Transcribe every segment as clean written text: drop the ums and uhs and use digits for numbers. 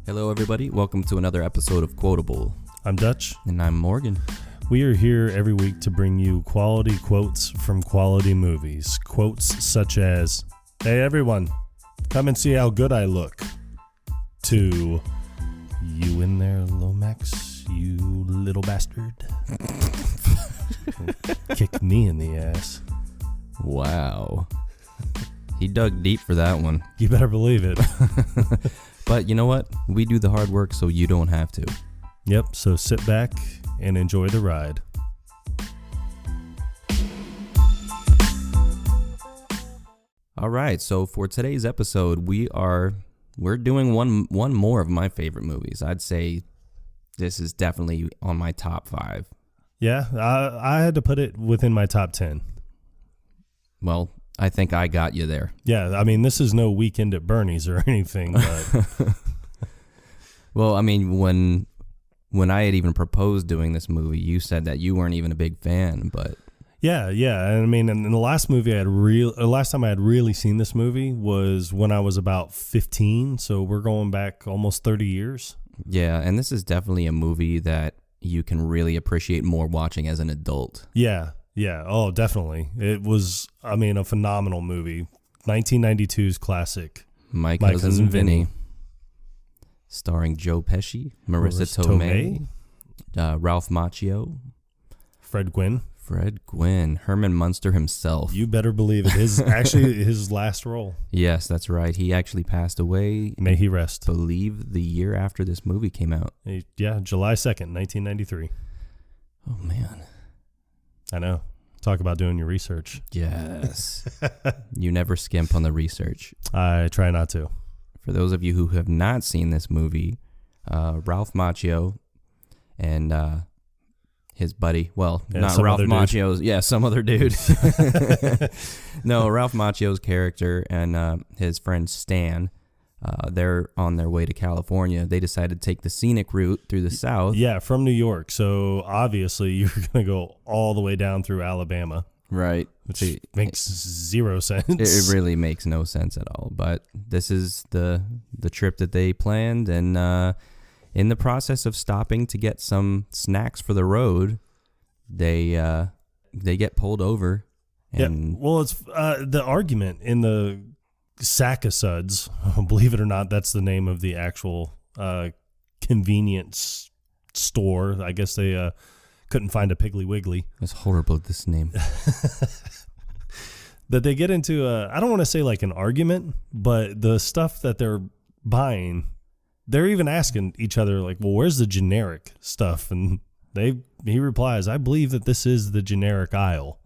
Hello, everybody. Welcome to another episode of Quotable. I'm Dutch. And I'm Morgan. We are here every week to bring you quality quotes from quality movies. Quotes such as, "Hey, everyone, come and see how good I look," to, "You in there, Lomax, you little bastard." Kick me in the ass. Wow. He dug deep for that one. You better believe it. But you know what? We do the hard work so you don't have to. Yep, so sit back and enjoy the ride. All right, so for today's episode, we're doing one more of my favorite movies. I'd say this is definitely on my top 5. Yeah, I had to put it within my top 10. Well, I think I got you there. Yeah, I mean, this is no Weekend at Bernie's or anything, but... Well, I mean, when I had even proposed doing this movie, you said that you weren't even a big fan, but... Yeah. I mean, and the last movie last time I had really seen this movie was when I was about 15, so we're going back almost 30 years. Yeah, and this is definitely a movie that you can really appreciate more watching as an adult. Yeah. Oh, definitely. It was, I mean, a phenomenal movie. 1992's classic. My Cousin Vinny. Starring Joe Pesci, Marissa Tomei, Ralph Macchio, Fred Gwynne, Herman Munster himself. You better believe it. His last role. Yes, that's right. He actually passed away. May he rest. I believe the year after this movie came out. Yeah, July 2nd, 1993. Oh, man. I know. Talk about doing your research. Yes. You never skimp on the research. I try not to. For those of you who have not seen this movie, Ralph Macchio and his buddy, not Ralph Macchio's, some other dude. No, Ralph Macchio's character and his friend Stan, they're on their way to California. They decided to take the scenic route through the South. Yeah, from New York. So obviously you're going to go all the way down through Alabama. Right. Which makes zero sense. It really makes no sense at all. But this is the trip that they planned. And in the process of stopping to get some snacks for the road, they get pulled over. And yeah, well, it's the argument in the Sack of Suds, believe it or not, that's the name of the actual convenience store. I guess they couldn't find a Piggly Wiggly. It's horrible, this name. That they get into, I don't want to say like an argument, but the stuff that they're buying, they're even asking each other like, well, where's the generic stuff? And he replies, I believe that this is the generic aisle.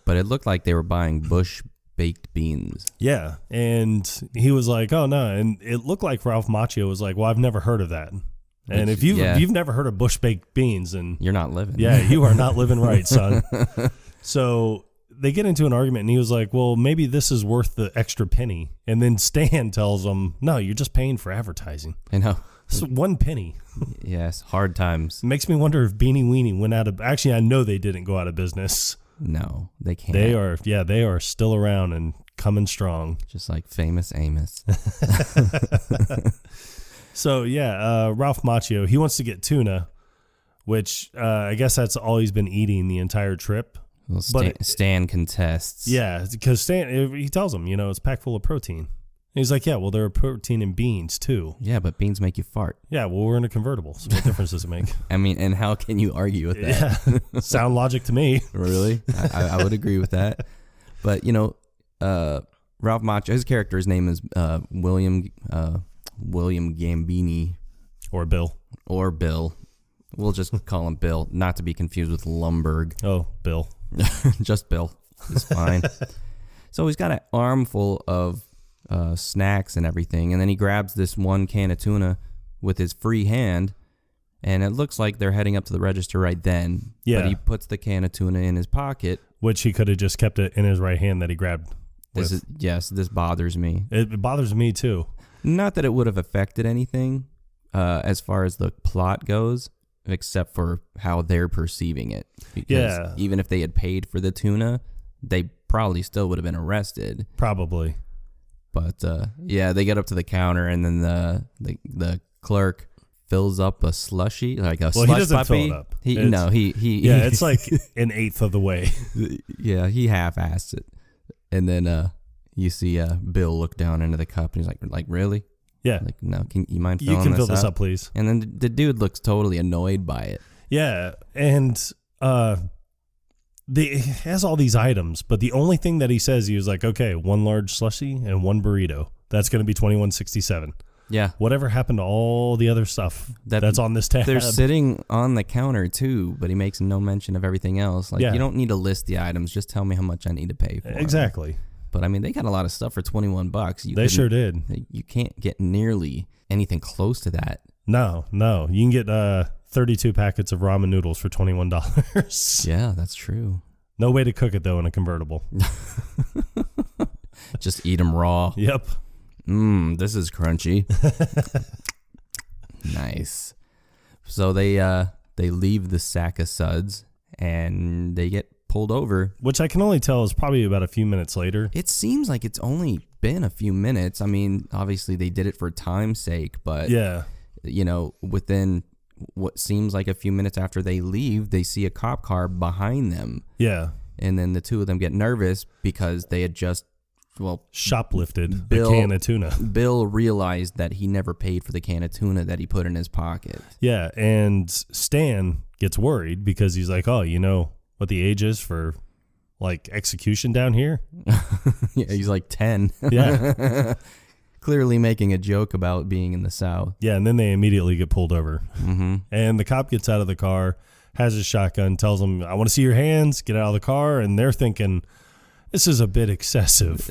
But it looked like they were buying Bush baked beans. Yeah, and he was like, oh no, and it looked like Ralph Macchio was like, well, I've never heard of that. And if you've never heard of Bush baked beans, and you're not living. Yeah, you are not living right, son. So they get into an argument, and he was like, well, maybe this is worth the extra penny. And then Stan tells him, no, you're just paying for advertising. I know. It's 1 penny. Yes, hard times. It makes me wonder if Beanie Weenie went out of, actually, I know they didn't go out of business. No, they can't. They are still around and coming strong. Just like Famous Amos. So, Ralph Macchio, he wants to get tuna, which I guess that's all he's been eating the entire trip. Well, Stan contests. Yeah, because Stan, he tells him, it's packed full of protein. And he's like, yeah, well, there are protein in beans, too. Yeah, but beans make you fart. Yeah, well, we're in a convertible, so what difference does it make? I mean, and how can you argue with that? Yeah, sound logic to me. Really? I would agree with that. But, Ralph Macchio, his character's name is William Gambini. Or Bill. We'll just call him Bill, not to be confused with Lumberg. Oh, Bill. Just Bill. He's fine. So he's got an armful of snacks and everything, and then he grabs this one can of tuna with his free hand, and it looks like they're heading up to the register right then. Yeah. But he puts the can of tuna in his pocket. Which he could have just kept it in his right hand that he grabbed. This bothers me. It bothers me too. Not that it would have affected anything as far as the plot goes, except for how they're perceiving it. Because even if they had paid for the tuna, they probably still would have been arrested. Probably. But they get up to the counter, and then the clerk fills up a slushy, like a well, slush he doesn't puppy. fill it up. He Yeah, it's like an eighth of the way. Yeah, he half-assed it. And then you see Bill look down into the cup, and he's like really? Yeah. Like, no, can you mind filling You can this fill this up? up, please. And then the dude looks totally annoyed by it. Yeah, and he has all these items, but the only thing that he says, he was like, okay, 1 large slushie and 1 burrito. That's going to be $21.67. Yeah. Whatever happened to all the other stuff that's on this tab? They're sitting on the counter too, but he makes no mention of everything else. Like, you don't need to list the items. Just tell me how much I need to pay for. Exactly. But I mean, they got a lot of stuff for $21. They sure did. You can't get nearly anything close to that. No. You can get 32 packets of ramen noodles for $21. Yeah, that's true. No way to cook it, though, in a convertible. Just eat them raw. Yep. This is crunchy. Nice. So they leave the sack of suds, and they get pulled over. Which I can only tell is probably about a few minutes later. It seems like it's only been a few minutes. I mean, obviously they did it for time's sake, but yeah, within what seems like a few minutes after they leave, they see a cop car behind them. Yeah. And then the two of them get nervous because they had just, shoplifted a can of tuna. Bill realized that he never paid for the can of tuna that he put in his pocket. Yeah, and Stan gets worried because he's like, oh, you know what the age is for, like, execution down here? Yeah, he's like 10. Yeah. Clearly making a joke about being in the South. Yeah, and then they immediately get pulled over. Mm-hmm. And the cop gets out of the car, has his shotgun, tells them, I want to see your hands, get out of the car. And they're thinking, this is a bit excessive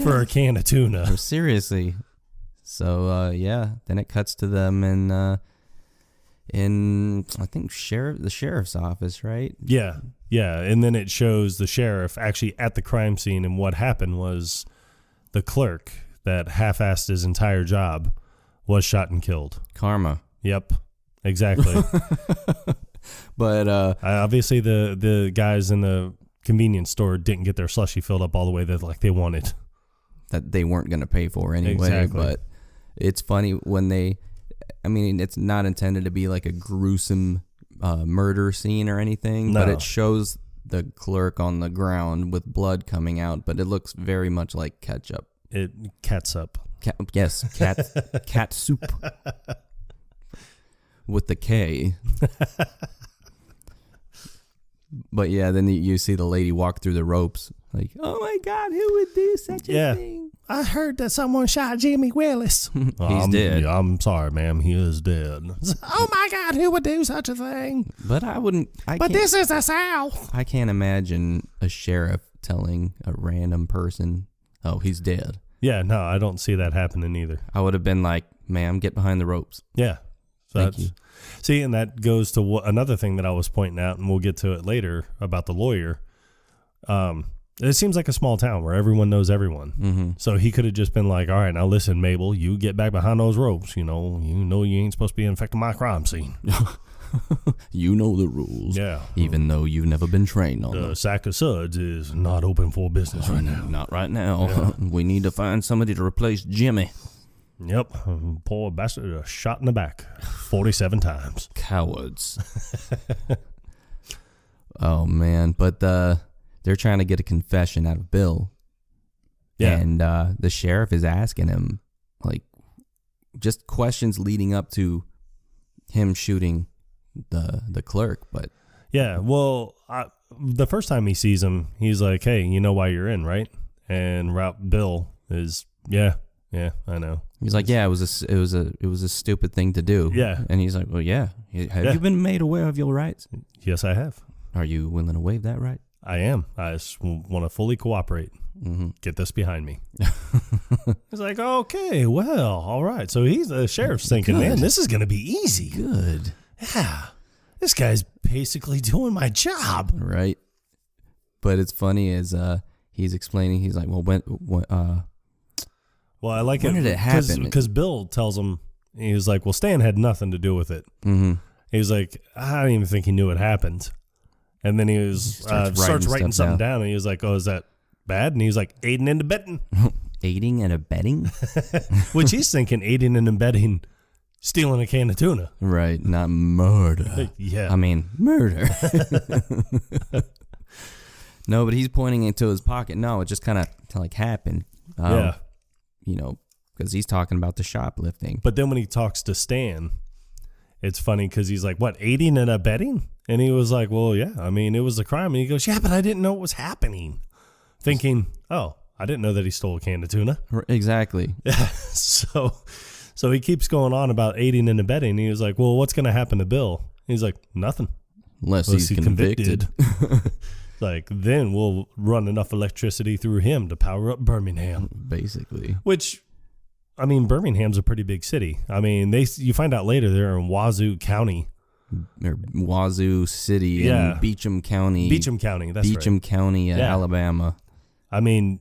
for a can of tuna. Seriously. So, then it cuts to them in I think, the sheriff's office, right? Yeah, and then it shows the sheriff actually at the crime scene, and what happened was the clerk that half-assed his entire job was shot and killed. Karma. Yep, exactly. But obviously the guys in the convenience store didn't get their slushie filled up all the way that they wanted. That they weren't going to pay for anyway. Exactly. But it's funny when it's not intended to be like a gruesome murder scene or anything, but it shows the clerk on the ground with blood coming out, but it looks very much like ketchup. Catsup. Yes, cat soup. With the K. But yeah, then you see the lady walk through the ropes. Like, oh my God, who would do such a thing? I heard that someone shot Jimmy Willis. He's dead. Yeah, I'm sorry, ma'am. He is dead. Oh my God, who would do such a thing? But I wouldn't. But this is the South. I can't imagine a sheriff telling a random person, oh, he's dead. Yeah, no, I don't see that happening either. I would have been like, ma'am, get behind the ropes. Yeah. So Thank you. See, and that goes to another thing that I was pointing out, and we'll get to it later about the lawyer. It seems like a small town where everyone knows everyone. Mm-hmm. So he could have just been like, all right, now listen, Mabel, you get back behind those ropes. You know you ain't supposed to be infecting my crime scene. You know the rules. Yeah. Even though you've never been trained on them. The sack of suds is not open for business right now. Not right now. Yeah. We need to find somebody to replace Jimmy. Yep. Poor bastard shot in the back 47 times. Cowards. Oh, man. But they're trying to get a confession out of Bill. Yeah. And the sheriff is asking him, like, just questions leading up to him shooting the clerk. But yeah, well, the first time he sees him, he's like, hey, you know why you're in, right? And Bill is, yeah, I know. He's like, yeah, it was a stupid thing to do. Yeah. And he's like, well, yeah. Have you been made aware of your rights? Yes, I have. Are you willing to waive that right? I am. I just want to fully cooperate. Mm-hmm. Get this behind me. He's like, okay, well, all right. So the sheriff's thinking, man, this is going to be easy. Good. Yeah. This guy's basically doing my job. Right. But it's funny as he's explaining, he's like, well, well, I like when did it happen? Because Bill tells him, he was like, well, Stan had nothing to do with it. Mm-hmm. He was like, I don't even think he knew it happened. And then he starts writing something down, and he was like, oh, is that bad? And he was like, aiding and abetting. Aiding and abetting? Which he's thinking aiding and abetting stealing a can of tuna. Right, not murder. Yeah. I mean, murder. No, but he's pointing into his pocket. No, it just kind of like happened. Yeah. You know, because he's talking about the shoplifting. But then when he talks to Stan, it's funny because he's like, what, aiding and abetting? And he was like, well, yeah, I mean, it was a crime. And he goes, yeah, but I didn't know what was happening. Thinking, oh, I didn't know that he stole a can of tuna. Exactly. Yeah. So he keeps going on about aiding and abetting. And he was like, well, what's going to happen to Bill? He's like, nothing. Unless he's convicted. Like, then we'll run enough electricity through him to power up Birmingham. Basically. Which, I mean, Birmingham's a pretty big city. I mean, you find out later they're in Wazoo County. Or Wazoo City in Beecham County. Beecham County, that's Beecham right. County, Alabama. I mean,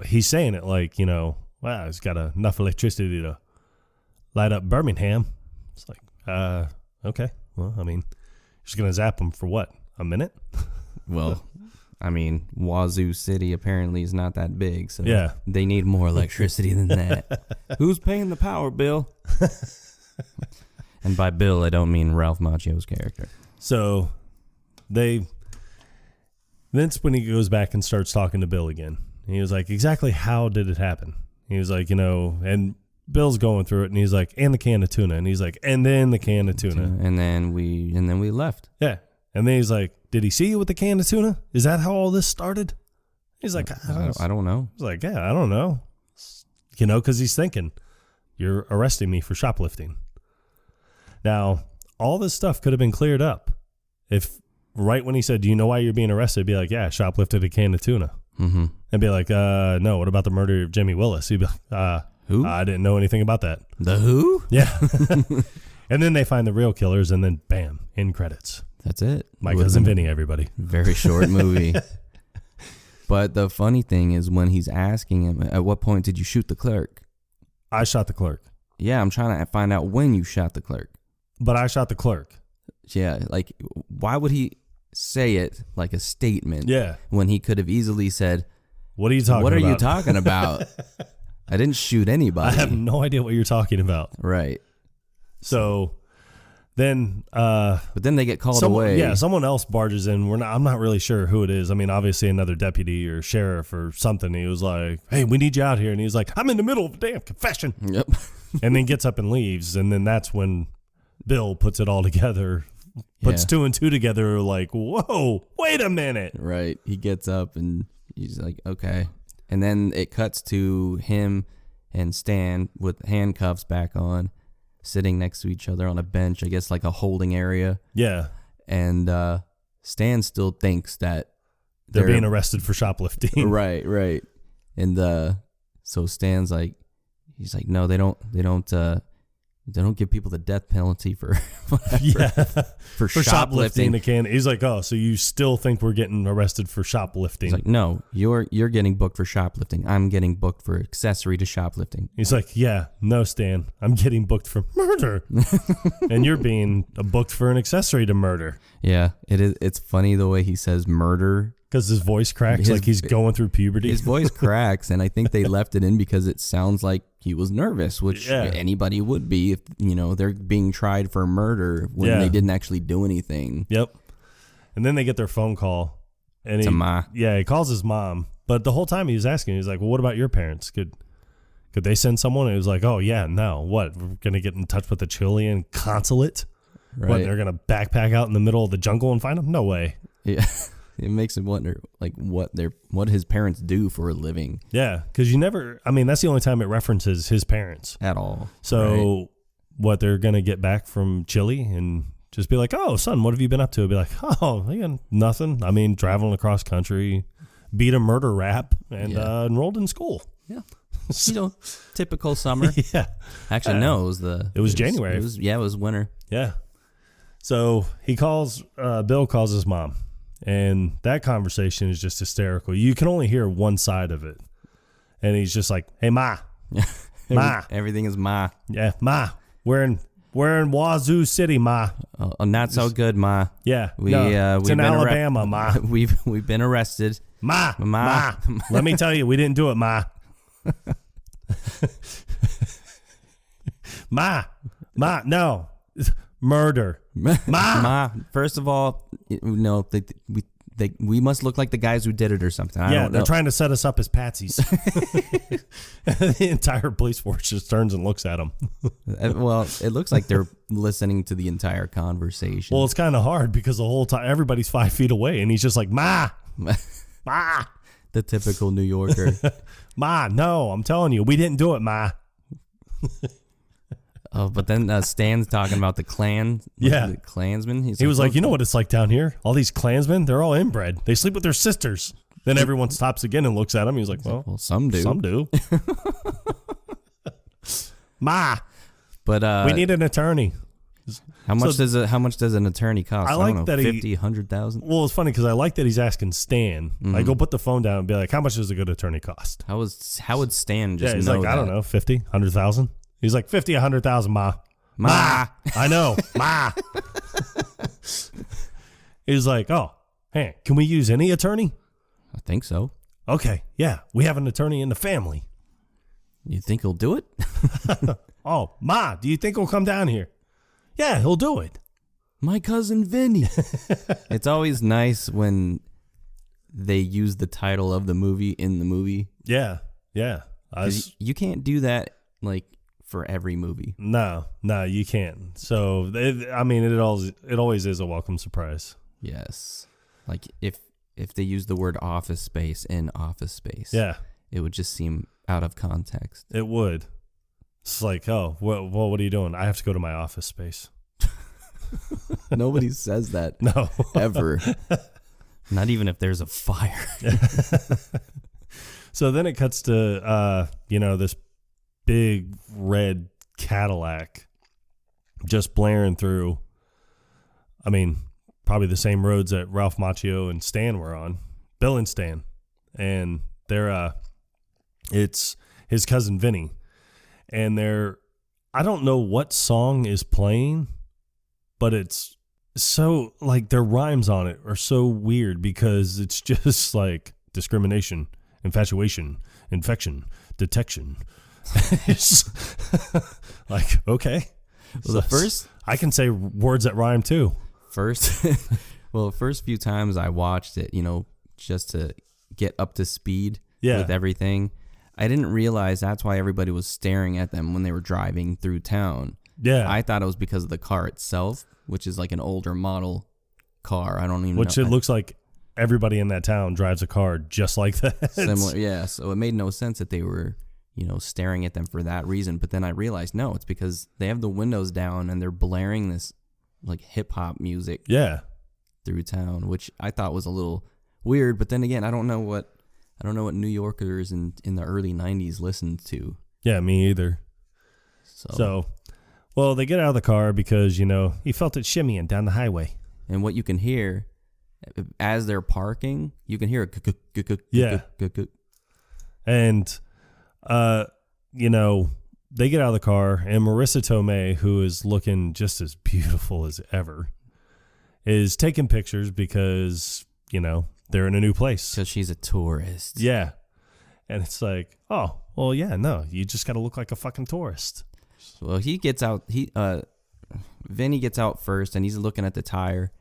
he's saying it like, you know, wow, he's got enough electricity to light up Birmingham. It's like, okay. Well, I mean, just going to zap him for what? A minute? Well, I mean, Wazoo City apparently is not that big, so yeah. They need more electricity than that. Who's paying the power bill? And by Bill, I don't mean Ralph Macchio's character. So that's when he goes back and starts talking to Bill again. And he was like, exactly how did it happen? He was like, you know, and Bill's going through it, and he's like, and the can of tuna. And he's like, and then the can of tuna. And then we left. Yeah. And then he's like, did he see you with the can of tuna? Is that how all this started? He's like, I don't know. He's like, yeah, I don't know. You know, because he's thinking, you're arresting me for shoplifting. Now, all this stuff could have been cleared up if right when he said, do you know why you're being arrested? He'd be like, yeah, I shoplifted a can of tuna. Mm-hmm. And be like, no, what about the murder of Jimmy Willis? He'd be like, who? I didn't know anything about that. The who? Yeah. And then they find the real killers, and then bam, end credits. That's it. My Cousin Vinny, everybody. Very short movie. But the funny thing is when he's asking him, at what point did you shoot the clerk? I shot the clerk. Yeah, I'm trying to find out when you shot the clerk. But I shot the clerk. Yeah, like, why would he say it like a statement? Yeah. When he could have easily said, what are you talking about? What are you talking about? I didn't shoot anybody. I have no idea what you're talking about. Right. So then but then they get called away. Yeah, someone else barges in. I'm not really sure who it is. I mean, obviously another deputy or sheriff or something. He was like, hey, we need you out here. And he's like, I'm in the middle of a damn confession. Yep. And then gets up and leaves. And then that's when Bill puts it all together, puts two and two together, like, whoa, wait a minute. Right. He gets up and he's like, okay. And then it cuts to him and Stan with handcuffs back on, sitting next to each other on a bench, I guess like a holding area. Yeah. And Stan still thinks that they're being arrested for shoplifting. Right, right. And so Stan's like, he's like, no, they don't give people the death penalty for for shoplifting. He's like, oh, so you still think we're getting arrested for shoplifting? He's like, no, you're getting booked for shoplifting. I'm getting booked for accessory to shoplifting. He's like, yeah, no, Stan, I'm getting booked for murder, and you're being booked for an accessory to murder. Yeah, it is. It's funny the way he says murder. Because his voice cracks like he's going through puberty. His voice cracks, and I think they left it in because it sounds like he was nervous, which anybody would be if, you know, they're being tried for murder when they didn't actually do anything. Yep. And then they get their phone call. And he calls his mom. But the whole time he was asking, he was like, well, what about your parents? Could they send someone? And it was like, oh, yeah, no. What? We're going to get in touch with the Chilean consulate? Right. What? They're going to backpack out in the middle of the jungle and find them? No way. Yeah. It makes him wonder, like, what his parents do for a living. Yeah, because that's the only time it references his parents. At all. So, what, they're going to get back from Chile and just be like, oh, son, what have you been up to? Be like, oh, nothing. I mean, traveling across country, beat a murder rap, and enrolled in school. Yeah. Typical summer. Yeah. Actually, no, it was January. It was winter. Yeah. So, Bill calls his mom. And that conversation is just hysterical. You can only hear one side of it. And he's just like, hey, Ma. Ma. Everything is Ma. Yeah, Ma. We're in Wazoo City, Ma. Not so good, Ma. Yeah. It's in Alabama, Ma. We've been arrested. Ma. Let me tell you, we didn't do it, Ma. no. Murder. Ma. First of all, no, we must look like the guys who did it or something. I don't know. They're trying to set us up as patsies. The entire police force just turns and looks at them. Well, it looks like they're listening to the entire conversation. Well, it's kind of hard because the whole time everybody's 5 feet away, and he's just like, Ma. The typical New Yorker. Ma, no, I'm telling you, we didn't do it, Ma. Oh, but then Stan's talking about the Klan. The Klansmen. He was like, you know what it's like down here? All these Klansmen, they're all inbred. They sleep with their sisters. Then everyone stops again and looks at him. He's like, well, some do. Some do. Ma. But we need an attorney. How much does an attorney cost? I like don't know, that 50, 100,000. Well, it's funny because I like that he's asking Stan. I go put the phone down and be like, how much does a good attorney cost? How would Stan just he's know like, that? I don't know, 50, 100,000. He's like 50, 100,000, Ma. I know, Ma. He's like, oh, hey, can we use any attorney? I think so. Okay, yeah, we have an attorney in the family. You think he'll do it? Oh, Ma, do you think he'll come down here? Yeah, he'll do it. My cousin Vinny. It's always nice when they use the title of the movie in the movie. Yeah. You can't do that like for every movie. No, you can't. So, it always is a welcome surprise. Yes. Like if they use the word Office Space in Office Space. Yeah. It would just seem out of context. It would. It's like, oh, well, what are you doing? I have to go to my office space. Nobody says that. No. Ever. Not even if there's a fire. So then it cuts to, this big red Cadillac just blaring through, probably the same roads that Ralph Macchio and Stan were on. Bill and Stan. And it's his cousin Vinny. And I don't know what song is playing, but it's so, like, their rhymes on it are so weird because it's just like discrimination, infatuation, infection, detection. It's like, okay. Well, I can say words that rhyme too. The first few times I watched it, just to get up to speed with everything, I didn't realize that's why everybody was staring at them when they were driving through town. Yeah. I thought it was because of the car itself, which is like an older model car. I don't even know. Which it looks like everybody in that town drives a car just like that. Similar, yeah. So it made no sense that they were, staring at them for that reason. But then I realized, no, it's because they have the windows down and they're blaring this like hip hop music through town, which I thought was a little weird. But then again, I don't know what New Yorkers in the early 90s listened to. Yeah, me either. So, well, they get out of the car because, he felt it shimmying down the highway. And what you can hear as they're parking, you can hear a And, they get out of the car, and Marissa Tomei, who is looking just as beautiful as ever, is taking pictures because, they're in a new place. Because she's a tourist. Yeah. And it's like, oh, well, yeah, no, you just got to look like a fucking tourist. Well, he gets out. Vinny gets out first, and he's looking at the tire.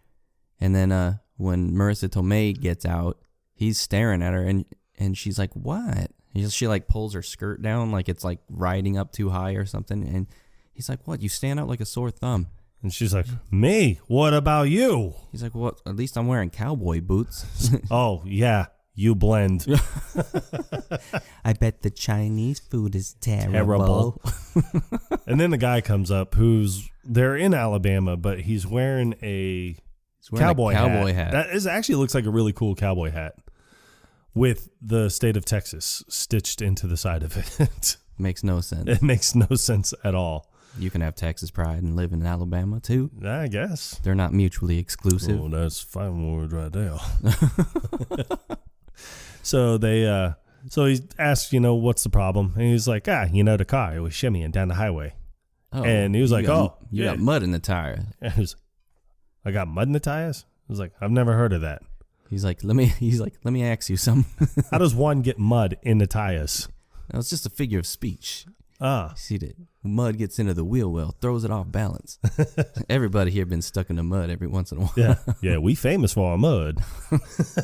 And then when Marissa Tomei gets out, he's staring at her, and she's like, what? She like pulls her skirt down like it's like riding up too high or something. And he's like, what? You stand out like a sore thumb. And she's like, me? What about you? He's like, well, at least I'm wearing cowboy boots. Oh, yeah. You blend. I bet the Chinese food is terrible. And then the guy comes up they're in Alabama, but he's wearing a cowboy hat. That actually looks like a really cool cowboy hat with the state of Texas stitched into the side of it. Makes no sense. It makes no sense at all. You can have Texas pride and live in Alabama, too. I guess. They're not mutually exclusive. Oh, that's 5 words right there. So he asks, what's the problem? And he's like, the car, it was shimmying down the highway. Oh, and he was like, you got mud in the tire. I got mud in the tires? I was like, I've never heard of that. He's like, let me ask you something. How does one get mud in the tires? No, it's just a figure of speech. See that mud gets into the wheel well, throws it off balance. Everybody here been stuck in the mud every once in a while. Yeah, we famous for our mud.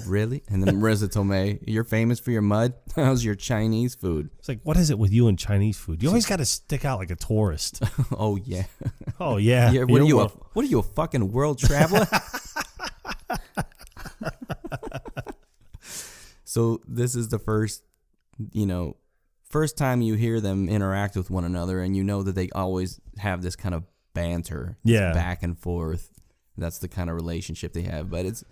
Really? And then Marissa Tomei, you're famous for your mud? How's your Chinese food? It's like, what is it with you and Chinese food? You always got to stick out like a tourist. Oh, yeah. Oh, yeah. What are you, a fucking world traveler? So this is the first time you hear them interact with one another, and you know that they always have this kind of banter, back and forth. That's the kind of relationship they have. But it's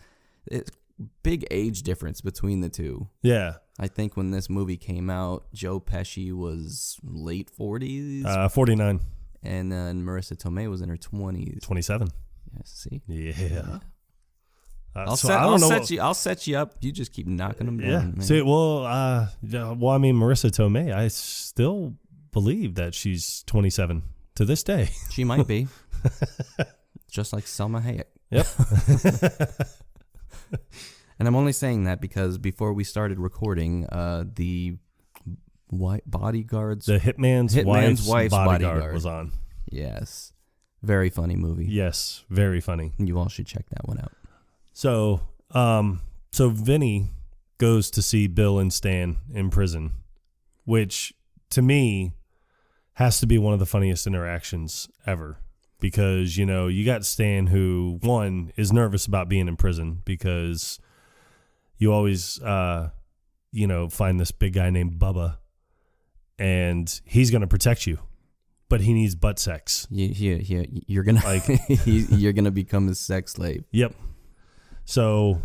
big age difference between the two. Yeah. I think when this movie came out, Joe Pesci was late 40s. 49. And then Marissa Tomei was in her 20s. 27. Yes, see? Yeah. I'll set you up. You just keep knocking them down. Yeah. Man. See, I mean, Marissa Tomei, I still believe that she's 27 to this day. She might be. Just like Selma Hayek. Yep. And I'm only saying that because before we started recording, the bodyguards, the Hitman's wife's bodyguard was on. Yes. Very funny movie. Yes. Very funny. You all should check that one out. So Vinny goes to see Bill and Stan in prison, which to me has to be one of the funniest interactions ever, because, you got Stan, who, one, is nervous about being in prison because you always, find this big guy named Bubba, and he's going to protect you, but he needs butt sex. You're going to you're going to become his sex slave. Yep. So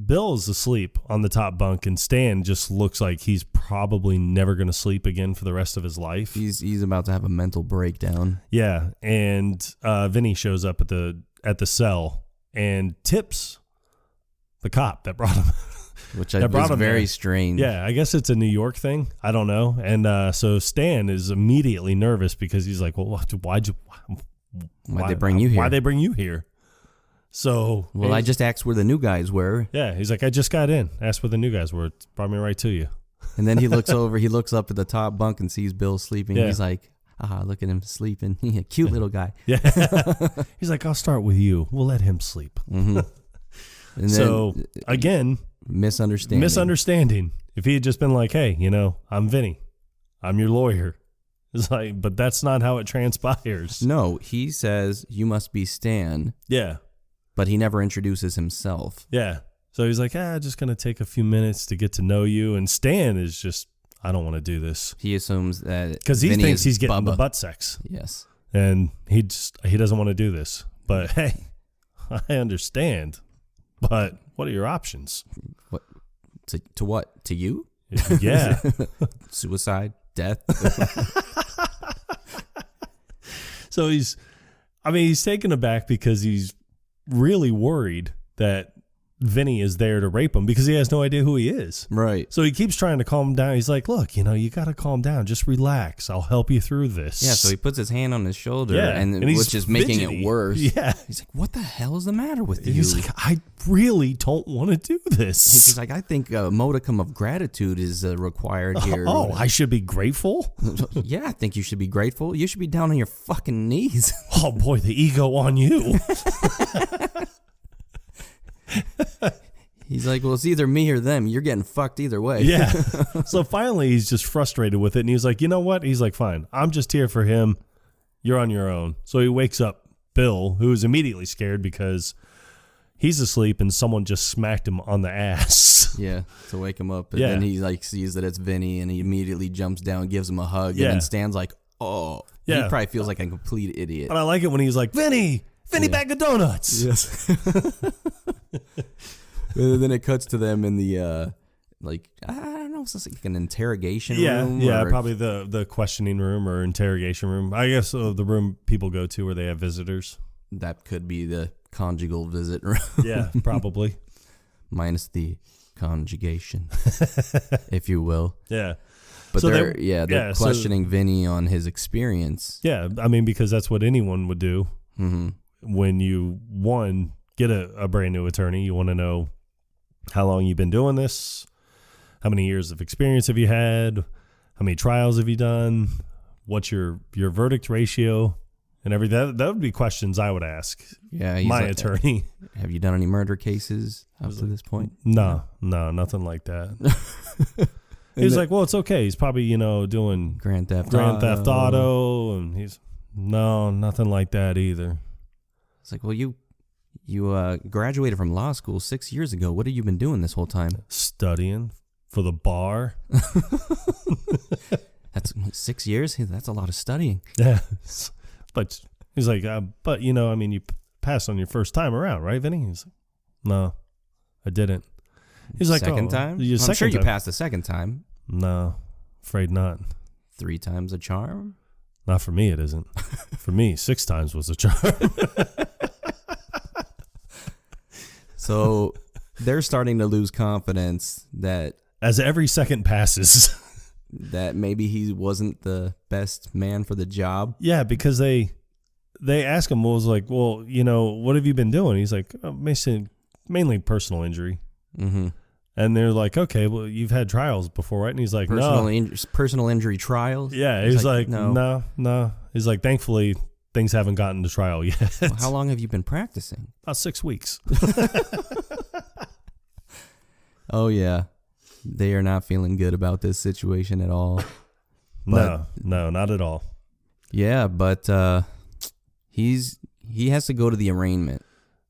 Bill's asleep on the top bunk, and Stan just looks like he's probably never going to sleep again for the rest of his life. He's about to have a mental breakdown. Yeah, and Vinny shows up at the cell and tips the cop that brought him. Which was very strange. Yeah, I guess it's a New York thing. I don't know. And so Stan is immediately nervous because he's like, well, why'd they bring you here? Why'd they bring you here? So, I just asked where the new guys were. Yeah, he's like, I just got in. Asked where the new guys were. It brought me right to you. And then he looks up at the top bunk and sees Bill sleeping. Yeah. He's like, look at him sleeping. Cute little guy. Yeah. He's like, I'll start with you. We'll let him sleep. Mm-hmm. And so, again, misunderstanding. If he had just been like, hey, I'm Vinny. I'm your lawyer. It's like, but that's not how it transpires. No, he says, you must be Stan. Yeah. But he never introduces himself. Yeah. So he's like, just going to take a few minutes to get to know you. And Stan is just, I don't want to do this. He assumes that because he thinks he's getting the butt sex. Yes. And he doesn't want to do this. But hey, I understand. But what are your options? What? To what? To you? Yeah. Suicide? Death? So he's taken aback because he's really worried that Vinny is there to rape him because he has no idea who he is. Right. So he keeps trying to calm him down. He's like, look, you got to calm down. Just relax. I'll help you through this. Yeah, so he puts his hand on his shoulder, and which is making it worse. Yeah. He's like, what the hell is the matter with you? He's like, I really don't want to do this. He's like, I think a modicum of gratitude is required here. Oh, I should be grateful? Yeah, I think you should be grateful. You should be down on your fucking knees. Oh, boy, the ego on you. He's like, well, it's either me or them. You're getting fucked either way. Yeah. So finally, he's just frustrated with it. And he's like, you know what? He's like, fine. I'm just here for him. You're on your own. So he wakes up Bill, who is immediately scared because he's asleep and someone just smacked him on the ass. Yeah, to wake him up. And then he like sees that it's Vinny and he immediately jumps down, gives him a hug. Yeah. And then Stan's like, oh. Yeah. He probably feels like a complete idiot. But I like it when he's like, Vinny, bag of donuts. Yes. And then it cuts to them in the, I don't know, it's just like an interrogation room. Yeah, probably the questioning room or interrogation room. I guess the room people go to where they have visitors. That could be the conjugal visit room. Yeah, probably. Minus the conjugation, if you will. Yeah. But so they're questioning Vinny on his experience. Yeah, I mean, because that's what anyone would do. Mm-hmm. When you, get a brand new attorney, you want to know how long you've been doing this, how many years of experience have you had, how many trials have you done, what's your verdict ratio and everything. That would be questions I would ask my attorney. Have you done any murder cases up to this point? No, nothing like that. He's like, well, it's okay. He's probably, doing Grand Theft Auto. And he's, no, nothing like that either. It's like, well, you graduated from law school 6 years ago. What have you been doing this whole time? Studying for the bar. That's 6 years? That's a lot of studying. Yeah. But he's like, you passed on your first time around, right, Vinny? He's like, no, I didn't. He's like, second time? I'm sure you passed the second time. No, afraid not. 3 times a charm? Not for me, it isn't. For me, 6 times was a charm. So they're starting to lose confidence that as every second passes, that maybe he wasn't the best man for the job. Yeah, because they ask him, what have you been doing? He's like, mainly personal injury. Mm-hmm. And they're like, okay, well, you've had trials before, right? And he's like, personal injury trials? Yeah, he's like, no. He's like, thankfully, things haven't gotten to trial yet. Well, how long have you been practicing? About 6 weeks. Oh, yeah. They are not feeling good about this situation at all. No, not at all. Yeah, but he has to go to the arraignment.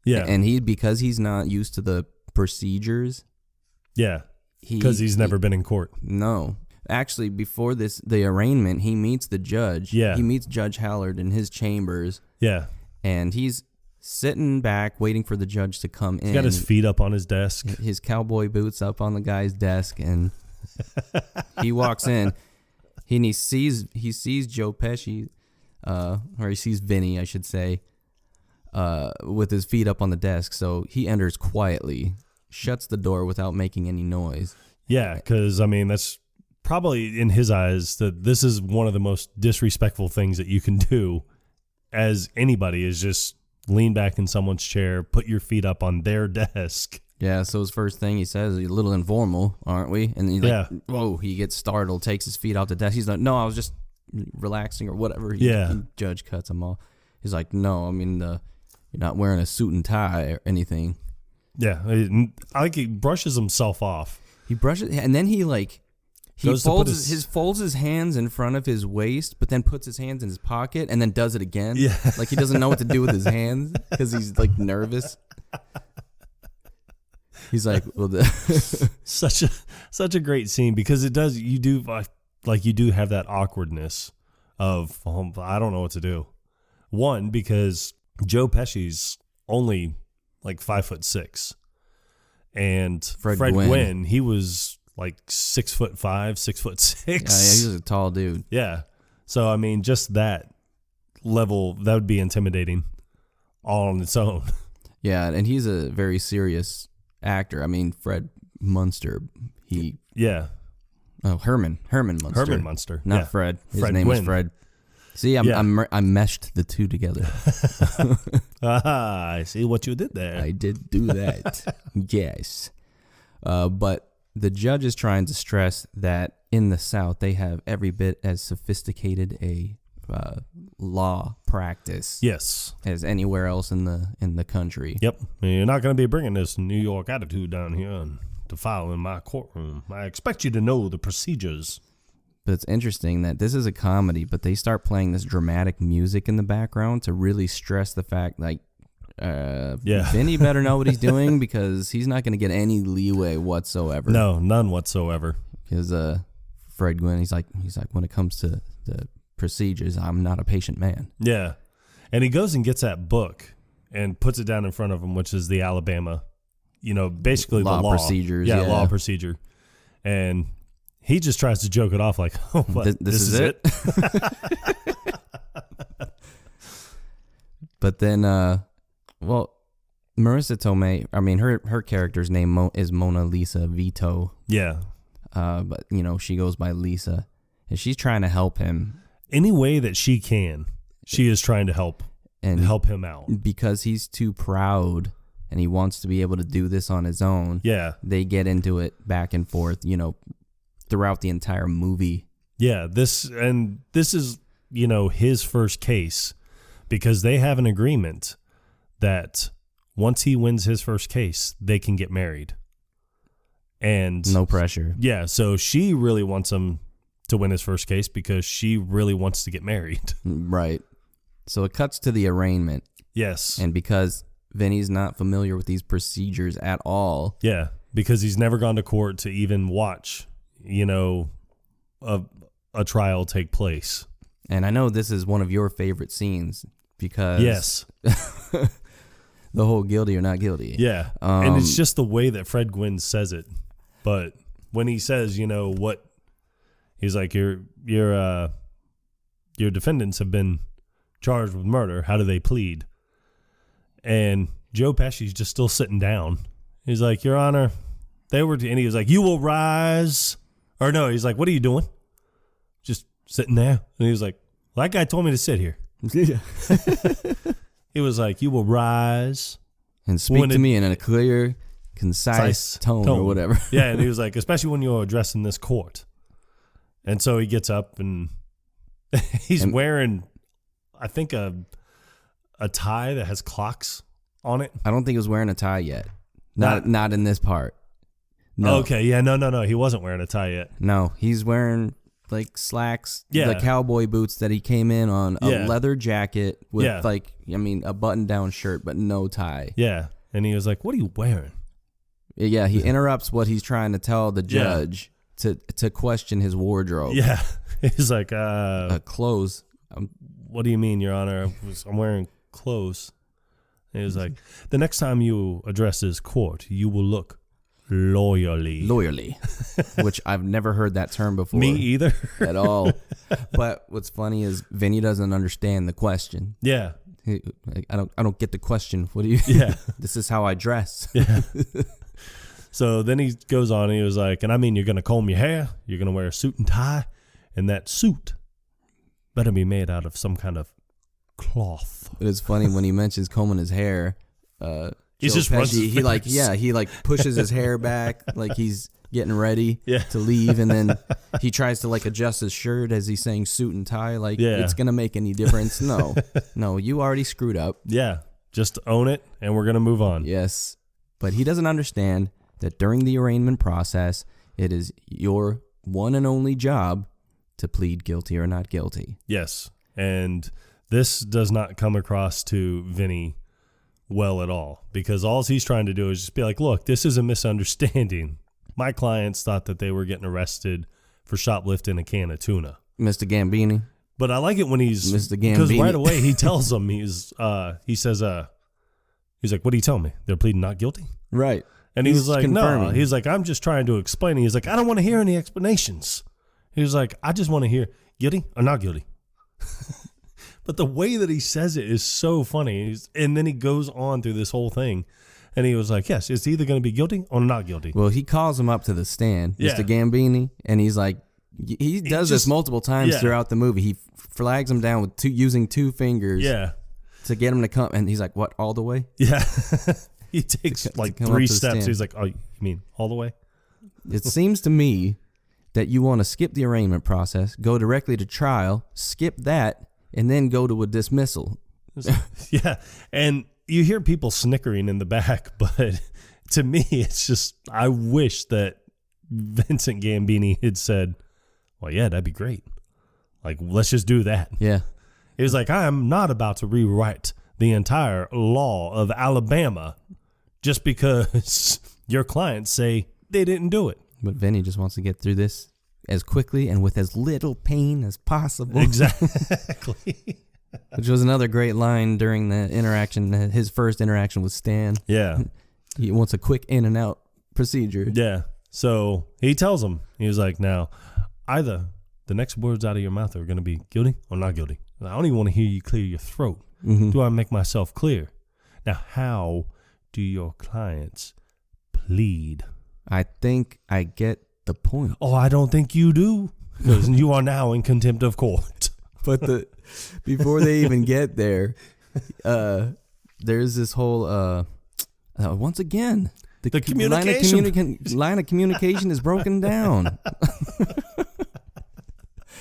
Yeah. And because he's not used to the procedures. Yeah, because he's never been in court. No. Actually, before the arraignment, he meets the judge. Yeah. He meets Judge Hallard in his chambers. Yeah. And he's sitting back waiting for the judge to come in. He's got his feet up on his desk. His cowboy boots up on the guy's desk, and he walks in. He sees Joe Pesci, or he sees Vinny, I should say, with his feet up on the desk. So he enters quietly, shuts the door without making any noise. Yeah, because, that's probably in his eyes that this is one of the most disrespectful things that you can do as anybody is just lean back in someone's chair, put your feet up on their desk. Yeah, so his first thing he says is a little informal, aren't we? And he's like, whoa, he gets startled, takes his feet off the desk. He's like, no, I was just relaxing or whatever. Judge cuts him off. He's like, no, you're not wearing a suit and tie or anything. Yeah, I like he brushes himself off. He brushes, and then he folds his hands in front of his waist, but then puts his hands in his pocket and then does it again. Yeah. Like he doesn't know what to do with his hands because he's like nervous. He's like, well, such a great scene because you do have that awkwardness of, I don't know what to do. One, because Joe Pesci's only like 5'6", and Fred Gwynn, he was like 6'5", 6'6". Yeah, he was a tall dude. Yeah. So, just that level, that would be intimidating all on its own. Yeah, and he's a very serious actor. Fred Munster. Herman Munster. Herman Munster. Not Fred. His name Gwynn. is Fred. See, I meshed the two together. I see what you did there. I did do that. Yes. But the judge is trying to stress that in the South, they have every bit as sophisticated a law practice as anywhere else in the country. Yep. You're not going to be bringing this New York attitude down here and to file in my courtroom. I expect you to know the procedures. But it's interesting that this is a comedy, but they start playing this dramatic music in the background to really stress the fact, Vinny better know what he's doing because he's not going to get any leeway whatsoever. No, none whatsoever. Because Fred Gwynn, he's like, when it comes to the procedures, I'm not a patient man. Yeah, and he goes and gets that book and puts it down in front of him, which is the Alabama, basically law the law procedures. Yeah, law procedure, and he just tries to joke it off like, oh, what? This is it? But then, Marissa Tomei, her character's name is Mona Lisa Vito. Yeah. But, she goes by Lisa, and she's trying to help him. Any way that she can, she is trying to help him out. Because he's too proud and he wants to be able to do this on his own. Yeah. They get into it back and forth, throughout the entire movie. Yeah, this is his first case, because they have an agreement that once he wins his first case, they can get married. And no pressure. Yeah, so she really wants him to win his first case because she really wants to get married. Right. So it cuts to the arraignment. Yes. And because Vinny's not familiar with these procedures at all. Yeah, because he's never gone to court to even watch, a trial take place. And I know this is one of your favorite scenes because yes, the whole guilty or not guilty. Yeah, and it's just the way that Fred Gwynne says it. But when he says, what, he's like, your defendants have been charged with murder. How do they plead? And Joe Pesci's just still sitting down. He's like, Your Honor, and he was like, you will rise. Or no, he's like, what are you doing? Just sitting there. And he was like, well, that guy told me to sit here. He was like, you will rise. And speak to me in a clear, concise tone or whatever. Yeah, and he was like, especially when you're addressing this court. And so he gets up and he's wearing, I think, a tie that has clocks on it. I don't think he was wearing a tie yet. Not in this part. No. Okay, yeah, no. He wasn't wearing a tie yet. No, he's wearing like slacks, yeah, the cowboy boots that he came in on, a leather jacket with a button-down shirt, but no tie. Yeah, and he was like, what are you wearing? Yeah, he interrupts what he's trying to tell the judge to question his wardrobe. Yeah, he's like, clothes. What do you mean, Your Honor? I'm wearing clothes. And he was like, the next time you address this court, you will look loyally, which I've never heard that term before. Me either. At all. But what's funny is Vinny doesn't understand the question. Yeah. I don't get the question. What do you? Yeah. This is how I dress. Yeah. So then he goes on and he was like, and I mean, you're going to comb your hair, you're going to wear a suit and tie, and that suit better be made out of some kind of cloth. It is funny when he mentions combing his hair. He's just Pesci, he pushes his hair back like he's getting ready to leave, and then he tries to adjust his shirt as he's saying suit and tie. It's gonna make any difference? No, you already screwed up. Yeah, just own it, and we're gonna move on. Yes, but he doesn't understand that during the arraignment process, it is your one and only job to plead guilty or not guilty. Yes, and this does not come across to Vinny well at all, because all he's trying to do is just be like, look, this is a misunderstanding. My clients thought that they were getting arrested for shoplifting a can of tuna. Mr. Gambini. But I like it when he's Mr. Gambini. Because right away he tells them, he says, he's like, what do you tell me? They're pleading not guilty? Right. And he was like, confirming. No. He's like, I'm just trying to explain. He's like, I don't want to hear any explanations. He was like, I just want to hear guilty or not guilty. But the way that he says it is so funny. And then he goes on through this whole thing. And he was like, yes, it's either going to be guilty or not guilty. Well, he calls him up to the stand, Mr. Gambini, and he's like, he does this multiple times throughout the movie. He flags him down with using two fingers to get him to come. And he's like, what, all the way? Yeah. He takes like 3 steps. He's like, oh, you mean all the way? It seems to me that you want to skip the arraignment process, go directly to trial, skip that, and then go to a dismissal. Yeah. And you hear people snickering in the back, but to me, it's just, I wish that Vincent Gambini had said, well, yeah, that'd be great. Like, let's just do that. Yeah. He was like, I am not about to rewrite the entire law of Alabama just because your clients say they didn't do it. But Vinny just wants to get through this as quickly and with as little pain as possible. Exactly. Which was another great line during the interaction, his first interaction with Stan. Yeah. He wants a quick in and out procedure. Yeah. So he tells him, he was like, now, either the next words out of your mouth are going to be guilty or not guilty. I don't even want to hear you clear your throat. Mm-hmm. Do I make myself clear? Now, how do your clients plead? I think I get the point. Oh, I don't think you do, because you are now in contempt of court. But before they even get there, there's this whole once again the communication line of communication is broken down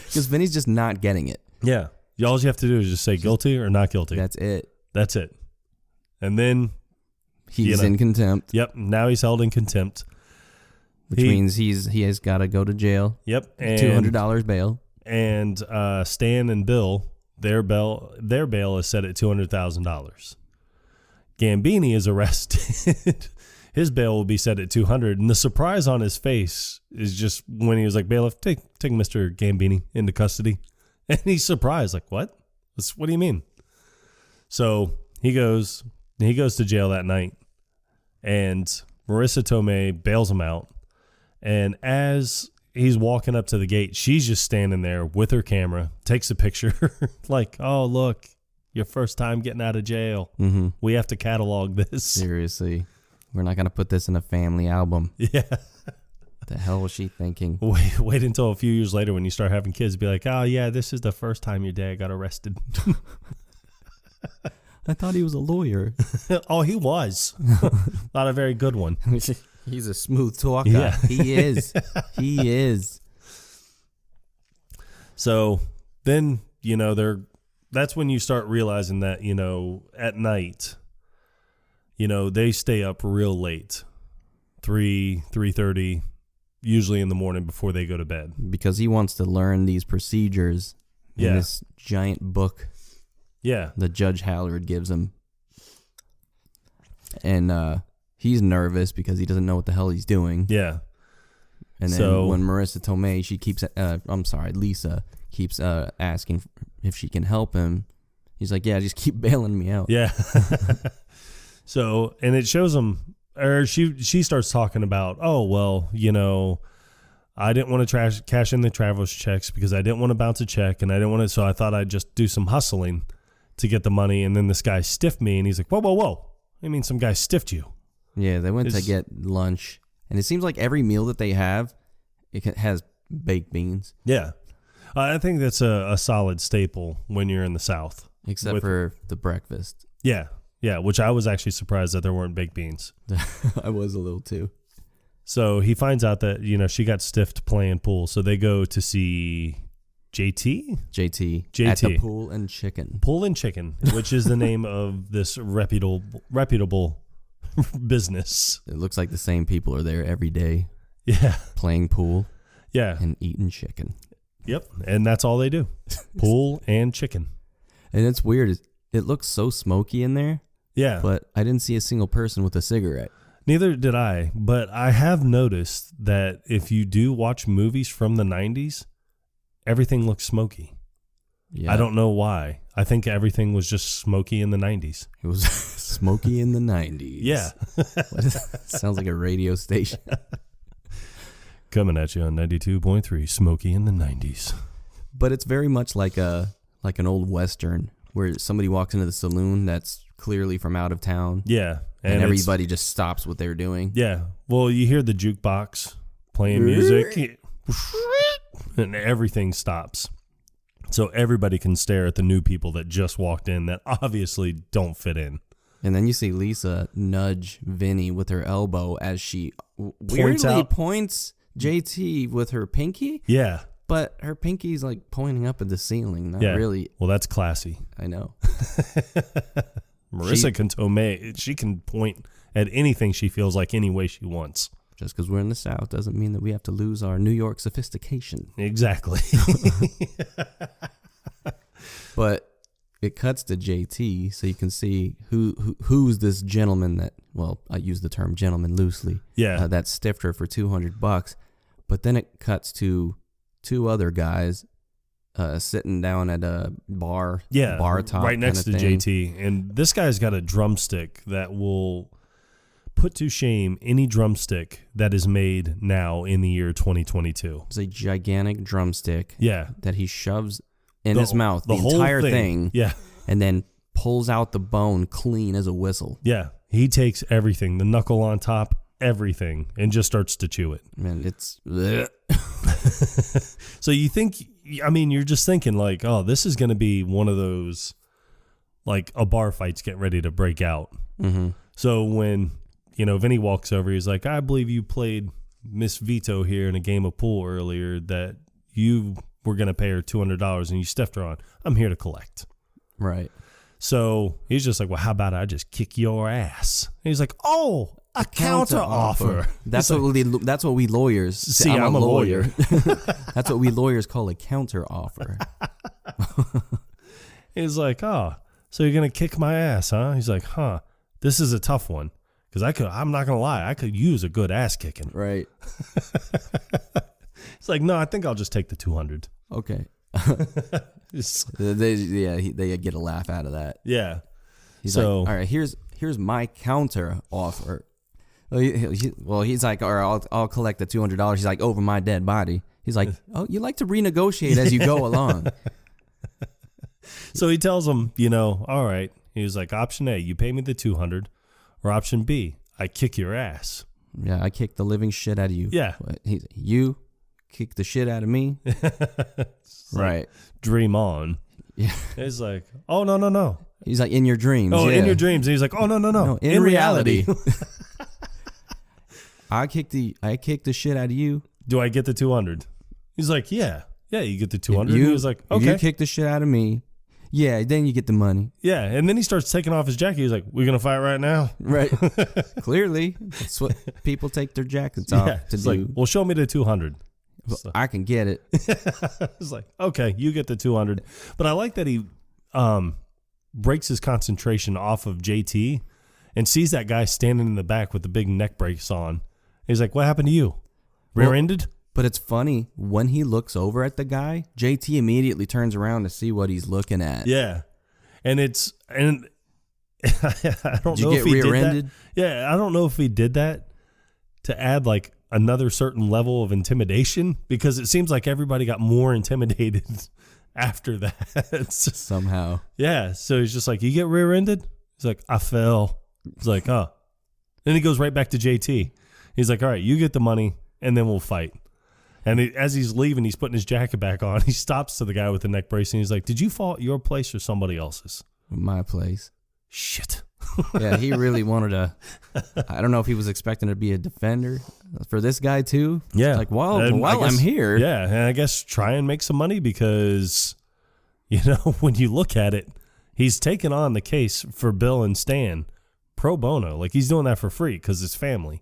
because Vinny's just not getting it. Yeah, All you have to do is just say guilty or not guilty. That's it. That's it. And then he's in contempt. Yep. Now he's held in contempt. Which means he has got to go to jail. Yep. And $200 bail. And Stan and Bill, their bail is set at $200,000. Gambini is arrested. His bail will be set at $200,000. And the surprise on his face is just when he was like, bailiff, take Mr. Gambini into custody. And he's surprised, like, what? What do you mean? So he goes to jail that night, and Marissa Tomei bails him out. And as he's walking up to the gate, she's just standing there with her camera, takes a picture, like, oh, look, your first time getting out of jail. Mm-hmm. We have to catalog this. Seriously. We're not going to put this in a family album. Yeah. The hell was she thinking? Wait until a few years later when you start having kids, be like, oh, yeah, this is the first time your dad got arrested. I thought he was a lawyer. Oh, he was. Not a very good one. He's a smooth talker. Yeah. He is. He is. So then, that's when you start realizing that, at night, they stay up real late, 3:30, usually in the morning before they go to bed. Because he wants to learn these procedures in this giant book. Yeah. That Judge Hallard gives him. And he's nervous because he doesn't know what the hell he's doing. Yeah. And then when Marissa Tomei, Lisa keeps asking if she can help him. He's like, yeah, just keep bailing me out. Yeah. So, and it shows him, or she starts talking about, oh, well, I didn't want to cash in the traveler's checks because I didn't want to bounce a check, and I didn't want to, so I thought I'd just do some hustling to get the money. And then this guy stiffed me, and he's like, whoa. I mean, some guy stiffed you. Yeah, they went to get lunch, and it seems like every meal that they have, has baked beans. Yeah. I think that's a solid staple when you're in the South. Except for the breakfast. Yeah, which I was actually surprised that there weren't baked beans. I was a little too. So he finds out that, you know, she got stiffed playing pool. So they go to see JT at the Pool and Chicken. Pool and Chicken, which is the name of this reputable business. It looks like the same people are there every day. Yeah. Playing pool. Yeah. And eating chicken. Yep. And that's all they do. Pool and chicken. And it's weird. It looks so smoky in there. Yeah. But I didn't see a single person with a cigarette. Neither did I. But I have noticed that if you do watch movies from the 90s, everything looks smoky. Yeah. I don't know why. I think everything was just smoky in the 90s. It was smoky in the 90s. Yeah. Sounds like a radio station. Coming at you on 92.3, Smoky in the 90s. But it's very much like an old Western where somebody walks into the saloon that's clearly from out of town. Yeah. And everybody just stops what they're doing. Yeah. Well, you hear the jukebox playing music and everything stops. So everybody can stare at the new people that just walked in that obviously don't fit in. And then you see Lisa nudge Vinny with her elbow as she weirdly points JT with her pinky. Yeah. But her pinky's like pointing up at the ceiling. Not really. Well, that's classy. I know. Marissa she can point at anything she feels like any way she wants. Just because we're in the South doesn't mean that we have to lose our New York sophistication. Exactly. But it cuts to JT, so you can see who's this gentleman that, well, I use the term gentleman loosely. Yeah. That stiffed her for $200. But then it cuts to two other guys sitting down at a bar. Yeah. Bar top right next to JT. And this guy's got a drumstick that will put to shame any drumstick that is made now in the year 2022. It's a gigantic drumstick. Yeah. That he shoves in his mouth, the whole entire thing. Yeah. And then pulls out the bone clean as a whistle. Yeah. He takes everything, the knuckle on top, everything, and just starts to chew it. Man, it's... So you think, I mean, you're just thinking like, oh, this is going to be one of those, like a bar fight's getting ready to break out. Mm-hmm. So when, you know, Vinny walks over, he's like, I believe you played Miss Vito here in a game of pool earlier that you we're going to pay her $200 and you stiffed her on. I'm here to collect. Right. So he's just like, well, how about I just kick your ass? And he's like, oh, a counter offer. That's what we lawyers see. I'm a lawyer. That's what we lawyers call a counter offer. He's like, oh, so you're going to kick my ass, huh? He's like, huh, this is a tough one. Because I'm not going to lie, I could use a good ass kicking. Right. It's like, no, I think I'll just take the 200. Okay. They get a laugh out of that. Yeah. He's like, all right, here's my counter offer. He's like, all right, I'll collect the $200. He's like, over my dead body. He's like, oh, you like to renegotiate as you go along. So he tells him, all right. He was like, option A, you pay me the 200, or option B, I kick your ass. Yeah, I kick the living shit out of you. Yeah. You kick the shit out of me. Right. Dream on. Yeah. He's like, oh, no. He's like, in your dreams. Oh, in your dreams. And he's like, oh, no. In reality. I kick the shit out of you. Do I get the 200? He's like, yeah, you get the 200. He was like, okay. If you kick the shit out of me, yeah, then you get the money. Yeah, and then he starts taking off his jacket. He's like, we gonna fight right now? Right. Clearly, that's what people take their jackets off to do. Like, well, show me the 200. Well, I can get it. It's like, okay, you get the 200. But I like that he breaks his concentration off of JT and sees that guy standing in the back with the big neck brace on. He's like, what happened to you? Rear-ended? But it's funny, when he looks over at the guy, JT immediately turns around to see what he's looking at. Yeah. And I don't know if he rear-ended? did that. Yeah, I don't know if he did that to add like another certain level of intimidation, because it seems like everybody got more intimidated after that. Somehow. Yeah. So he's just like, you get rear-ended? He's like, I fell. He's like, oh. Then he goes right back to JT. He's like, all right, you get the money and then we'll fight. And as he's leaving, he's putting his jacket back on. He stops to the guy with the neck brace and he's like, did you fall at your place or somebody else's? My place. Shit. Yeah, he really wanted to. I don't know if he was expecting to be a defender for this guy too. Yeah. Like, while I'm here. Yeah, and I guess try and make some money because, when you look at it, he's taking on the case for Bill and Stan pro bono. Like, he's doing that for free because it's family.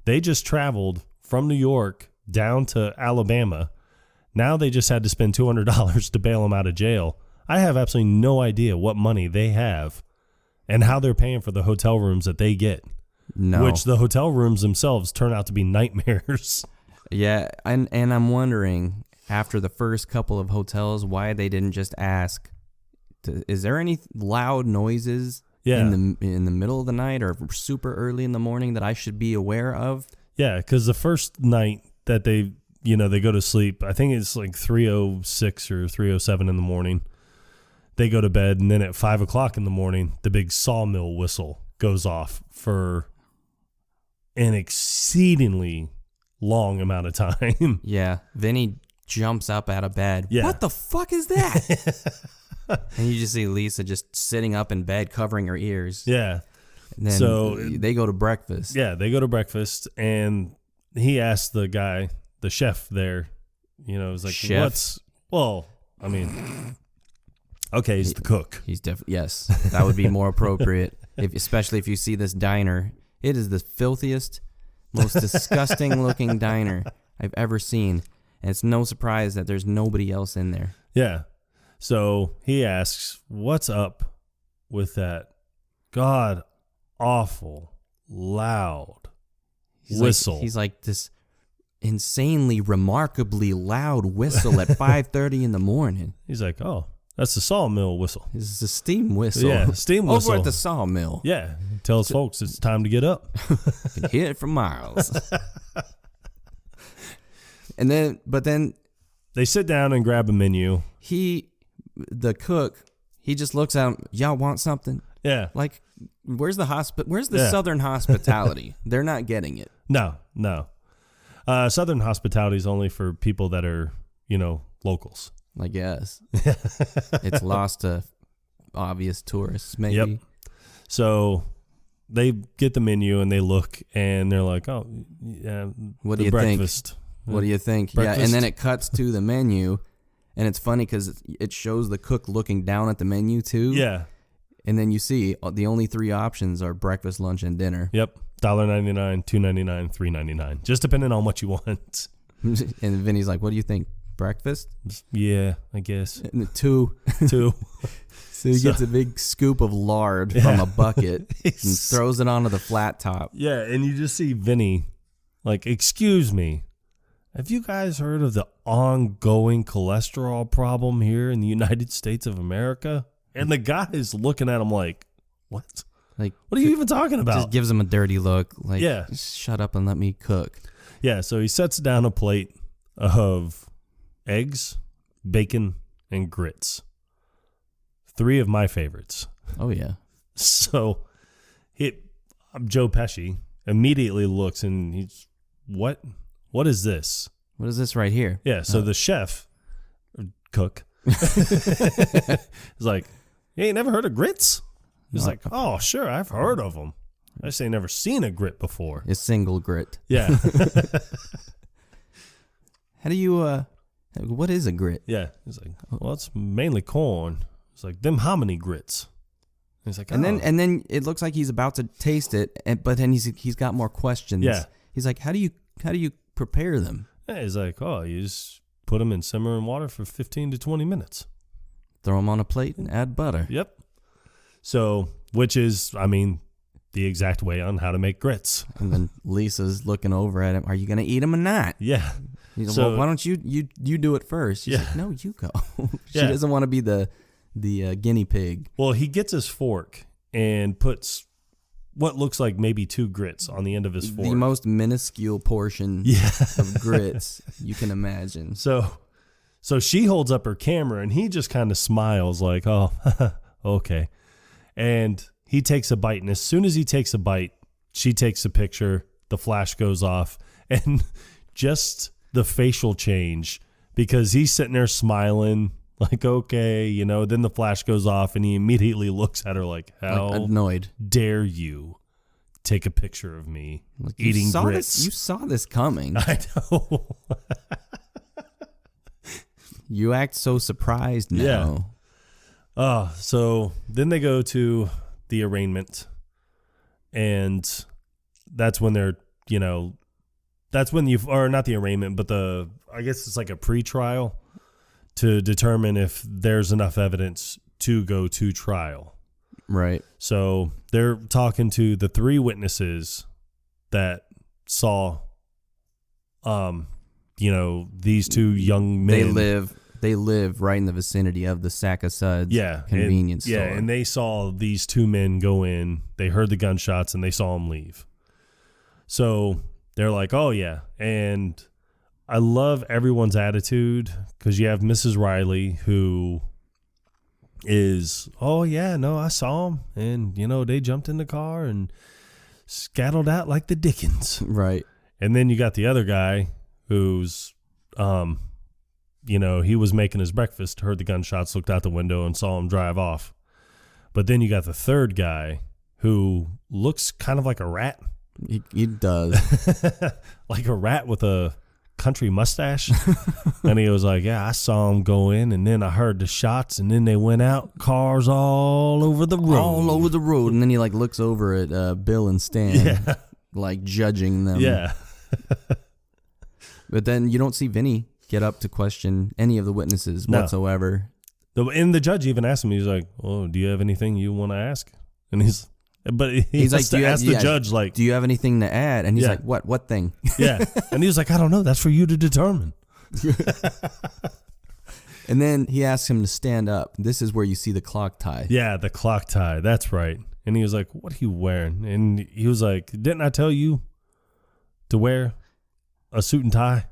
They just traveled from New York down to Alabama. Now they just had to spend $200 to bail him out of jail. I have absolutely no idea what money they have and how they're paying for the hotel rooms that they get. No. Which the hotel rooms themselves turn out to be nightmares. Yeah, and I'm wondering, after the first couple of hotels, why they didn't just ask, is there any loud noises in the middle of the night or super early in the morning that I should be aware of? Yeah, because the first night that they go to sleep, I think it's like 3:06 or 3:07 in the morning. They go to bed, and then at 5 o'clock in the morning, the big sawmill whistle goes off for an exceedingly long amount of time. Yeah, Vinny jumps up out of bed. Yeah. What the fuck is that? And you just see Lisa just sitting up in bed, covering her ears. Yeah. And then they go to breakfast. Yeah, they go to breakfast, and he asks the guy, the chef there, is like, chef? Okay, he's the cook. He's definitely, yes, that would be more appropriate, especially if you see this diner. It is the filthiest, most disgusting looking diner I've ever seen. And it's no surprise that there's nobody else in there. Yeah. So he asks, what's up with that god awful loud whistle? He's like this insanely, remarkably loud whistle at 5:30 in the morning. He's like, oh, that's the sawmill whistle. This is a steam whistle. Yeah, steam whistle. Over at the sawmill. Yeah. Tells folks it's time to get up. You can hear it from miles. But then they sit down and grab a menu. The cook, he just looks at him, y'all want something? Yeah. Like, where's the Southern hospitality? They're not getting it. No. Southern hospitality is only for people that are, locals. I guess. It's lost to obvious tourists, maybe. Yep. So they get the menu and they look and they're like, oh, yeah, what do you breakfast. think? What do you think? Breakfast? Yeah, and then it cuts to the menu, and it's funny because it shows the cook looking down at the menu too. Yeah. And then you see the only 3 options are breakfast, lunch, and dinner. Yep. $1.99, $2.99, $3.99. Just depending on what you want. And Vinny's like, what do you think? Breakfast? Yeah, I guess. And the 2. 2. So he gets a big scoop of lard from a bucket and throws it onto the flat top. Yeah, and you just see Vinny like, excuse me, have you guys heard of the ongoing cholesterol problem here in the United States of America? And the guy is looking at him like, what? Like, what are you even talking about? Just gives him a dirty look. Like, yeah. Just shut up and let me cook. Yeah, so he sets down a plate of eggs, bacon, and grits. 3 of my favorites. Oh, yeah. So Joe Pesci immediately looks and he's, what is this? What is this right here? Yeah, so the chef, cook, is like, you ain't never heard of grits? He's like, oh, sure, I've heard of them. I just ain't never seen a grit before. A single grit. Yeah. How do you, what is a grit? Yeah. He's like, well, it's mainly corn. It's like, them hominy grits. He's like, and then it looks like he's about to taste it, but then he's got more questions. Yeah. He's like, how do you prepare them? Yeah, he's like, oh, you just put them in simmering water for 15 to 20 minutes. Throw them on a plate and add butter. Yep. So, which is, I mean, the exact way on how to make grits. And then Lisa's looking over at him. Are you going to eat them or not? Yeah. He's like, well, why don't you do it first? She's like, no, you go. She doesn't want to be the guinea pig. Well, he gets his fork and puts what looks like maybe 2 grits on the end of his fork. The most minuscule portion of grits you can imagine. So she holds up her camera and he just kind of smiles like, oh, okay. And he takes a bite. And as soon as he takes a bite, she takes a picture. The flash goes off. And just the facial change, because he's sitting there smiling like, okay, then the flash goes off and he immediately looks at her like, how annoyed dare you take a picture of me eating grits? You saw this coming. I know. You act so surprised now. Yeah. So then they go to the arraignment, and that's when they're, that's when or not the arraignment, but I guess it's like a pre-trial to determine if there's enough evidence to go to trial. Right. So they're talking to the 3 witnesses that saw, these 2 young men. They live right in the vicinity of the Sack of Suds convenience store. Yeah, and they saw these 2 men go in. They heard the gunshots and they saw them leave. So they're like, oh, yeah. And I love everyone's attitude, because you have Mrs. Riley, who is, oh, yeah, no, I saw them. And, they jumped in the car and scattled out like the Dickens. Right. And then you got the other guy who's, he was making his breakfast, heard the gunshots, looked out the window and saw him drive off. But then you got the third guy who looks kind of like a rat. He does. Like a rat with a country mustache. And he was like, yeah, I saw him go in, and then I heard the shots, and then they went out, cars all over the road. All over the road. And then he looks over at Bill and Stan, judging them. Yeah. But then you don't see Vinny get up to question any of the witnesses whatsoever. And the judge even asked him, he's like, oh, do you have anything you want to ask? And he's like, to ask the judge, like, do you have anything to add? And he's like, what thing? Yeah. And he was like, I don't know. That's for you to determine. And then he asks him to stand up. This is where you see the clock tie. Yeah, the clock tie. That's right. And he was like, what are you wearing? And he was like, didn't I tell you to wear a suit and tie?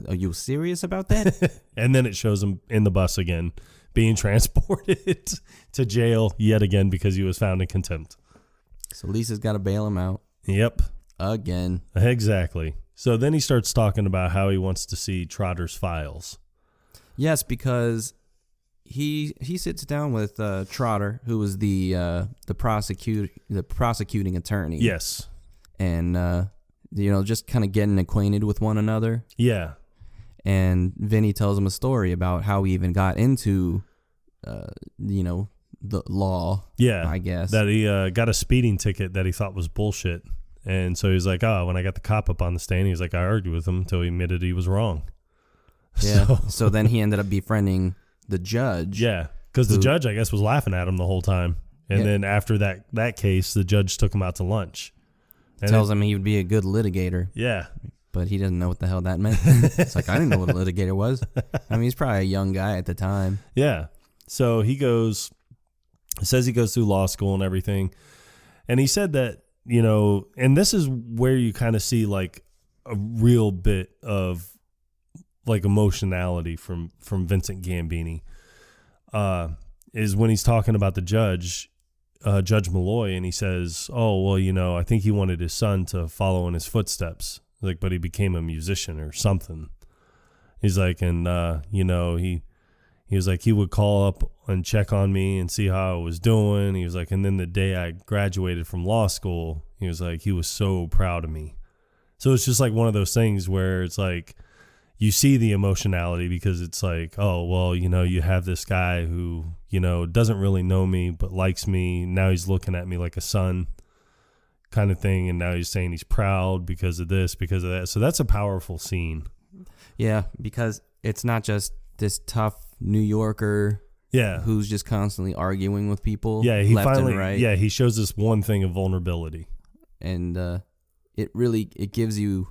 Are you serious about that? And then it shows him in the bus again, being transported to jail yet again because he was found in contempt. So Lisa's got to bail him out. Yep. Again. Exactly. So then he starts talking about how he wants to see Trotter's files. Yes, because he sits down with Trotter, who was the prosecuting attorney. Yes. And just kind of getting acquainted with one another. Yeah. And Vinny tells him a story about how he even got into, the law. Yeah. I guess. That he got a speeding ticket that he thought was bullshit. And so he's like, when I got the cop up on the stand, he's like, I argued with him until he admitted he was wrong. Yeah. So then he ended up befriending the judge. Yeah. Because the judge, I guess, was laughing at him the whole time. And then after that case, the judge took him out to lunch. And tells him he would be a good litigator. Yeah. But he doesn't know what the hell that meant. It's like, I didn't know what a litigator was. I mean, he's probably a young guy at the time. Yeah. So he says he goes through law school and everything. And he said that, and this is where you kind of see like a real bit of like emotionality from Vincent Gambini, is when he's talking about the judge, Judge Malloy, and he says, I think he wanted his son to follow in his footsteps. Like, but he became a musician or something. He's like, and, he was like, he would call up and check on me and see how I was doing. He was like, and then the day I graduated from law school, he was like, he was so proud of me. So it's just like one of those things where it's like, you see the emotionality because it's like, you have this guy who, doesn't really know me, but likes me. Now he's looking at me like a son kind of thing. And now he's saying he's proud because of this, because of that. So that's a powerful scene. Yeah, because it's not just this tough New Yorker who's just constantly arguing with people left and right. Yeah, he shows this one thing of vulnerability. And it gives you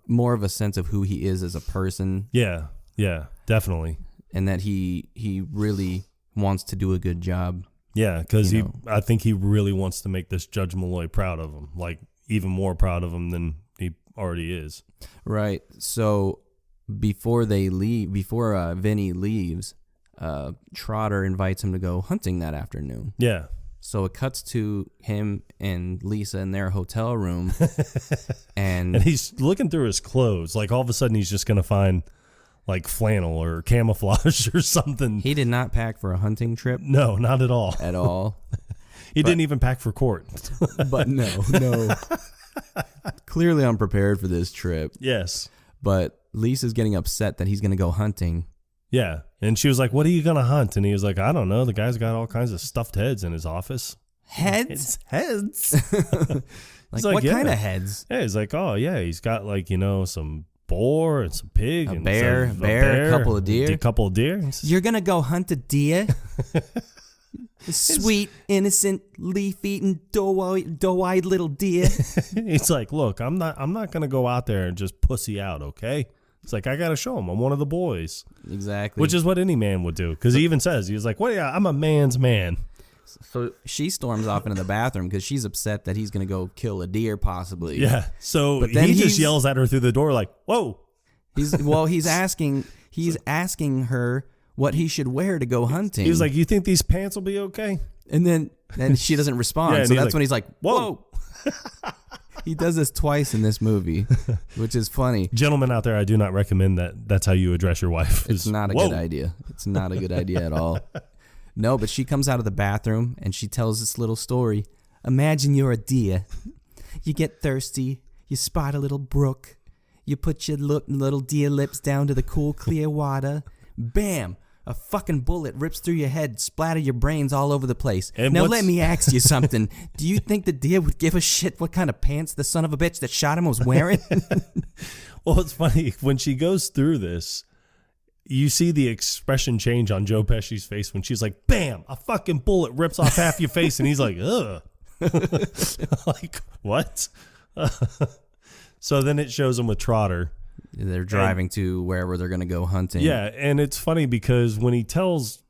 more of a sense of who he is as a person. Yeah, definitely. And that he really wants to do a good job. Yeah, because I think he really wants to make this Judge Malloy proud of him, like even more proud of him than he already is. Right. So before Vinny leaves, Trotter invites him to go hunting that afternoon. Yeah. So it cuts to him and Lisa in their hotel room. and he's looking through his clothes. Like all of a sudden he's just going to find like flannel or camouflage or something. He did not pack for a hunting trip. No, not at all. At all. He didn't even pack for court. But no. Clearly unprepared for this trip. Yes. But Lisa's getting upset that he's going to go hunting. Yeah. And she was like, what are you going to hunt? And he was like, I don't know. The guy's got all kinds of stuffed heads in his office. Heads? Heads. What kind of heads? Yeah. He's like, he's got like, some boar and some pig. A bear, a couple of deer. A couple of deer. You're going to go hunt a deer? Sweet, innocent, leaf-eating, doe-eyed little deer. He's like, look, I'm not going to go out there and just pussy out, okay? It's like, I got to show him I'm one of the boys. Exactly. Which is what any man would do. Because he even says, he was like, I'm a man's man. So she storms off into the bathroom because she's upset that he's going to go kill a deer possibly. Yeah. So but then he just yells at her through the door like, whoa. He's asking her what he should wear to go hunting. He was like, you think these pants will be okay? And then she doesn't respond. So that's when he's like, whoa. He does this twice in this movie, which is funny. Gentlemen out there, I do not recommend that. That's how you address your wife. It's not a good idea. It's not a good idea at all. No, but she comes out of the bathroom and she tells this little story. Imagine you're a deer. You get thirsty. You spot a little brook. You put your little deer lips down to the cool, clear water. Bam! A fucking bullet rips through your head, splatter your brains all over the place. And now let me ask you something. Do you think the deer would give a shit what kind of pants the son of a bitch that shot him was wearing? Well, it's funny. When she goes through this, you see the expression change on Joe Pesci's face when she's like, bam, a fucking bullet rips off half your face. And he's like, ugh. Like, what? So then it shows him with Trotter. They're driving to wherever they're going to go hunting. Yeah, and it's funny because when he tells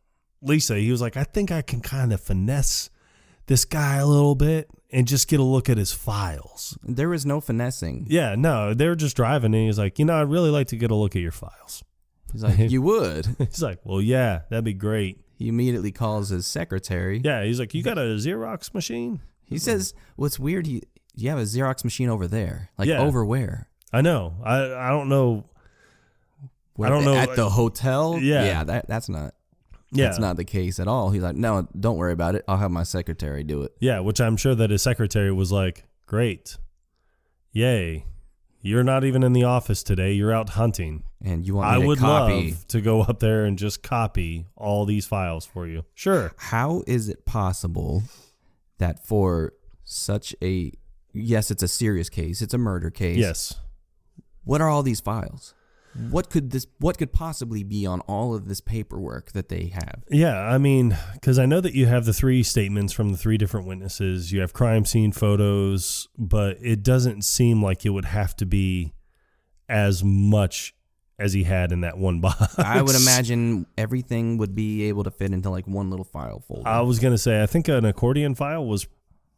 Lisa, he was like, I think I can kind of finesse this guy a little bit and just get a look at his files. There was no finessing. Yeah, no, they were just driving, and he's like, I'd really like to get a look at your files. He's like, you would? He's like, well, yeah, that'd be great. He immediately calls his secretary. Yeah, he's like, you got a Xerox machine? He says, what's weird, you have a Xerox machine over there. Like, over where? I know. I don't know. I don't know. At the hotel? Yeah. Yeah, that's not the case at all. He's like, no, don't worry about it. I'll have my secretary do it. Yeah, which I'm sure that his secretary was like, great. yay, you're not even in the office today. You're out hunting. And you want me to copy. I would love to go up there and just copy all these files for you. Sure. How is it possible that for such a, yes, it's a serious case, it's a murder case. Yes. What are all these files? What could possibly be on all of this paperwork that they have? Yeah, I mean, because I know that you have the 3 statements from the 3 different witnesses. You have crime scene photos, but it doesn't seem like it would have to be as much as he had in that one box. I would imagine everything would be able to fit into like one little file folder. I was going to say, I think an accordion file was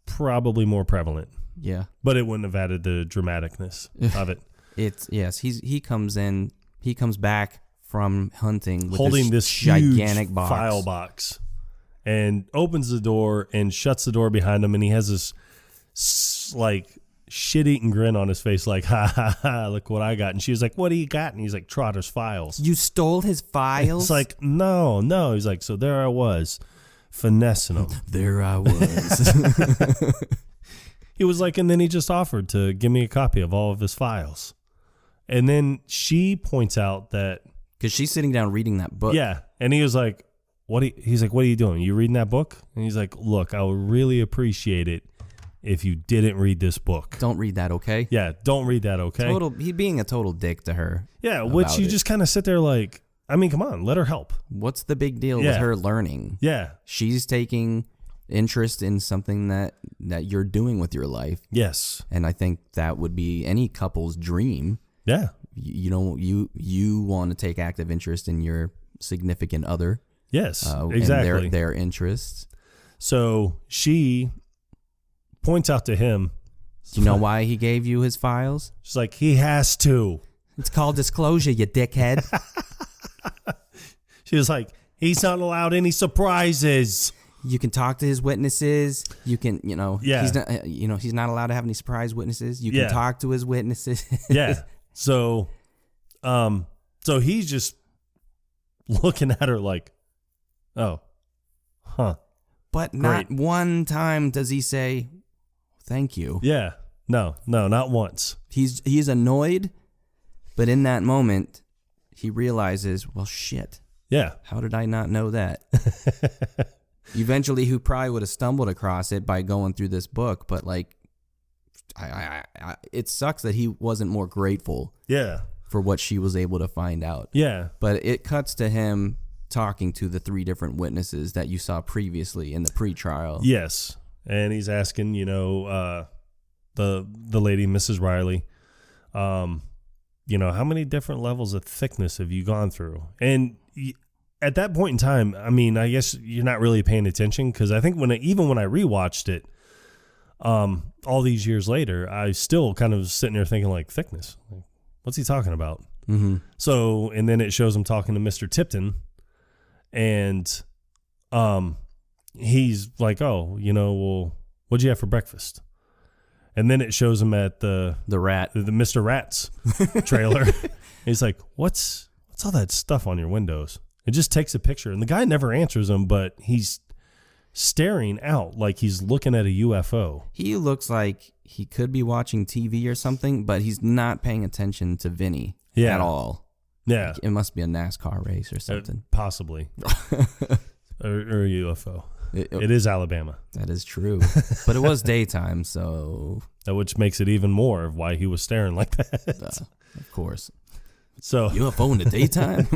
probably more prevalent. Yeah. But it wouldn't have added the dramaticness of it. He comes back from hunting with holding this gigantic huge box. file box, and opens the door and shuts the door behind him, and he has this like shit-eating grin on his face, like, ha ha ha, look what I got. And she was like, what do you got? And he's like, Trotter's files. You stole his files? It's like, no. He's like, so there I was, finessing him. There I was. He was like, and then he just offered to give me a copy of all of his files. And then she points out that, because she's sitting down reading that book. Yeah. And he was like, he's like, what are you doing? You reading that book? And he's like, look, I would really appreciate it if you didn't read this book. Don't read that, okay? Yeah, don't read that, okay? He being a total dick to her. Yeah, which you just kind of sit there like, I mean, come on, let her help. What's the big deal with her learning? Yeah. She's taking interest in something that you're doing with your life. Yes. And I think that would be any couple's dream. Yeah. You want to take active interest in your significant other. Yes, exactly. And their interests. So she points out to him. Do you know why he gave you his files? She's like, he has to. It's called disclosure, you dickhead. She was like, he's not allowed any surprises. You can talk to his witnesses. You can, yeah. He's not allowed to have any surprise witnesses. You can talk to his witnesses. Yeah. So he's just looking at her like, oh, huh. But not one time does he say, thank you. Yeah. No, not once. He's annoyed, but in that moment, he realizes, well, shit. Yeah. How did I not know that? Eventually, he probably would have stumbled across it by going through this book, but like, it sucks that he wasn't more grateful. Yeah. For what she was able to find out. Yeah. But it cuts to him talking to the 3 different witnesses that you saw previously in the pre-trial. Yes. And he's asking, the lady, Mrs. Riley, how many different levels of thickness have you gone through? And at that point in time, I mean, I guess you're not really paying attention, because I think even when I rewatched it, all these years later, I still kind of sitting there thinking like, thickness. Like, what's he talking about? Mm-hmm. So, and then it shows him talking to Mr. Tipton, and he's like, oh, well, what'd you have for breakfast? And then it shows him at the Mr. Rat's trailer. He's like, what's all that stuff on your windows? It just takes a picture, and the guy never answers him, but he's staring out like he's looking at a UFO. He looks like he could be watching TV or something, but he's not paying attention to Vinny at all. Yeah. Like, it must be a NASCAR race or something. Possibly. or a UFO. It is Alabama. That is true. But it was daytime, so... Which makes it even more of why he was staring like that. Of course. So UFO in the daytime?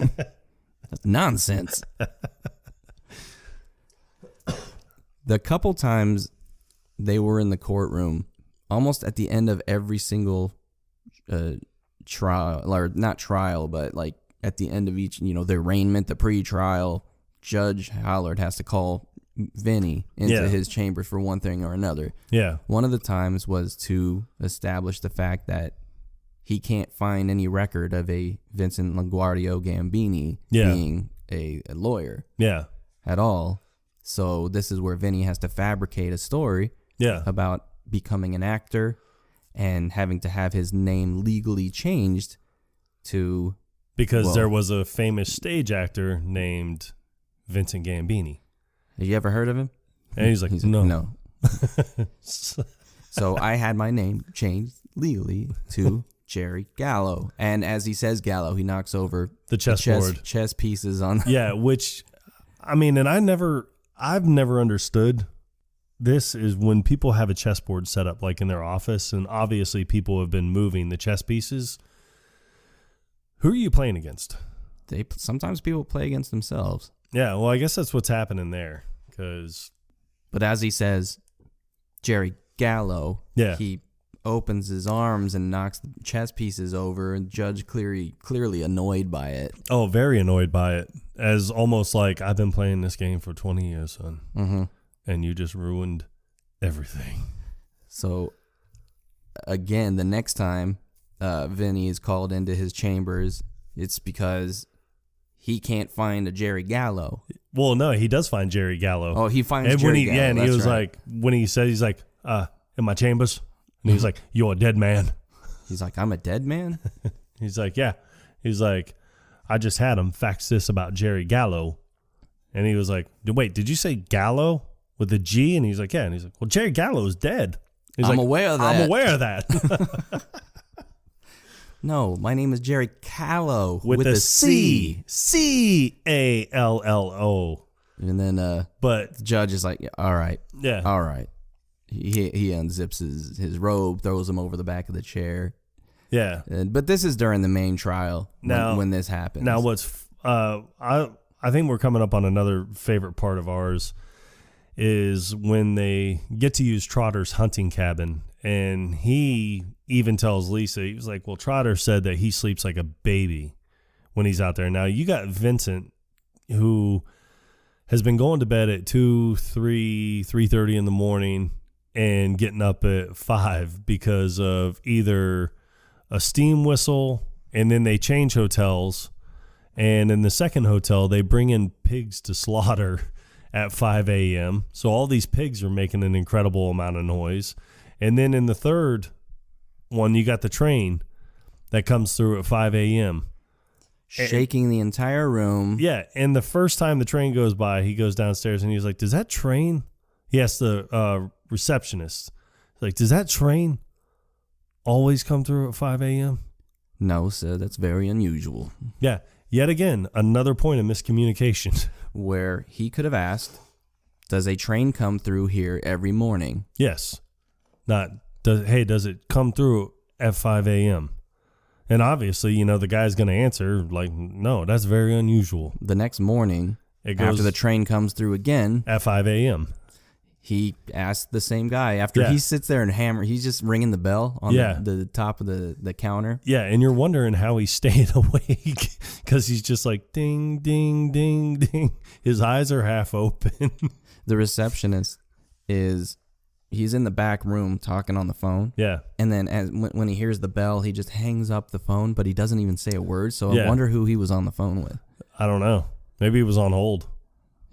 That's nonsense. The couple times they were in the courtroom, almost at the end of every single trial, or not trial, but like at the end of each, the arraignment, the pre-trial, Judge Howlard has to call Vinny into his chambers for one thing or another. Yeah. One of the times was to establish the fact that he can't find any record of a Vincent LaGuardia Gambini being a lawyer at all. So this is where Vinny has to fabricate a story about becoming an actor and having to have his name legally changed to... Because there was a famous stage actor named Vincent Gambini. Have you ever heard of him? And he's like, no. So I had my name changed legally to Jerry Gallo. And as he says Gallo, he knocks over the chessboard. Chess pieces on. Yeah, which, I mean, and I've never understood this is when people have a chessboard set up like in their office, and obviously people have been moving the chess pieces. Who are you playing against? Sometimes people play against themselves. Yeah, well, I guess that's what's happening there. But as he says, Jerry Gallo, yeah, he opens his arms and knocks the chess pieces over, and Judge clearly annoyed by it. Oh, very annoyed by it. As almost like, I've been playing this game for 20 years, son. Mm-hmm. And you just ruined everything. So, again, the next time Vinny is called into his chambers, it's because he can't find a Jerry Gallo. Well, no, he does find Jerry Gallo. Oh, he finds Jerry Gallo. Yeah, and he was like, when he said, he's like, in my chambers. And he was like, you're a dead man. He's like, I'm a dead man? He's like, yeah. He's like, I just had him fax this about Jerry Gallo. And he was like, wait, did you say Gallo with a G? And he's like, yeah. And he's like, well, Jerry Gallo is dead. He's I'm like, aware of that. I'm aware of that. No, my name is Jerry Callo with a C. C-A-L-L-O. And then but the judge is like, all right. Yeah. All right. He unzips his robe, throws him over the back of the chair. Yeah. But this is during the main trial when this happens. Now what's I think we're coming up on another favorite part of ours is when they get to use Trotter's hunting cabin, and he even tells Lisa, he was like, well, Trotter said that he sleeps like a baby when he's out there. Now you got Vincent, who has been going to bed at 3:30 in the morning and getting up at 5 because of either a steam whistle, and then they change hotels, and in the second hotel they bring in pigs to slaughter at 5 a.m. So all these pigs are making an incredible amount of noise. And then in the third one, you got the train that comes through at 5 a.m. shaking the entire room. Yeah, and the first time the train goes by, he goes downstairs and he's like, does that train? He asked the receptionist, like, does that train always come through at 5 a.m.? No, sir, that's very unusual. Yeah, yet again, another point of miscommunication. Where he could have asked, does a train come through here every morning? Yes. Not, does it come through at 5 a.m.? And obviously, the guy's going to answer, like, no, that's very unusual. The next morning, after the train comes through again, at 5 a.m., he asked the same guy. After he sits there and he's just ringing the bell on the top of the counter. Yeah, and you're wondering how he stayed awake because he's just like, ding, ding, ding, ding. His eyes are half open. The receptionist he's in the back room talking on the phone. Yeah. And then when he hears the bell, he just hangs up the phone, but he doesn't even say a word. So I wonder who he was on the phone with. I don't know. Maybe he was on hold.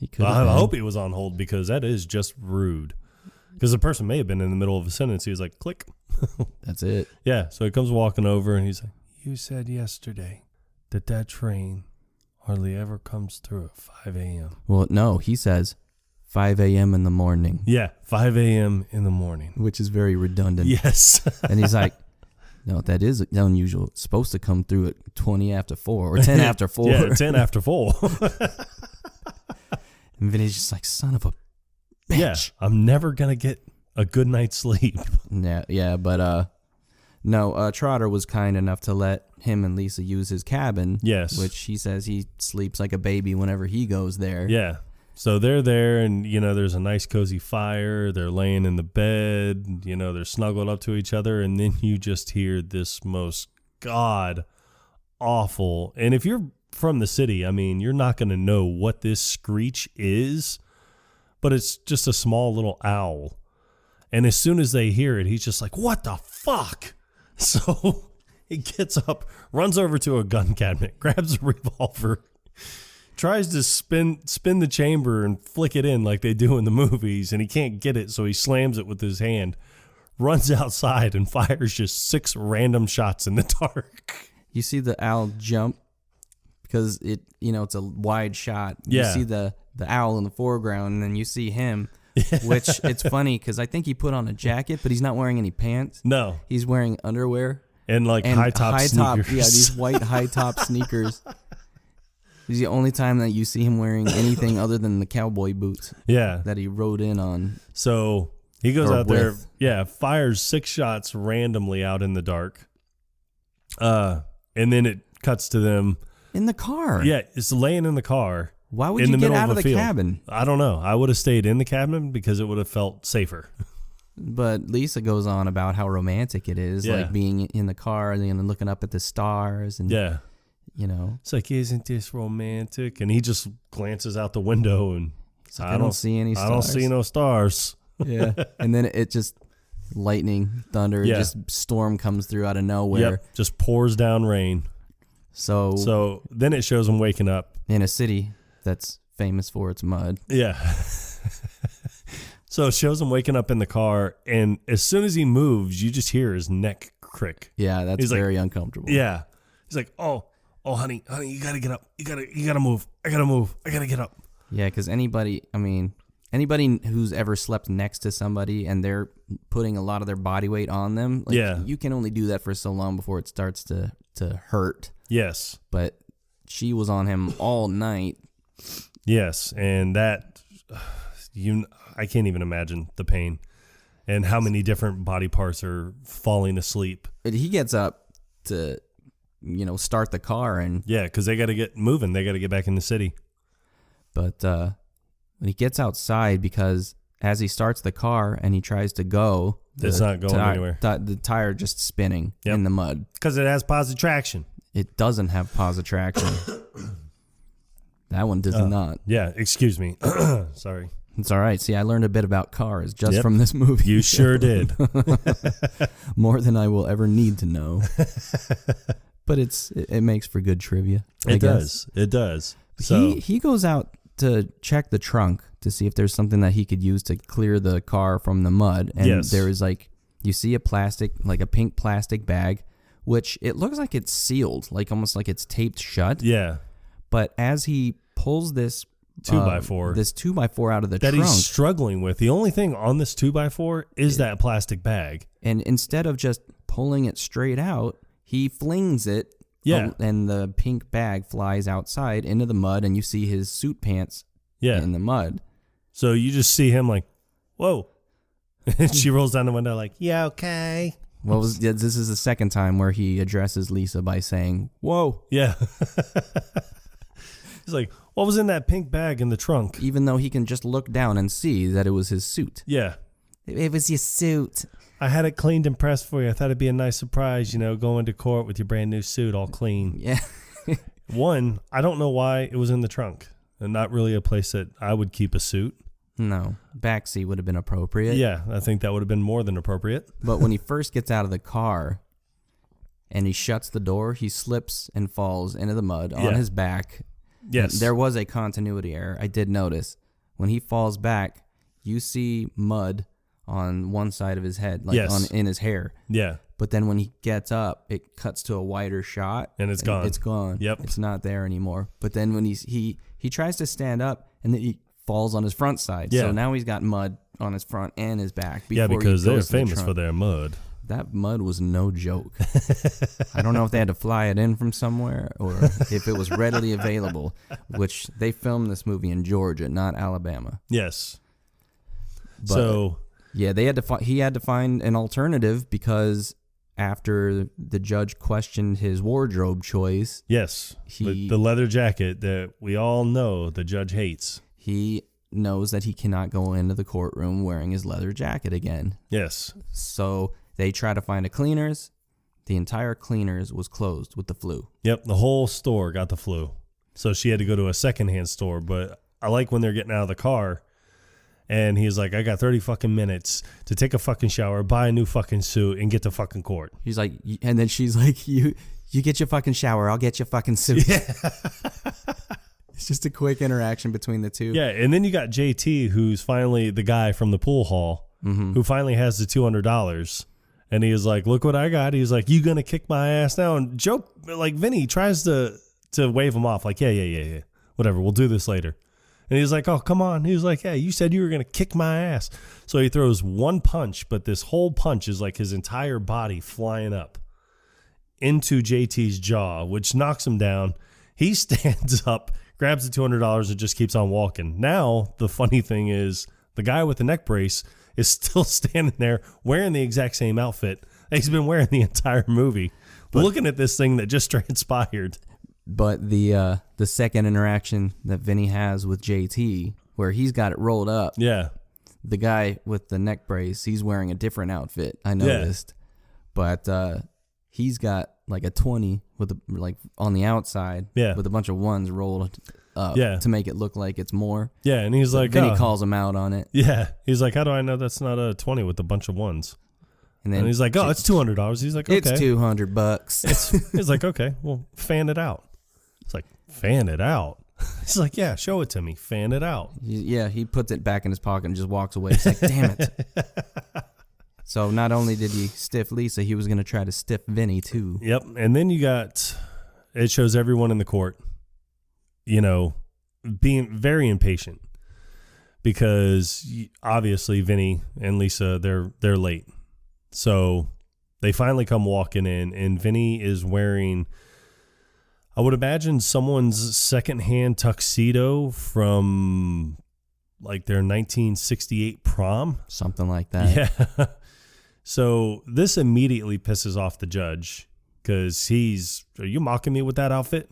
He could. I hope he was on hold, because that is just rude. Because the person may have been in the middle of a sentence. He was like, click. That's it. Yeah. So he comes walking over and he's like, you said yesterday that train hardly ever comes through at 5 a.m. Well, no, he says 5 a.m. in the morning. Yeah, 5 a.m. in the morning. Which is very redundant. Yes. And he's like, no, that is unusual. It's supposed to come through at 20 after 4 or 10 after 4. Yeah, 10 after 4. And Vinny's just like, son of a bitch. Yeah, I'm never going to get a good night's sleep. Yeah, but no, Trotter was kind enough to let him and Lisa use his cabin. Yes. Which he says he sleeps like a baby whenever he goes there. Yeah. So they're there, and, there's a nice cozy fire. They're laying in the bed. They're snuggled up to each other, and then you just hear this most god-awful. And if you're from the city, you're not going to know what this screech is, but it's just a small little owl. And as soon as they hear it, he's just like, what the fuck? So he gets up, runs over to a gun cabinet, grabs a revolver, tries to spin the chamber and flick it in like they do in the movies, and he can't get it, so he slams it with his hand, runs outside, and fires just 6 random shots in the dark. You see the owl jump because it's a wide shot. Yeah. You see the owl in the foreground, and then you see him which it's funny because I think he put on a jacket, but he's not wearing any pants. No. He's wearing underwear. And like high-top sneakers. Yeah, these white high-top sneakers. This is the only time that you see him wearing anything other than the cowboy boots. Yeah. That he rode in on. So he goes out there, fires 6 shots randomly out in the dark. And then it cuts to them. In the car. Yeah, it's laying in the car. Why would you get out of the cabin? I don't know. I would have stayed in the cabin because it would have felt safer. But Lisa goes on about how romantic it is, like being in the car and then looking up at the stars. And, you know. It's like, isn't this romantic? And he just glances out the window and like, I don't see any stars. I don't see no stars. Yeah. And then it just, lightning, thunder, just storm comes through out of nowhere. Yep, just pours down rain. So then it shows him waking up. In a city that's famous for its mud. Yeah. So it shows him waking up in the car, and as soon as he moves, you just hear his neck crick. Yeah, that's very uncomfortable. Yeah. He's like, oh, honey, you gotta get up. You gotta move. I gotta get up. Yeah, because anybody who's ever slept next to somebody and they're putting a lot of their body weight on them, you can only do that for so long before it starts to hurt. Yes. But she was on him all night. Yes, and that, I can't even imagine the pain and how many different body parts are falling asleep. But he gets up to, start the car. And yeah, because they got to get moving. They got to get back in the city. But when he gets outside, because as he starts the car and he tries to go, it's not going anywhere. The tire just spinning in the mud. Because it has positive traction. It doesn't have positive traction. That one does not. Yeah, excuse me. Sorry. It's all right. See, I learned a bit about cars just from this movie. You sure did. More than I will ever need to know. But it makes for good trivia. It does. It does. So he goes out to check the trunk to see if there's something that he could use to clear the car from the mud. And there is you see a pink plastic bag, which it looks like it's sealed, almost like it's taped shut. Yeah. But as he pulls this 2x4, this 2x4 out of the that trunk, he's struggling with, the only thing on this 2x4 is that plastic bag. And instead of just pulling it straight out, he flings it. Yeah. And the pink bag flies outside into the mud, and you see his suit pants in the mud. So you just see him like, whoa. And she rolls down the window like, yeah, okay. Well, this is the second time where he addresses Lisa by saying, whoa. Yeah. He's like, what was in that pink bag in the trunk? Even though he can just look down and see that it was his suit. Yeah. It was your suit. I had it cleaned and pressed for you. I thought it'd be a nice surprise, going to court with your brand new suit all clean. Yeah. One, I don't know why it was in the trunk. And not really a place that I would keep a suit. No. Backseat would have been appropriate. Yeah, I think that would have been more than appropriate. But when he first gets out of the car and he shuts the door, he slips and falls into the mud on his back. Yes. And there was a continuity error. I did notice. When he falls back, you see mud on one side of his head, in his hair. Yeah. But then when he gets up, it cuts to a wider shot. And it's gone. It's gone. Yep. It's not there anymore. But then when he tries to stand up, and then he falls on his front side. Yeah. So now he's got mud on his front and his back. Yeah, because they're famous for their mud. That mud was no joke. I don't know if they had to fly it in from somewhere or if it was readily available, which they filmed this movie in Georgia, not Alabama. Yes. But, yeah, he had to find an alternative because after the judge questioned his wardrobe choice. Yes, the leather jacket that we all know the judge hates. He knows that he cannot go into the courtroom wearing his leather jacket again. Yes. So they try to find a cleaners. The entire cleaners was closed with the flu. Yep, the whole store got the flu. So she had to go to a secondhand store. But I like when they're getting out of the car and he's like, I got 30 fucking minutes to take a fucking shower, buy a new fucking suit, and get to fucking court. He's like, and then she's like, you get your fucking shower, I'll get your fucking suit. Yeah. It's just a quick interaction between the two. Yeah, and then you got JT, who's finally the guy from the pool hall, who finally has the $200. And he is like, look what I got. He's like, you gonna kick my ass now? And Vinny tries to wave him off, like, yeah. Whatever, we'll do this later. And he's like, oh, come on. He was like, hey, you said you were going to kick my ass. So he throws one punch, but this whole punch is like his entire body flying up into JT's jaw, which knocks him down. He stands up, grabs the $200 and just keeps on walking. Now, the funny thing is the guy with the neck brace is still standing there wearing the exact same outfit that he's been wearing the entire movie, looking at this thing that just transpired. But the second interaction that Vinny has with JT, where he's got it rolled up. Yeah. The guy with the neck brace, he's wearing a different outfit, I noticed. Yeah. But he's got like a 20 with like on the outside with a bunch of ones rolled up to make it look like it's more. Yeah, and he's like, Vinny calls him out on it. Yeah. He's like, how do I know that's not a 20 with a bunch of ones? And then he's like, oh, it's $200. He's like, okay. It's $200. He's like, okay, well, fan it out. It's like, fan it out? He's like, yeah, show it to me. Fan it out. Yeah, he puts it back in his pocket and just walks away. He's like, damn it. So not only did he stiff Lisa, he was going to try to stiff Vinny too. Yep. And then it shows everyone in the court, being very impatient because obviously Vinny and Lisa, they're late. So they finally come walking in and Vinny is wearing, I would imagine, someone's secondhand tuxedo from like their 1968 prom. Something like that. Yeah. So this immediately pisses off the judge because are you mocking me with that outfit?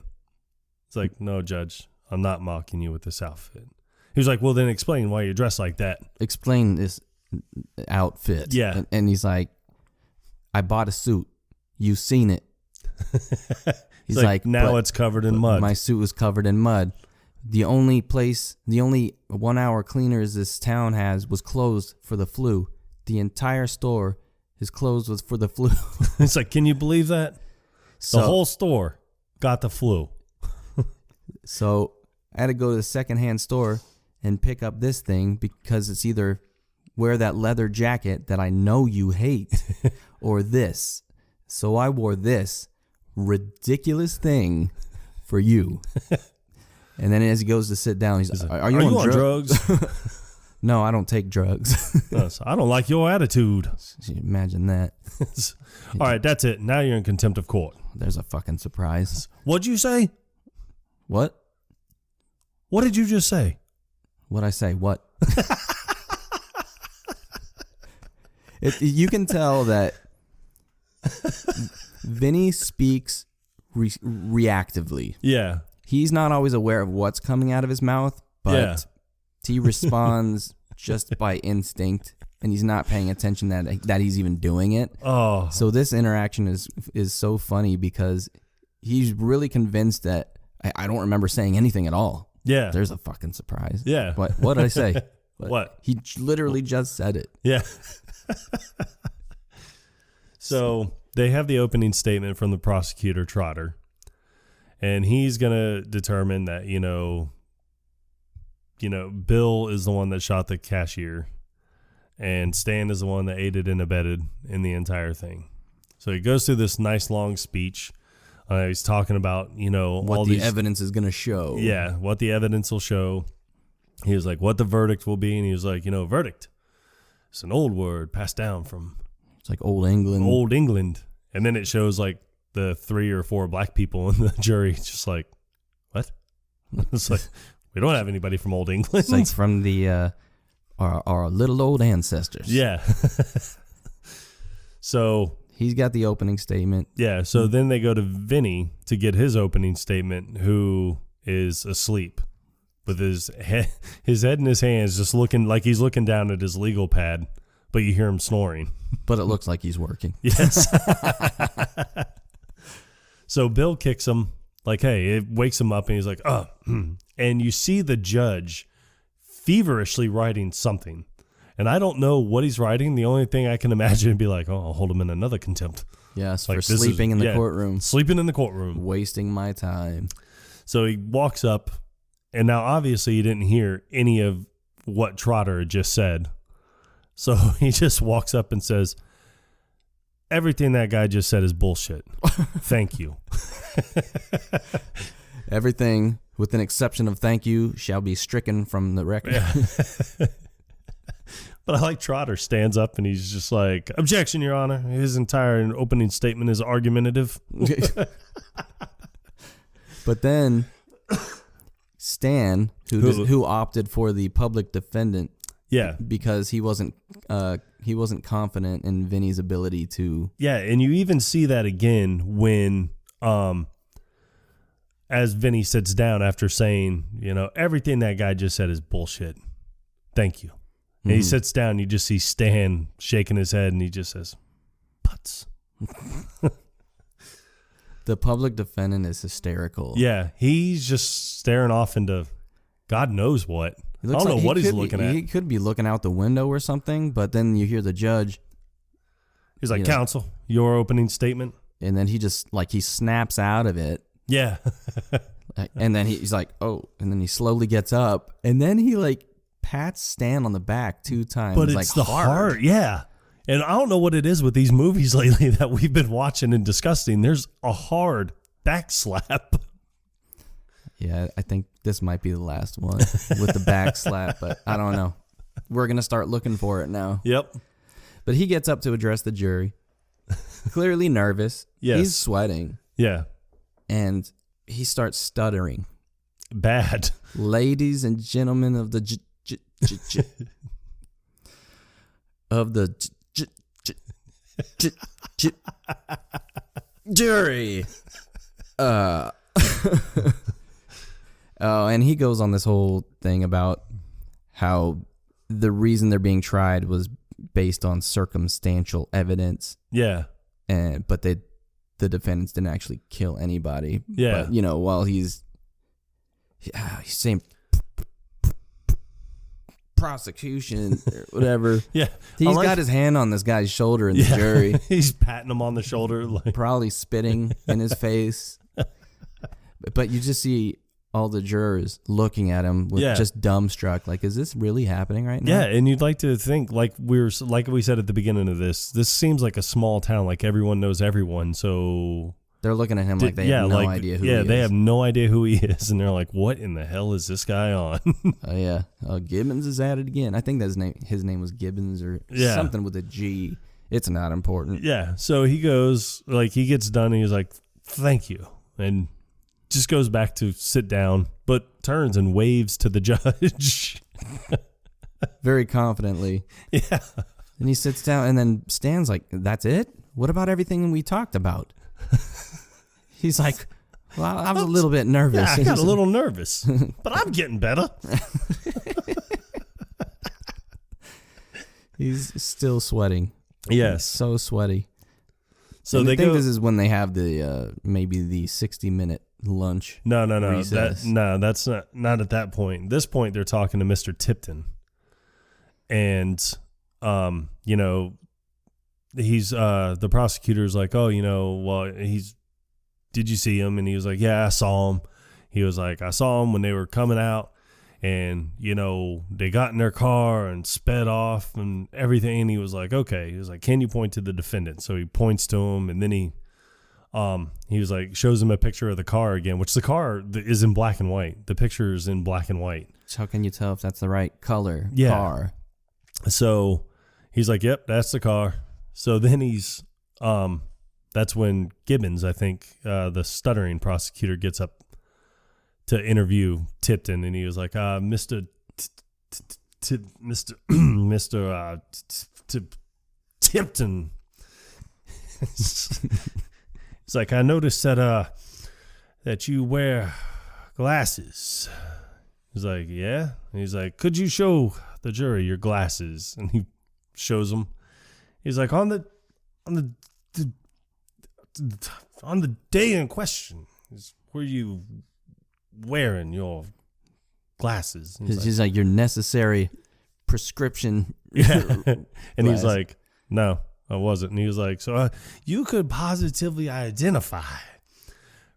It's like, no, Judge, I'm not mocking you with this outfit. He was like, well, then explain why you're dressed like that. Explain this outfit. Yeah. And he's like, I bought a suit. You've seen it. He's like, now it's covered in mud. My suit was covered in mud. The only 1 hour cleaners this town has was closed for the flu. The entire store is closed for the flu. It's like, can you believe that? The whole store got the flu. So I had to go to the secondhand store and pick up this thing because it's either wear that leather jacket that I know you hate or this. So I wore this ridiculous thing for you. And then as he goes to sit down, he's like, are you on drugs? No, I don't take drugs. I don't like your attitude. Imagine that. All right, that's it. Now you're in contempt of court. There's a fucking surprise. What'd you say? What? What did you just say? What'd I say? What? You can tell that Vinny speaks reactively. Yeah. He's not always aware of what's coming out of his mouth, but he responds just by instinct, and he's not paying attention that he's even doing it. Oh. So this interaction is so funny because he's really convinced that I don't remember saying anything at all. Yeah. There's a fucking surprise. Yeah. What did I say? What? He literally just said it. Yeah. So they have the opening statement from the prosecutor, Trotter, and he's going to determine that, Bill is the one that shot the cashier and Stan is the one that aided and abetted in the entire thing. So he goes through this nice long speech. He's talking about, what all the these evidence is going to show. Yeah, what the evidence will show. He was like, what the verdict will be. And he was like, verdict. It's an old word passed down from... It's like Old England. Old England. And then it shows like the 3 or 4 black people in the jury. It's just like, what? It's like, we don't have anybody from Old England. It's like from the our little old ancestors. Yeah. So he's got the opening statement. Yeah. So then they go to Vinny to get his opening statement, who is asleep with his head in his hands, just looking like he's looking down at his legal pad, but you hear him snoring. But it looks like he's working. Yes. So Bill kicks him, like, hey, it wakes him up, and he's like, oh. And you see the judge feverishly writing something. And I don't know what he's writing. The only thing I can imagine would be like, oh, I'll hold him in another contempt. Yes, like, for sleeping in the courtroom. Sleeping in the courtroom. Wasting my time. So he walks up, and now obviously he didn't hear any of what Trotter had just said. So he just walks up and says, everything that guy just said is bullshit. Thank you. Everything with an exception of thank you, shall be stricken from the record. Yeah. But I like Trotter stands up and he's just like, objection, Your Honor. His entire opening statement is argumentative. But then Stan, who opted for the public defendant, because he wasn't confident in Vinny's ability to. Yeah, and you even see that again when, as Vinny sits down after saying, everything that guy just said is bullshit. Thank you. And he sits down and you just see Stan shaking his head and he just says, putz. The public defendant is hysterical. Yeah, he's just staring off into God knows what. I don't know what he's looking at. He could be looking out the window or something, but then you hear the judge. He's like, counsel, your opening statement. And then he just, he snaps out of it. Yeah. And then he's like, oh. And then he slowly gets up. And then he, pats Stan on the back 2 times. But it's the heart. Yeah. And I don't know what it is with these movies lately that we've been watching and discussing. There's a hard back slap. Yeah, I think this might be the last one with the back slap, but I don't know. We're going to start looking for it now. Yep. But he gets up to address the jury. Clearly nervous. Yes. He's sweating. Yeah. And he starts stuttering. Bad. Ladies and gentlemen of the jury. Oh, and he goes on this whole thing about how the reason they're being tried was based on circumstantial evidence. Yeah. But the defendants didn't actually kill anybody. Yeah. But, while he's saying prosecution or whatever. Yeah. He's got his hand on this guy's shoulder in the jury. He's patting him on the shoulder. Probably spitting in his face. But you just see all the jurors looking at him with just dumbstruck. Is this really happening right now? Yeah, and you'd like to think, like we said at the beginning of this seems like a small town, everyone knows everyone, so they're looking at him like they have no idea who he is. Yeah, they have no idea who he is, and they're like, what in the hell is this guy on? Oh, yeah. Gibbons is at it again. I think his name was Gibbons or something with a G. It's not important. Yeah, so he goes, he gets done, and he's like, thank you, and just goes back to sit down, but turns and waves to the judge. Very confidently. Yeah. And he sits down, and then Stan's like, that's it? What about everything we talked about? He's like, well, I was a little bit nervous. Yeah, I got a little nervous, but I'm getting better. He's still sweating. Yes. So sweaty. So and I think this is when they have the maybe the 60-minute lunch. No. That's not at that point. At this point, they're talking to Mr. Tipton, and he's the prosecutor's like, oh, did you see him? And he was like, yeah, I saw him. He was like, I saw him when they were coming out, and they got in their car and sped off and everything. And he was like, okay. He was like, can you point to the defendant? So he points to him, and then he was like, shows him a picture of the car again, which the car is in black and white. The picture is in black and white. So how can you tell if that's the right color car? So he's like, yep, that's the car. So then that's when Gibbons, I think, the stuttering prosecutor, gets up to interview Tipton, and he was like, Mr. Tipton. It's like, I noticed that you wear glasses. He's like, yeah. And he's like, could you show the jury your glasses? And he shows them. He's like, on the day in question, were you wearing your glasses? He's like, your necessary prescription. Yeah. And he's like, no, I wasn't. And he was like, so you could positively identify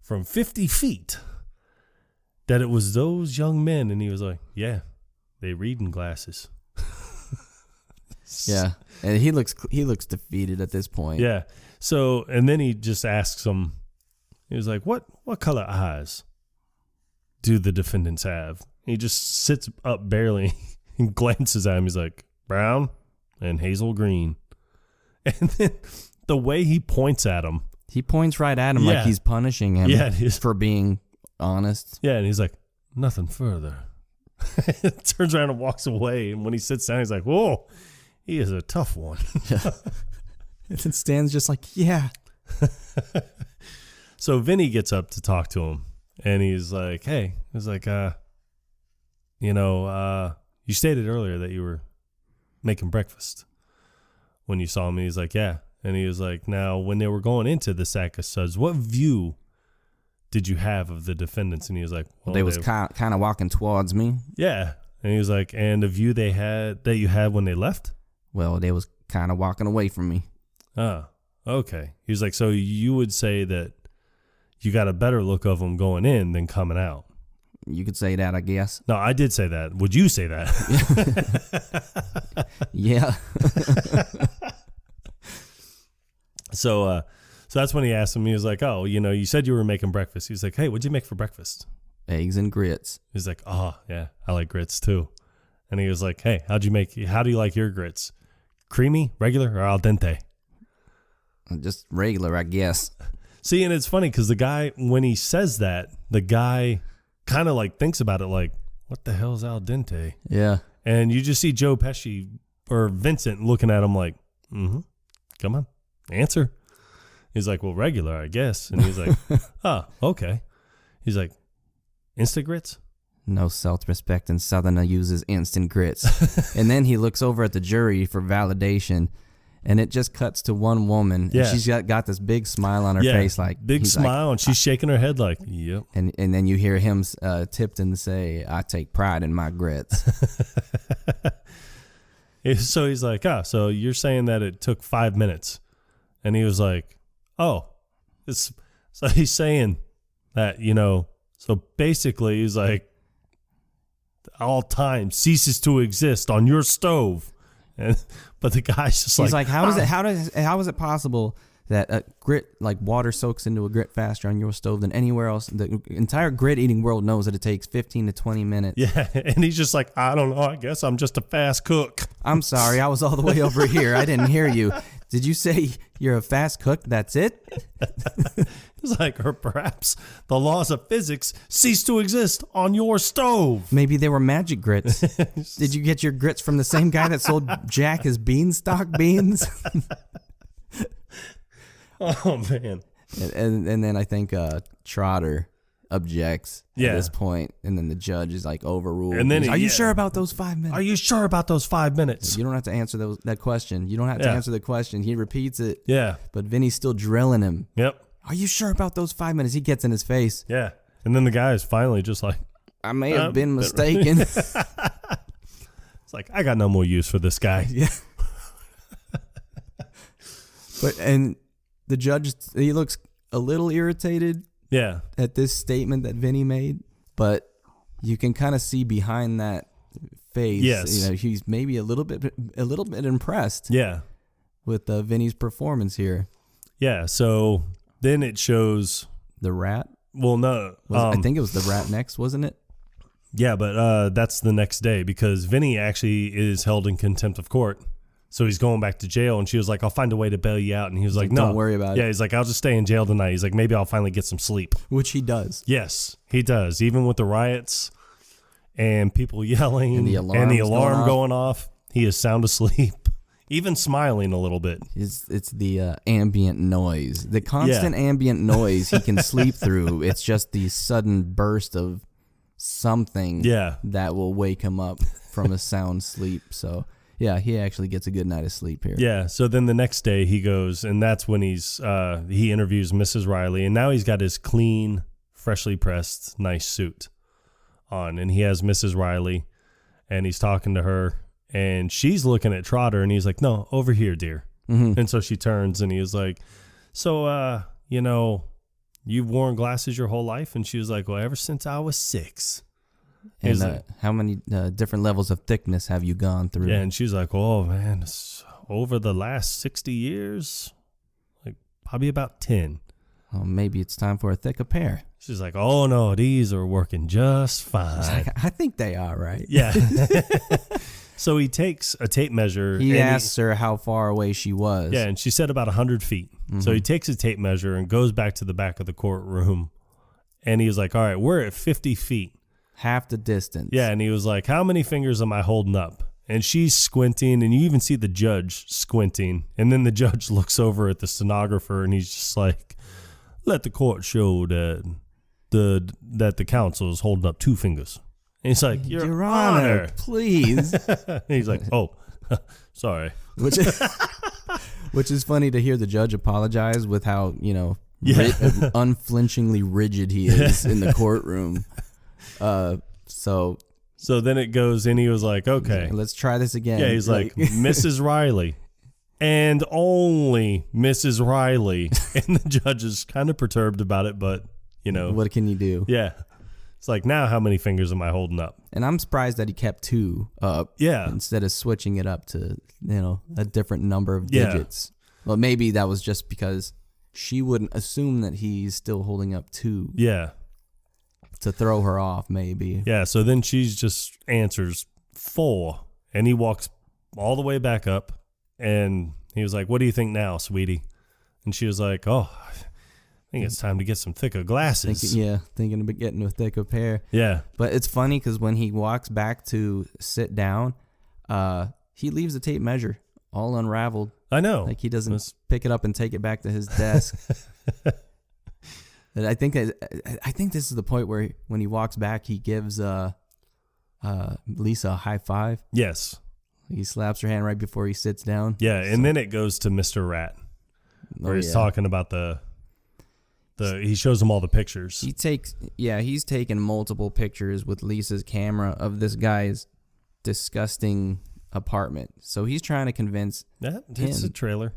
from 50 feet that it was those young men. And he was like, yeah, they reading glasses. Yeah. And he looks defeated at this point. Yeah. So, and then he just asks him, he was like, what color eyes do the defendants have? He just sits up barely and glances at him. He's like, brown and hazel green. And then the way he points at him. He points right at him like he's punishing him for being honest. Yeah, and he's like, nothing further. Turns around and walks away. And when he sits down, he's like, whoa, he is a tough one. And Stan's just like, yeah. So Vinny gets up to talk to him. And he's like, hey, he's like, you stated earlier that you were making breakfast when you saw me. He's like, yeah. And he was like, now, when they were going into the sack of suds, what view did you have of the defendants? And he was like, well, they was kind of walking towards me. Yeah. And he was like, and the view they had that you had when they left? Well, they was kind of walking away from me. Oh, okay. He was like, so you would say that you got a better look of them going in than coming out? You could say that, I guess. No, I did say that. Would you say that? Yeah. So that's when he asked him, he was like, oh, you said you were making breakfast. He's like, hey, what'd you make for breakfast? Eggs and grits. He's like, oh, yeah, I like grits too. And he was like, hey, how do you like your grits? Creamy, regular, or al dente? Just regular, I guess. See, and it's funny because the guy, when he says that, the guy kind of like thinks about it like, what the hell is al dente? Yeah. And you just see Joe Pesci or Vincent looking at him like, come on, answer. He's like, well, regular, I guess. And he's like, oh, okay. He's like, instant grits? No self-respecting Southerner uses instant grits. And then he looks over at the jury for validation, and it just cuts to one woman. Yeah. And she's got this big smile on her face. Like big smile, and she's shaking her head like, yep. And then you hear him Tipton say, I take pride in my grits. So he's like, so you're saying that it took 5 minutes. And he was like, oh. So he's saying that, so basically he's like, all time ceases to exist on your stove. But the guy's just he's like, how is it possible that grit, like water, soaks into a grit faster on your stove than anywhere else? The entire grit eating world knows that it takes 15 to 20 minutes. Yeah, and he's just like, I don't know, I guess I'm just a fast cook. I'm sorry, I was all the way over here. I didn't hear you. Did you say you're a fast cook? That's it? It's like, or perhaps the laws of physics cease to exist on your stove. Maybe they were magic grits. Did you get your grits from the same guy that sold Jack his beanstalk beans? Oh, man. And then I think Trotter objects at this point, and then the judge is like overruled. And then are you sure about those 5 minutes? Are you sure about those 5 minutes? You don't have to answer that question. You don't have to answer the question. He repeats it. Yeah. But Vinny's still drilling him. Yep. Are you sure about those 5 minutes? He gets in his face. Yeah. And then the guy is finally just like, I may have been mistaken. It's like, I got no more use for this guy. Yeah. And the judge, he looks a little irritated. Yeah. At this statement that Vinny made, but you can kind of see behind that face. Yes. He's maybe a little bit impressed. Yeah. With Vinny's performance here. Yeah. So then it shows the rat. Well, no, I think it was the rat next, wasn't it? Yeah, but that's the next day because Vinny actually is held in contempt of court. So he's going back to jail, and she was like, I'll find a way to bail you out. And he was like, no. Don't worry about it. Yeah, he's like, I'll just stay in jail tonight. He's like, maybe I'll finally get some sleep. Which he does. Yes, he does. Even with the riots and people yelling and the alarm going off, he is sound asleep, even smiling a little bit. It's the ambient noise. The constant ambient noise he can sleep through. It's just the sudden burst of something that will wake him up from a sound sleep. So... yeah, he actually gets a good night of sleep here. Yeah, so then the next day he goes, and that's when he interviews Mrs. Riley, and now he's got his clean, freshly pressed, nice suit on, and he has Mrs. Riley, and he's talking to her, and she's looking at Trotter, and he's like, no, over here, dear. Mm-hmm. And so she turns, and he was like, so, you've worn glasses your whole life? And she was like, well, ever since I was 6. And how many different levels of thickness have you gone through? Yeah, and she's like, oh, man, it's over the last 60 years, like probably about 10. oh, maybe it's time for a thicker pair. She's like, oh, no, these are working just fine. Like, I think they are, right? Yeah. So he takes a tape measure. He asks her how far away she was. Yeah, and she said about 100 feet. Mm-hmm. So he takes a tape measure and goes back to the back of the courtroom. And he was like, all right, we're at 50 feet. Half the distance. Yeah, and he was like, how many fingers am I holding up? And she's squinting, and you even see the judge squinting. And then the judge looks over at the stenographer, and he's just like, let the court show that the counsel is holding up 2 fingers. And he's like, Your Honor, please. He's like, oh, sorry. Which is funny to hear the judge apologize with how, unflinchingly rigid he is in the courtroom. So then it goes, and he was like, okay, let's try this again. Yeah, he's like Mrs. Riley. And only Mrs. Riley. And the judge is kind of perturbed about it, but, what can you do? Yeah. It's like, now how many fingers am I holding up? And I'm surprised that he kept 2 up. Yeah. Instead of switching it up to, a different number of digits. Well, maybe that was just because she wouldn't assume that he's still holding up 2. Yeah. To throw her off, maybe. Yeah, so then she just answers 4. And he walks all the way back up. And he was like, what do you think now, sweetie? And she was like, oh, I think it's time to get some thicker glasses. Thinking about getting a thicker pair. Yeah. But it's funny because when he walks back to sit down, he leaves the tape measure all unraveled. I know. Like he doesn't pick it up and take it back to his desk. And I think this is the point where when he walks back, he gives Lisa a high five. Yes. He slaps her hand right before he sits down. Yeah, and then it goes to Mr. Rat, where he's talking about he shows him all the pictures. He's taken multiple pictures with Lisa's camera of this guy's disgusting apartment. So he's trying to convince it's a trailer.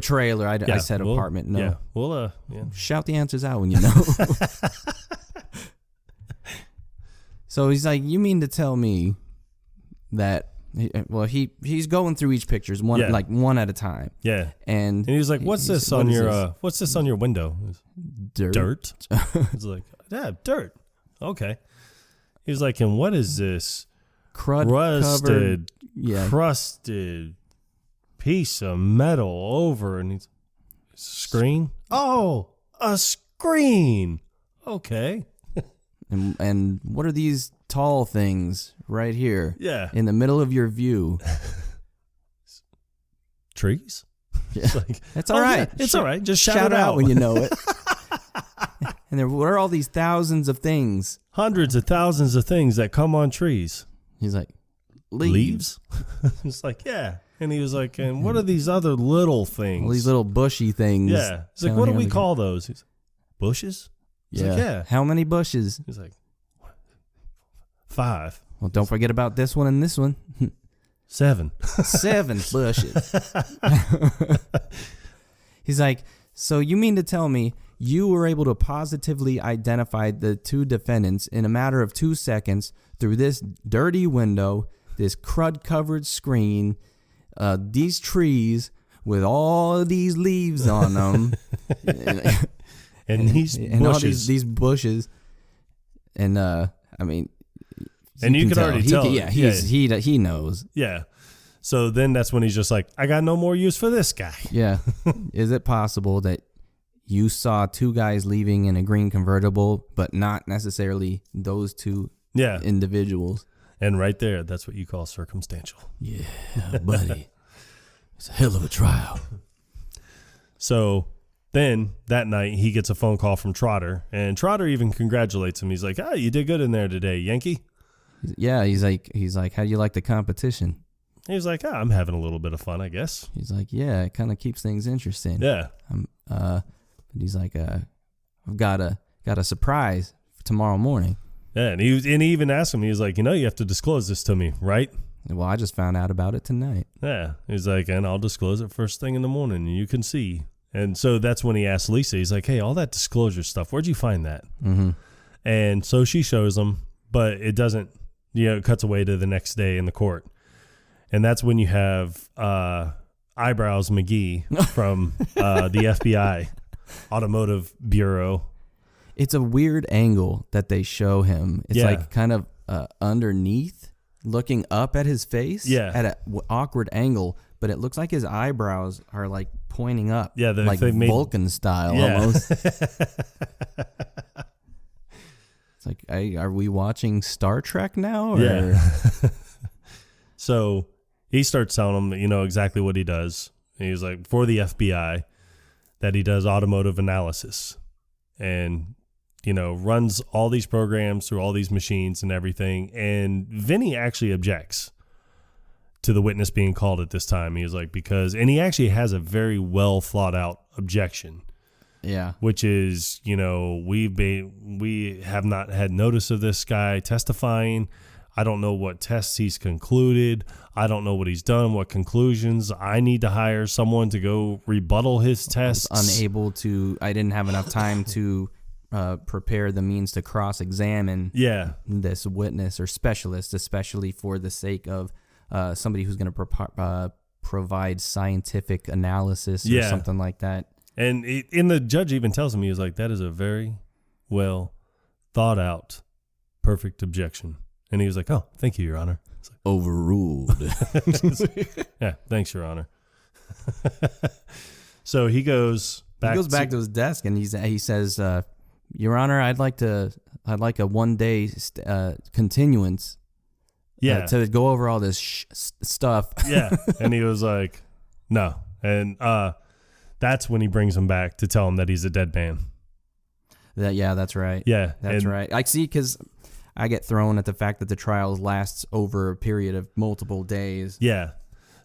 Trailer. I said apartment. No. Yeah. We'll shout the answers out when you know. So he's like, you mean to tell me that he's going through each pictures one at a time. Yeah. And he was like, what's this on your window? Dirt. It's like, yeah, dirt. Okay. He's like, and what is this? Crusted piece of metal over, and he's screen. Oh, a screen. Okay. and what are these tall things right here? Yeah. In the middle of your view. Trees? Yeah. That's all right. Yeah, it's all right. Just shout it out when you know it. And what are all these thousands of things? Hundreds of thousands of things that come on trees. He's like, leaves? It's like, yeah. And he was like, and what are these other little things? All these little bushy things. Yeah. He's like, what do we call those? He's like, bushes? He's like, yeah. How many bushes? He's like, 5. Well, don't forget about this one and this one. 7. 7 bushes. He's like, so you mean to tell me you were able to positively identify the 2 defendants in a matter of 2 seconds through this dirty window, this crud-covered screen, these trees with all of these leaves on them, and these bushes. And all these bushes, and I mean, and you can already tell. He knows. Yeah. So then that's when he's just like, I got no more use for this guy. Yeah. Is it possible that you saw 2 guys leaving in a green convertible, but not necessarily those 2 individuals? And right there, that's what you call circumstantial. Yeah, buddy. It's a hell of a trial. So then that night, he gets a phone call from Trotter, and Trotter even congratulates him. He's like, you did good in there today, Yankee. Yeah, he's like, how do you like the competition? He was like, I'm having a little bit of fun, I guess. He's like, yeah, it kind of keeps things interesting. Yeah. But he's like, I've got a surprise for tomorrow morning. Yeah, and he even asked him, he was like, you have to disclose this to me, right? Well, I just found out about it tonight. Yeah. He's like, and I'll disclose it first thing in the morning, and you can see. And so that's when he asked Lisa, he's like, hey, all that disclosure stuff, where'd you find that? Mm-hmm. And so she shows him, but it doesn't, it cuts away to the next day in the court. And that's when you have Eyebrows McGee from the FBI. automotive bureau. It's a weird angle that they show him. It's like kind of underneath, looking up at his face at an awkward angle, but it looks like his eyebrows are like pointing up, like Vulcan style almost. It's like, are we watching Star Trek now? Or? Yeah. So he starts telling him, exactly what he does. And he's like, for the FBI, that he does automotive analysis and, runs all these programs through all these machines and everything. And Vinny actually objects to the witness being called at this time. He was like, and he actually has a very well thought out objection. Yeah. Which is, we have not had notice of this guy testifying. I don't know what tests he's concluded. I don't know what he's done, what conclusions. I need to hire someone to go rebuttal his tests. I didn't have enough time to prepare the means to cross-examine this witness or specialist, especially for the sake of somebody who's going to provide scientific analysis or something like that. And the judge even tells him, he was like, that is a very well thought out, perfect objection. And he was like, oh, thank you, Your Honor. It's like, overruled. Yeah, thanks, Your Honor. So he goes back to his desk and he says, Your Honor, I'd like a 1 day continuance. To go over all this stuff. Yeah. And he was like, no. And that's when he brings him back to tell him that he's a dead man. That's right. Yeah. That's right. I see, because I get thrown at the fact that the trial lasts over a period of multiple days. Yeah.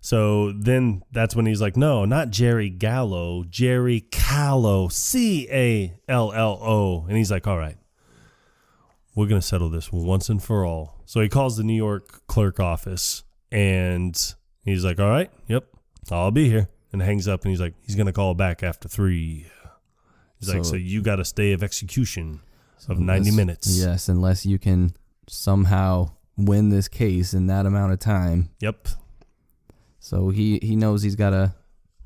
So then that's when he's like, no, not Jerry Gallo, Jerry Callo, Callo. And he's like, all right, we're going to settle this once and for all. So he calls the New York clerk office and he's like, all right, yep, I'll be here. And hangs up and he's like, he's going to call back after 3. He's like, so you got a stay of execution of 90 minutes. Yes, unless you can somehow win this case in that amount of time. Yep. So he knows he's got to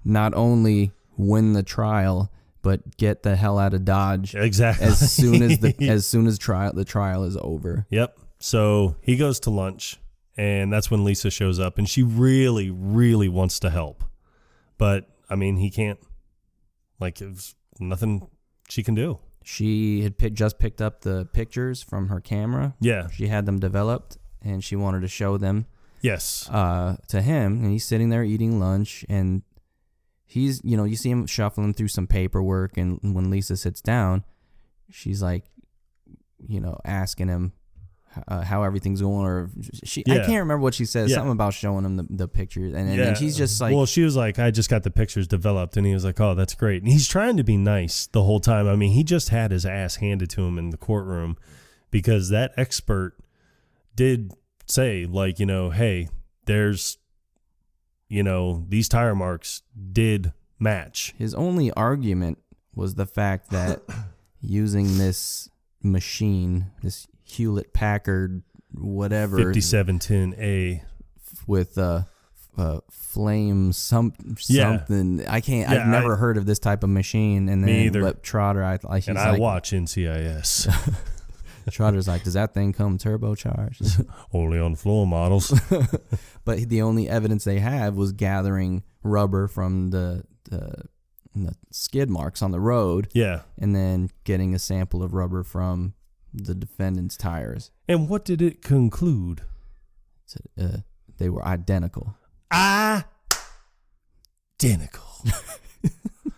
not only win the trial, but get the hell out of Dodge. Exactly. As soon as the trial is over. Yep. So he goes to lunch, and that's when Lisa shows up, and she really, really wants to help. But, I mean, he can't. Like, there's nothing she can do. She had just picked up the pictures from her camera. Yeah. She had them developed, and she wanted to show them. Yes. To him, and he's sitting there eating lunch, and he's, you see him shuffling through some paperwork, and when Lisa sits down, she's like, asking him how everything's going, or I can't remember what she says, something about showing him the pictures, and she's just like, well, she was like, I just got the pictures developed, and he was like, oh, that's great, and he's trying to be nice the whole time. I mean, he just had his ass handed to him in the courtroom, because that expert did say, like, hey, there's, these tire marks did match. His only argument was the fact that using this machine, this Hewlett Packard, whatever, 5710A with flame something. I can't. I've never heard of this type of machine. And then me either. But Trotter, I watch NCIS. Trotter's like, does that thing come turbocharged? Only on floor models. But the only evidence they have was gathering rubber from the skid marks on the road. Yeah. And then getting a sample of rubber from the defendant's tires. And what did it conclude? They were identical. Identical.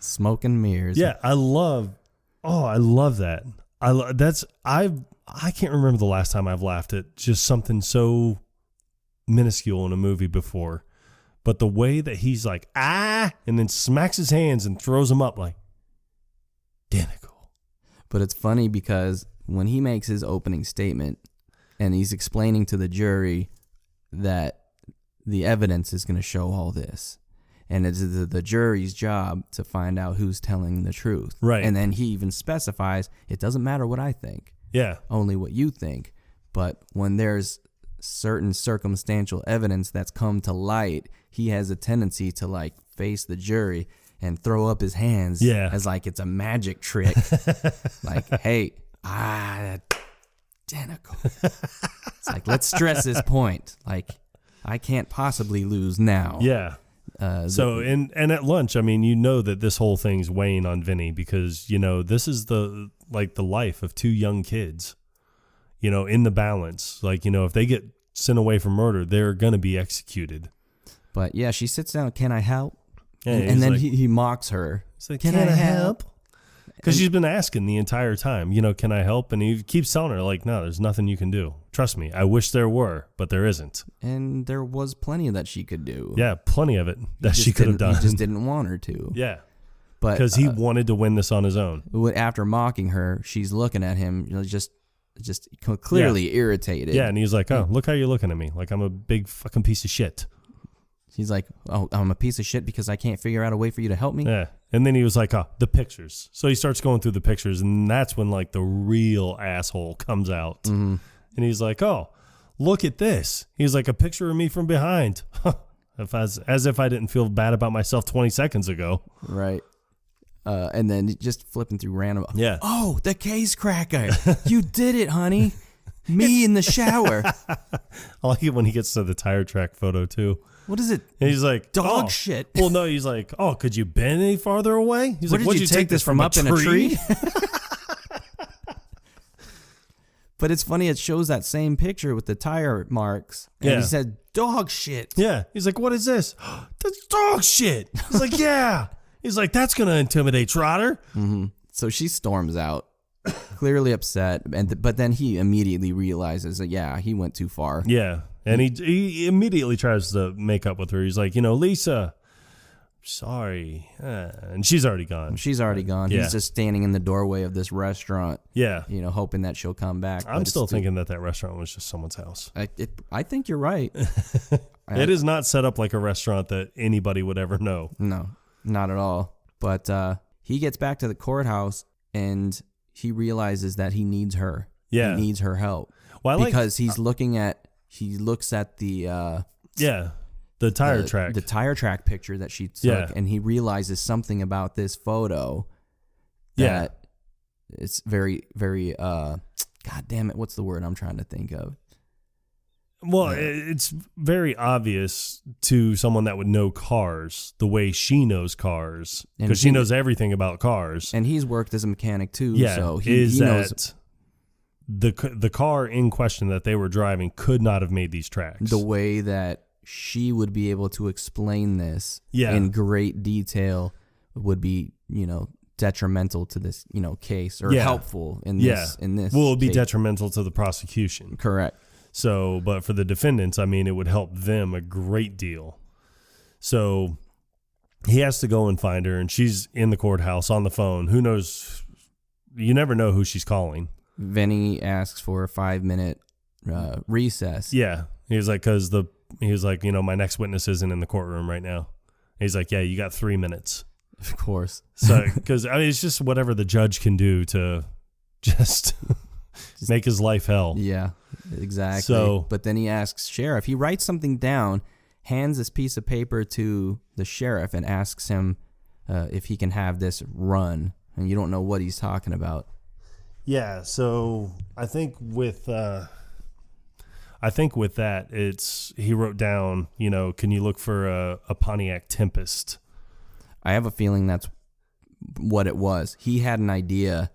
Smoke and mirrors. Yeah, I love that. I can't remember the last time I've laughed at just something so minuscule in a movie before. But the way that he's like, and then smacks his hands and throws them up like, identical. But it's funny because when he makes his opening statement and he's explaining to the jury that the evidence is going to show all this, and it's the jury's job to find out who's telling the truth. Right. And then he even specifies, it doesn't matter what I think. Yeah. Only what you think. But when there's certain circumstantial evidence that's come to light, he has a tendency to like face the jury and throw up his hands as like it's a magic trick. Like, hey, identical. It's like, let's stress this point. Like, I can't possibly lose now. Yeah. And at lunch, I mean, you know that this whole thing's weighing on Vinny because, you know, this is the life of two young kids, you know, in the balance. Like, you know, if they get sent away for murder, they're going to be executed. But yeah, she sits down, can I help? Yeah, and then like, he mocks her. He's like, can I help? Because she's been asking the entire time, you know, can I help? And he keeps telling her, like, no, there's nothing you can do. Trust me, I wish there were, but there isn't. And there was plenty that she could do. Yeah, plenty of it that she could have done. He just didn't want her to. Yeah. But because he wanted to win this on his own. After mocking her, she's looking at him, you know, just clearly irritated. Yeah, and he's like, oh, look how you're looking at me. Like I'm a big fucking piece of shit. He's like, oh, I'm a piece of shit because I can't figure out a way for you to help me? Yeah. And then he was like, oh, the pictures. So he starts going through the pictures, and that's when, like, the real asshole comes out. Mm-hmm. And he's like, oh, look at this. He's like, a picture of me from behind. As if I didn't feel bad about myself 20 seconds ago. Right. And then just flipping through random. Yeah. Oh, the case cracker. You did it, honey. Me in the shower. I like it when he gets to the tire track photo, too. What is it? And he's like, dog shit. Well, no, he's like, oh, could you bend any farther away? He's like, did you take this from up in a tree? But it's funny, it shows that same picture with the tire marks. And he said, dog shit. Yeah. He's like, what is this? That's dog shit. He's like, yeah. He's like, that's going to intimidate Trotter. Mm-hmm. So she storms out, clearly upset. But then he immediately realizes that, yeah, he went too far. Yeah. And he immediately tries to make up with her. He's like, you know, Lisa, sorry. And she's already gone. She's already gone. Yeah. He's just standing in the doorway of this restaurant. Yeah. You know, hoping that she'll come back. I'm still thinking that restaurant was just someone's house. I think you're right. It is not set up like a restaurant that anybody would ever know. No, not at all. But he gets back to the courthouse and he realizes that he needs her. Yeah. He needs her help. Well, because he looks at the the tire track. The tire track picture that she took, and he realizes something about this photo that it's very, very, God damn it, what's the word I'm trying to think of? Well, it's very obvious to someone that would know cars the way she knows cars, because she knows everything about cars. And he's worked as a mechanic too, so he knows. That the car in question that they were driving could not have made these tracks. The way that she would be able to explain this in great detail would be, you know, detrimental to this, you know, case, or helpful in this. Well, it would be detrimental to the prosecution. Correct. So, but for the defendants, I mean, it would help them a great deal. So he has to go and find her, and she's in the courthouse on the phone. Who knows? You never know who she's calling. Vinny asks for a 5-minute recess. Yeah. He was like, you know, my next witness isn't in the courtroom right now. He's like, yeah, you got 3 minutes. Of course. So, because I mean, it's just whatever the judge can do to just make his life hell. Yeah, exactly. So, but then he asks sheriff. He writes something down, hands this piece of paper to the sheriff, and asks him if he can have this run. And you don't know what he's talking about. Yeah, so I think with that, he wrote down, you know, can you look for a Pontiac Tempest? I have a feeling that's what it was. He had an idea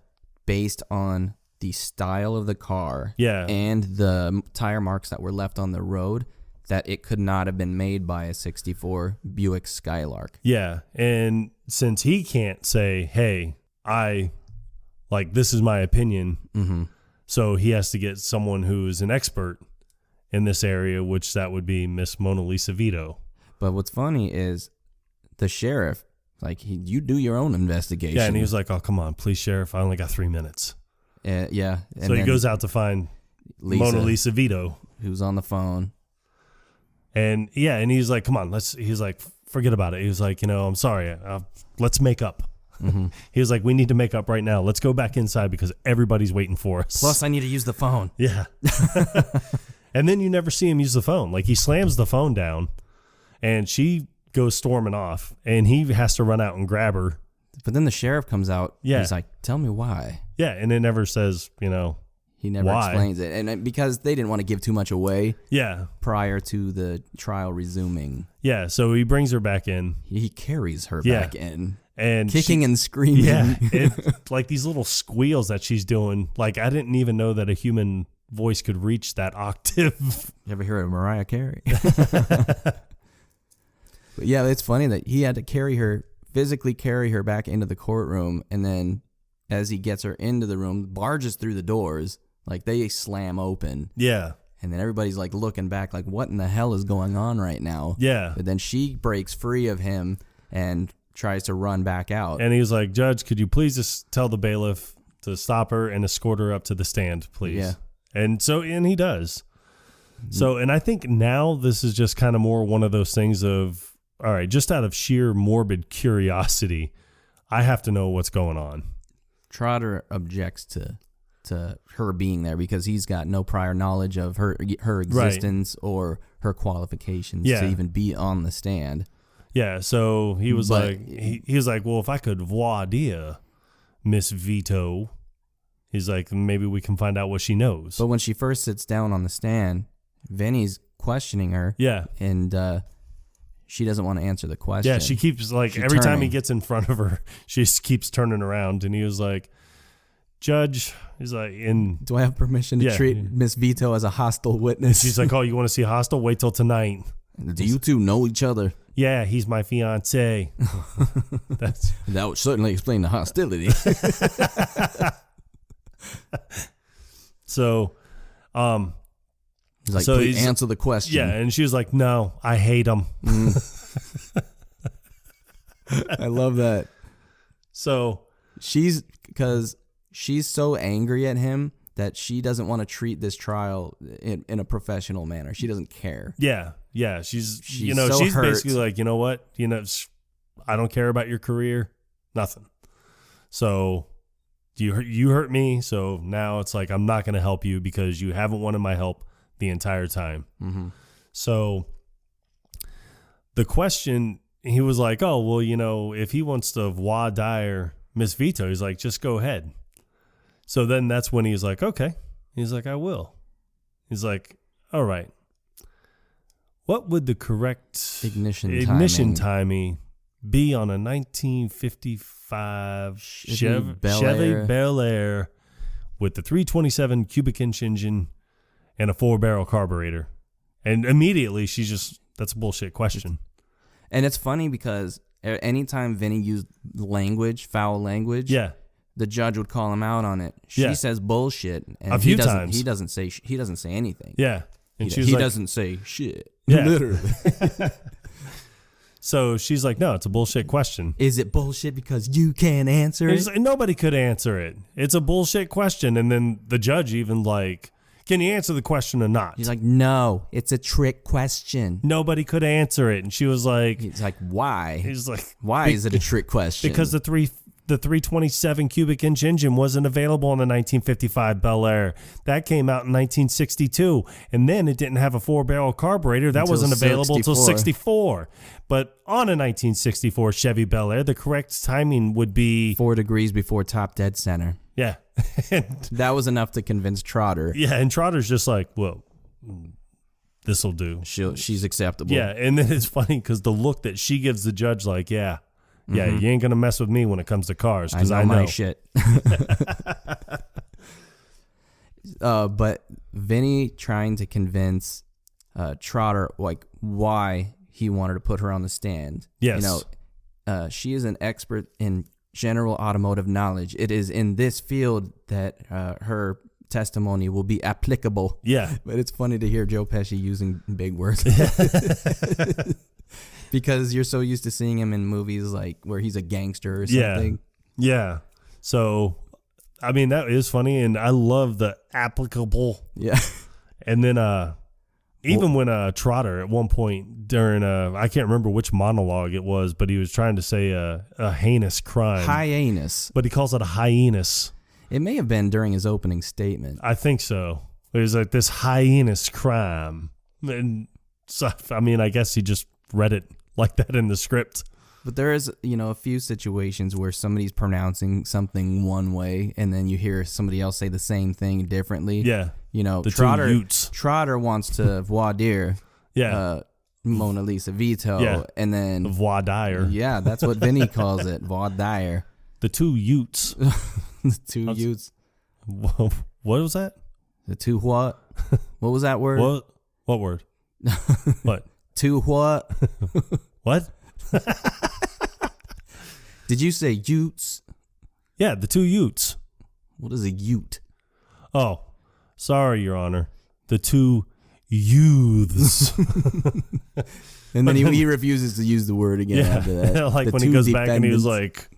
based on the style of the car and the tire marks that were left on the road that it could not have been made by a 64 Buick Skylark. Yeah, and since he can't say, hey, this is my opinion, so he has to get someone who's an expert in this area, which that would be Miss Mona Lisa Vito. But what's funny is the sheriff, you do your own investigation. Yeah, and he was like, oh, come on, please, Sheriff, I only got 3 minutes. Yeah. And so he goes out to find Mona Lisa Vito, who's on the phone. And and he's like, come on, he's like, forget about it. He was like, you know, I'm sorry, let's make up. Mm-hmm. He was like, we need to make up right now. Let's go back inside because everybody's waiting for us. Plus, I need to use the phone. Yeah. And then you never see him use the phone. Like, he slams the phone down, and she goes storming off, and he has to run out and grab her. But then the sheriff comes out. Yeah. He's like, tell me why. Yeah, and it never says, He never why. explains it. And because they didn't want to give too much away prior to the trial resuming. Yeah, so he brings her back in. He carries her back in. And kicking and screaming. Yeah, like these little squeals that she's doing. Like, I didn't even know that a human voice could reach that octave. You ever hear of Mariah Carey? But yeah, it's funny that he had to physically carry her back into the courtroom, and then as he gets her into the room, barges through the doors, like they slam open. Yeah. And then everybody's like looking back like, what in the hell is going on right now? Yeah. But then she breaks free of him and tries to run back out. And he's like, Judge, could you please just tell the bailiff to stop her and escort her up to the stand, please? Yeah. And he does. So, and I think now this is just kind of more one of those things of, all right, just out of sheer morbid curiosity, I have to know what's going on. Trotter objects to her being there because he's got no prior knowledge of her existence or her qualifications to even be on the stand. Yeah, so he was he was like, well, if I could voir dire Miss Vito, he's like, maybe we can find out what she knows. But when she first sits down on the stand, Vinny's questioning her. Yeah. And she doesn't want to answer the question. Yeah, she keeps every time he gets in front of her, she just keeps turning around. And he was like, Judge, he's like, do I have permission to treat Miss Vito as a hostile witness? She's like, oh, you want to see hostile? Wait till tonight. Do you two know each other? Yeah, he's my fiance. That would certainly explain the hostility. So, he's like, please answer the question. Yeah, and she was like, no, I hate him. I love that. So she's so angry at him that she doesn't want to treat this trial in a professional manner. She doesn't care. Yeah. Yeah. She's so she's hurt. Basically like, you know what? I don't care about your career. Nothing. So you hurt me. So now it's like, I'm not going to help you because you haven't wanted my help the entire time. Mm-hmm. So the question, he was like, oh, well, if he wants to voir dire Miss Vito, he's like, just go ahead. So then that's when he's like, okay. He's like, I will. He's like, all right. What would the correct ignition timing be on a 1955 Chevy Bel Air with the 327 cubic inch engine and a 4-barrel carburetor? And immediately that's a bullshit question. And it's funny because anytime Vinny used foul language, the judge would call him out on it. She says bullshit, and a few times he doesn't say anything. Yeah, and he doesn't say shit. Yeah. Literally. So she's like, no, it's a bullshit question. Is it bullshit because you can't answer it? Like, nobody could answer it. It's a bullshit question. And then the judge even like, can you answer the question or not? He's like, no, it's a trick question. Nobody could answer it. And she was like, he's like, why? He's like, why is it a trick question? Because the 327 cubic inch engine wasn't available in the 1955 Bel Air. That came out in 1962. And then it didn't have a 4-barrel carburetor. That wasn't available until 64. But on a 1964 Chevy Bel Air, the correct timing would be 4 degrees before top dead center. Yeah. That was enough to convince Trotter. Yeah, and Trotter's just like, well, this'll do. She's acceptable. Yeah, and then it's funny because the look that she gives the judge, like, yeah, you ain't going to mess with me when it comes to cars because I know my shit. But Vinny trying to convince Trotter, like, why he wanted to put her on the stand. Yes. She is an expert in general automotive knowledge. It is in this field that her testimony will be applicable. Yeah. But it's funny to hear Joe Pesci using big words. Because you're so used to seeing him in movies like where he's a gangster or something. Yeah. So, I mean, that is funny, and I love the applicable. Yeah. And then even when Trotter at one point during I can't remember which monologue it was, but he was trying to say a heinous crime. Hyenas. But he calls it a hyenas. It may have been during his opening statement. I think so. It was like this hyenas crime. And so, I mean, I guess he just read it like that in the script. But there is, a few situations where somebody's pronouncing something one way, and then you hear somebody else say the same thing differently. Yeah. The Trotter, two Utes. Trotter wants to voir dire. Yeah. Mona Lisa Vito. Yeah. And then voir dire. Yeah, that's what Vinny calls it. Voir dire. The two Utes. The two Utes. What was that? The two what? What was that word? What word? What? Two what? What? Did you say Utes? Yeah, the two Utes. What is a Ute? Oh, sorry, Your Honor. The two youths. And then he refuses to use the word again after that. Like when he goes back and he was like,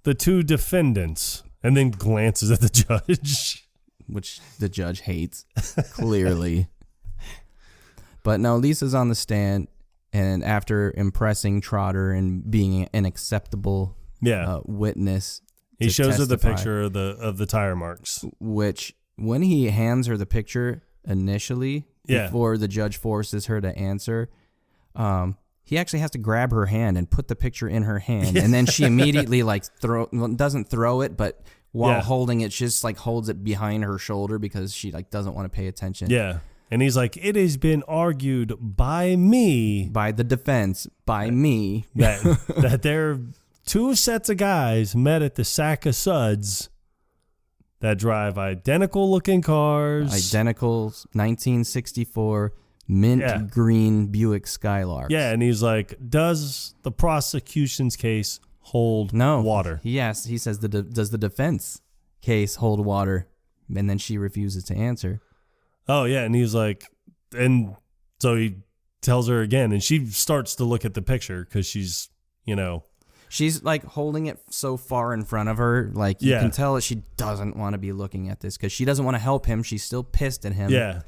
the two defendants, and then glances at the judge. Which the judge hates, clearly. But no, Lisa's on the stand, and after impressing Trotter and being an acceptable witness, he shows her the picture of the tire marks. Which, when he hands her the picture initially, before the judge forces her to answer, he actually has to grab her hand and put the picture in her hand, and then she immediately doesn't throw it, but while holding it, she just holds it behind her shoulder because she doesn't want to pay attention. Yeah. And he's like, it has been argued by me. By the defense, by me. That there are two sets of guys met at the Sack of Suds that drive identical looking cars. Identical 1964 mint green Buick Skylarks. Yeah, and he's like, does the prosecution's case hold water? Yes, he says, does the defense case hold water? And then she refuses to answer. Oh, yeah, and he's like, and so he tells her again, and she starts to look at the picture because she's, She's holding it so far in front of her, you can tell that she doesn't want to be looking at this because she doesn't want to help him. She's still pissed at him. Yeah.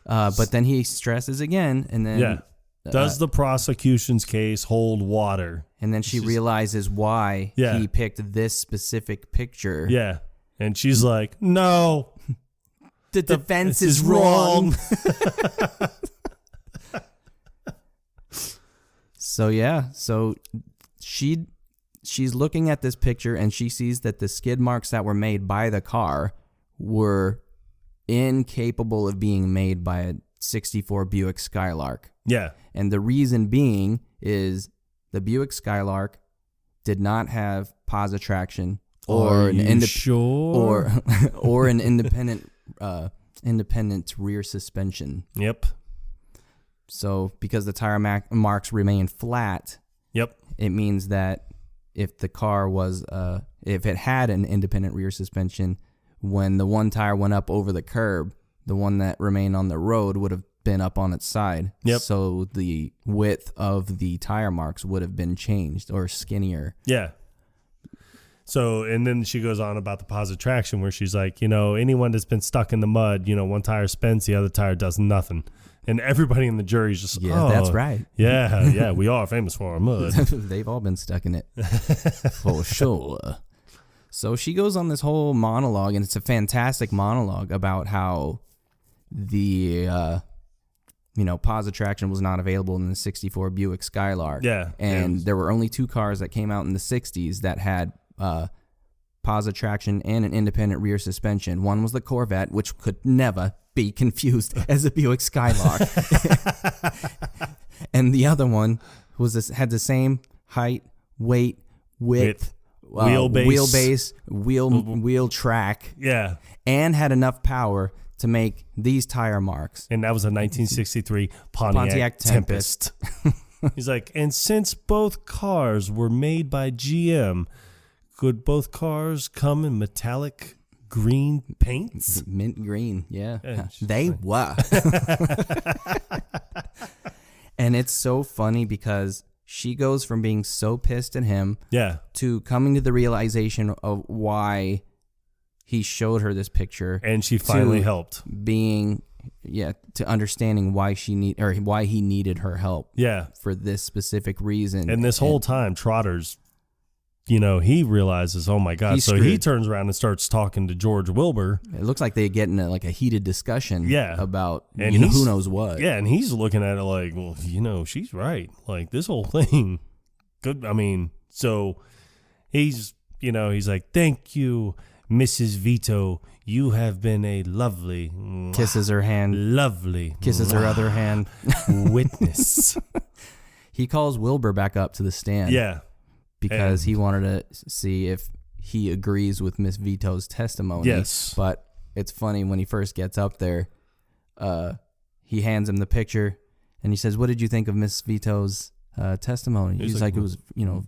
But then he stresses again, and then... Does the prosecution's case hold water? And then she realizes why he picked this specific picture. Yeah. And she's like, no. The defense is wrong. So she's looking at this picture, and she sees that the skid marks that were made by the car were incapable of being made by a 64 Buick Skylark. Yeah. And the reason being is the Buick Skylark did not have positive traction or an independent rear suspension. Yep. So because the tire marks remain flat, it means that if the car was if it had an independent rear suspension, when the one tire went up over the curb, the one that remained on the road would have been up on its side. Yep. So the width of the tire marks would have been changed or skinnier. Yeah. So, and then she goes on about the positive traction where she's like, anyone that's been stuck in the mud, one tire spins, the other tire does nothing. And everybody in the jury's just, that's right. Yeah, we are famous for our mud. They've all been stuck in it. For sure. So she goes on this whole monologue, and it's a fantastic monologue about how the, positive traction was not available in the 64 Buick Skylark. Yeah. And there were only two cars that came out in the 60s that had positive traction and an independent rear suspension. One was the Corvette, which could never be confused as a Buick Skylark. And the other one had the same height, weight, width, wheelbase, wheel track. Yeah. And had enough power to make these tire marks. And that was a 1963 Pontiac Tempest. He's like, and since both cars were made by GM, could both cars come in metallic green paints? Mint green, yeah. They were. And it's so funny because she goes from being so pissed at him to coming to the realization of why he showed her this picture. And she finally helped. To understanding why why he needed her help. Yeah. For this specific reason. And this whole time, Trotter's he realizes, oh my God. He's so he screwed. turns around and starts talking to George Wilbur. It looks like they get in a heated discussion about and who knows what. Yeah, and he's looking at it like, well, she's right. Like, this whole thing could, so he's like, thank you, Mrs. Vito. You have been a lovely. Kisses her hand. Lovely. Kisses her other hand. Witness. He calls Wilbur back up to the stand. Yeah. Because he wanted to see if he agrees with Miss Vito's testimony. Yes. But it's funny, when he first gets up there, he hands him the picture and he says, what did you think of Miss Vito's testimony? He's like, it was,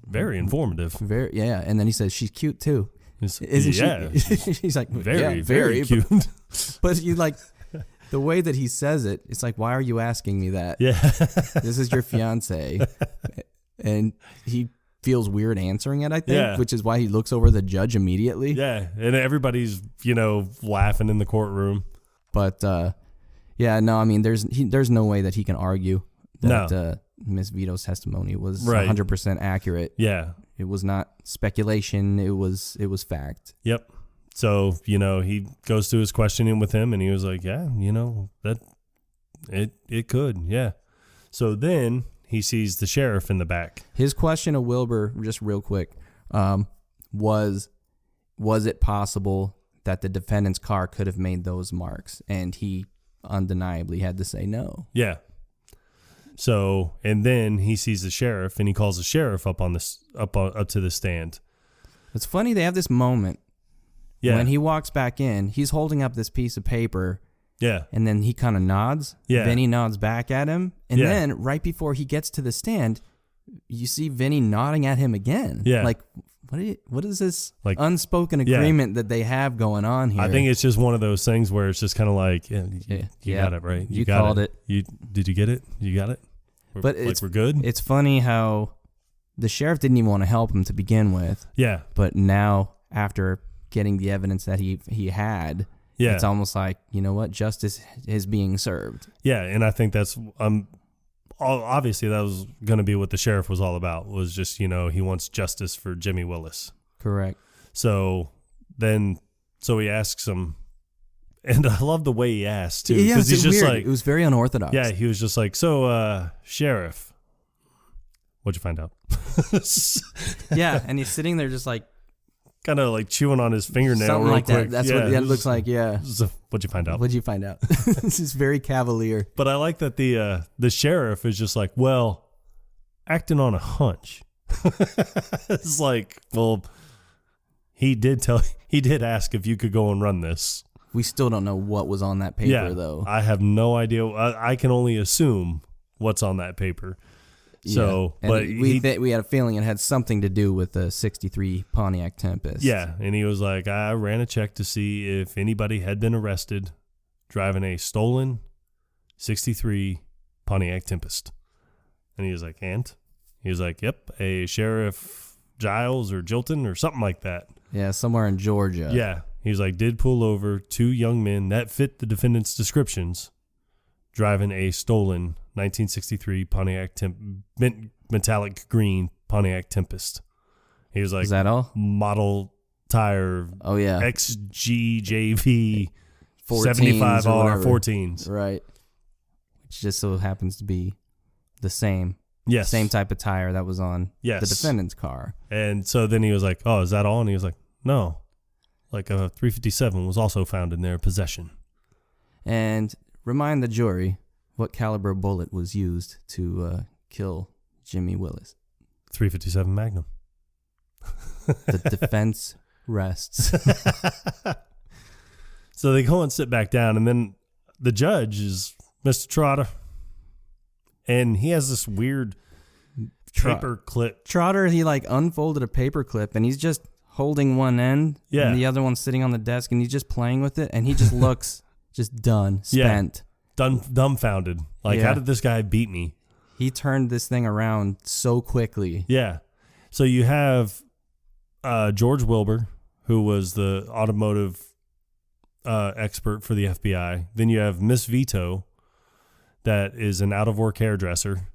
very informative. Very, yeah. And then he says, she's cute too. Isn't she? He's like, very cute. But you the way that he says it, it's like, why are you asking me that? Yeah. This is your fiance. And he feels weird answering it, I think, which is why he looks over the judge immediately. Yeah, and everybody's, laughing in the courtroom. But, there's no way that he can argue that Miss Vito's testimony was 100% accurate. Yeah. It was not speculation. It was fact. Yep. So, he goes through his questioning with him, and he was like, yeah, that it could, yeah. So then he sees the sheriff in the back. His question of Wilbur, just real quick, was it possible that the defendant's car could have made those marks? And he undeniably had to say no. Yeah. So, and then he sees the sheriff, and he calls the sheriff up to the stand. It's funny, they have this moment. Yeah. When he walks back in, he's holding up this piece of paper. Yeah. And then he kind of nods. Yeah. Vinny nods back at him. And then right before he gets to the stand, you see Vinny nodding at him again. Yeah. Like, what is this unspoken agreement that they have going on here? I think it's just one of those things where it's just kind of like, you got it, right? You called it. Did you get it? You got it? But we're good? It's funny how the sheriff didn't even want to help him to begin with. Yeah. But now, after getting the evidence that he had, it's almost like, you know what, justice is being served. Yeah, and I think that's obviously that was going to be what the sheriff was all about, was just, he wants justice for Jimmy Willis. Correct. So he asks him, and I love the way he asked too, because he's just weird. like, it was very unorthodox. Yeah, he was just like, so sheriff, what'd you find out? Yeah, and he's sitting there just like kind of like chewing on his fingernail something real like quick. That's what it looks like. Yeah. So, what'd you find out? What'd you find out? This is very cavalier. But I like that the sheriff is just like, well, acting on a hunch. It's like, well, he did ask if you could go and run this. We still don't know what was on that paper, though. I have no idea. I can only assume what's on that paper. So, and but we had a feeling it had something to do with the '63 Pontiac Tempest. Yeah, and he was like, I ran a check to see if anybody had been arrested driving a stolen '63 Pontiac Tempest. And he was like, and? He was like, yep, a Sheriff Giles or Jilton or something like that. Yeah, somewhere in Georgia. Yeah, he was like, did pull over two young men that fit the defendant's descriptions driving a stolen 1963 Pontiac metallic green Pontiac Tempest. He was like, is that all? Model tire. Oh yeah, XGJV 75R 14s. Right. Which just so happens to be the same. Yes. Same type of tire that was on the defendant's car. And so then he was like, oh, is that all? And he was like, no. Like a 357 was also found in their possession. And remind the jury what caliber bullet was used to kill Jimmy Willis. 357 Magnum. The defense rests. So they go and sit back down, and then the judge is Mr. Trotter, and he has this weird paper clip. Trotter, he like unfolded a paper clip, and he's just holding one end, and the other one's sitting on the desk, and he's just playing with it, and he just looks just done, spent. Yeah. Dumbfounded. Like, how did this guy beat me? He turned this thing around so quickly. Yeah. So you have George Wilbur, who was the automotive expert for the FBI. Then you have Miss Vito, that is an out-of-work hairdresser.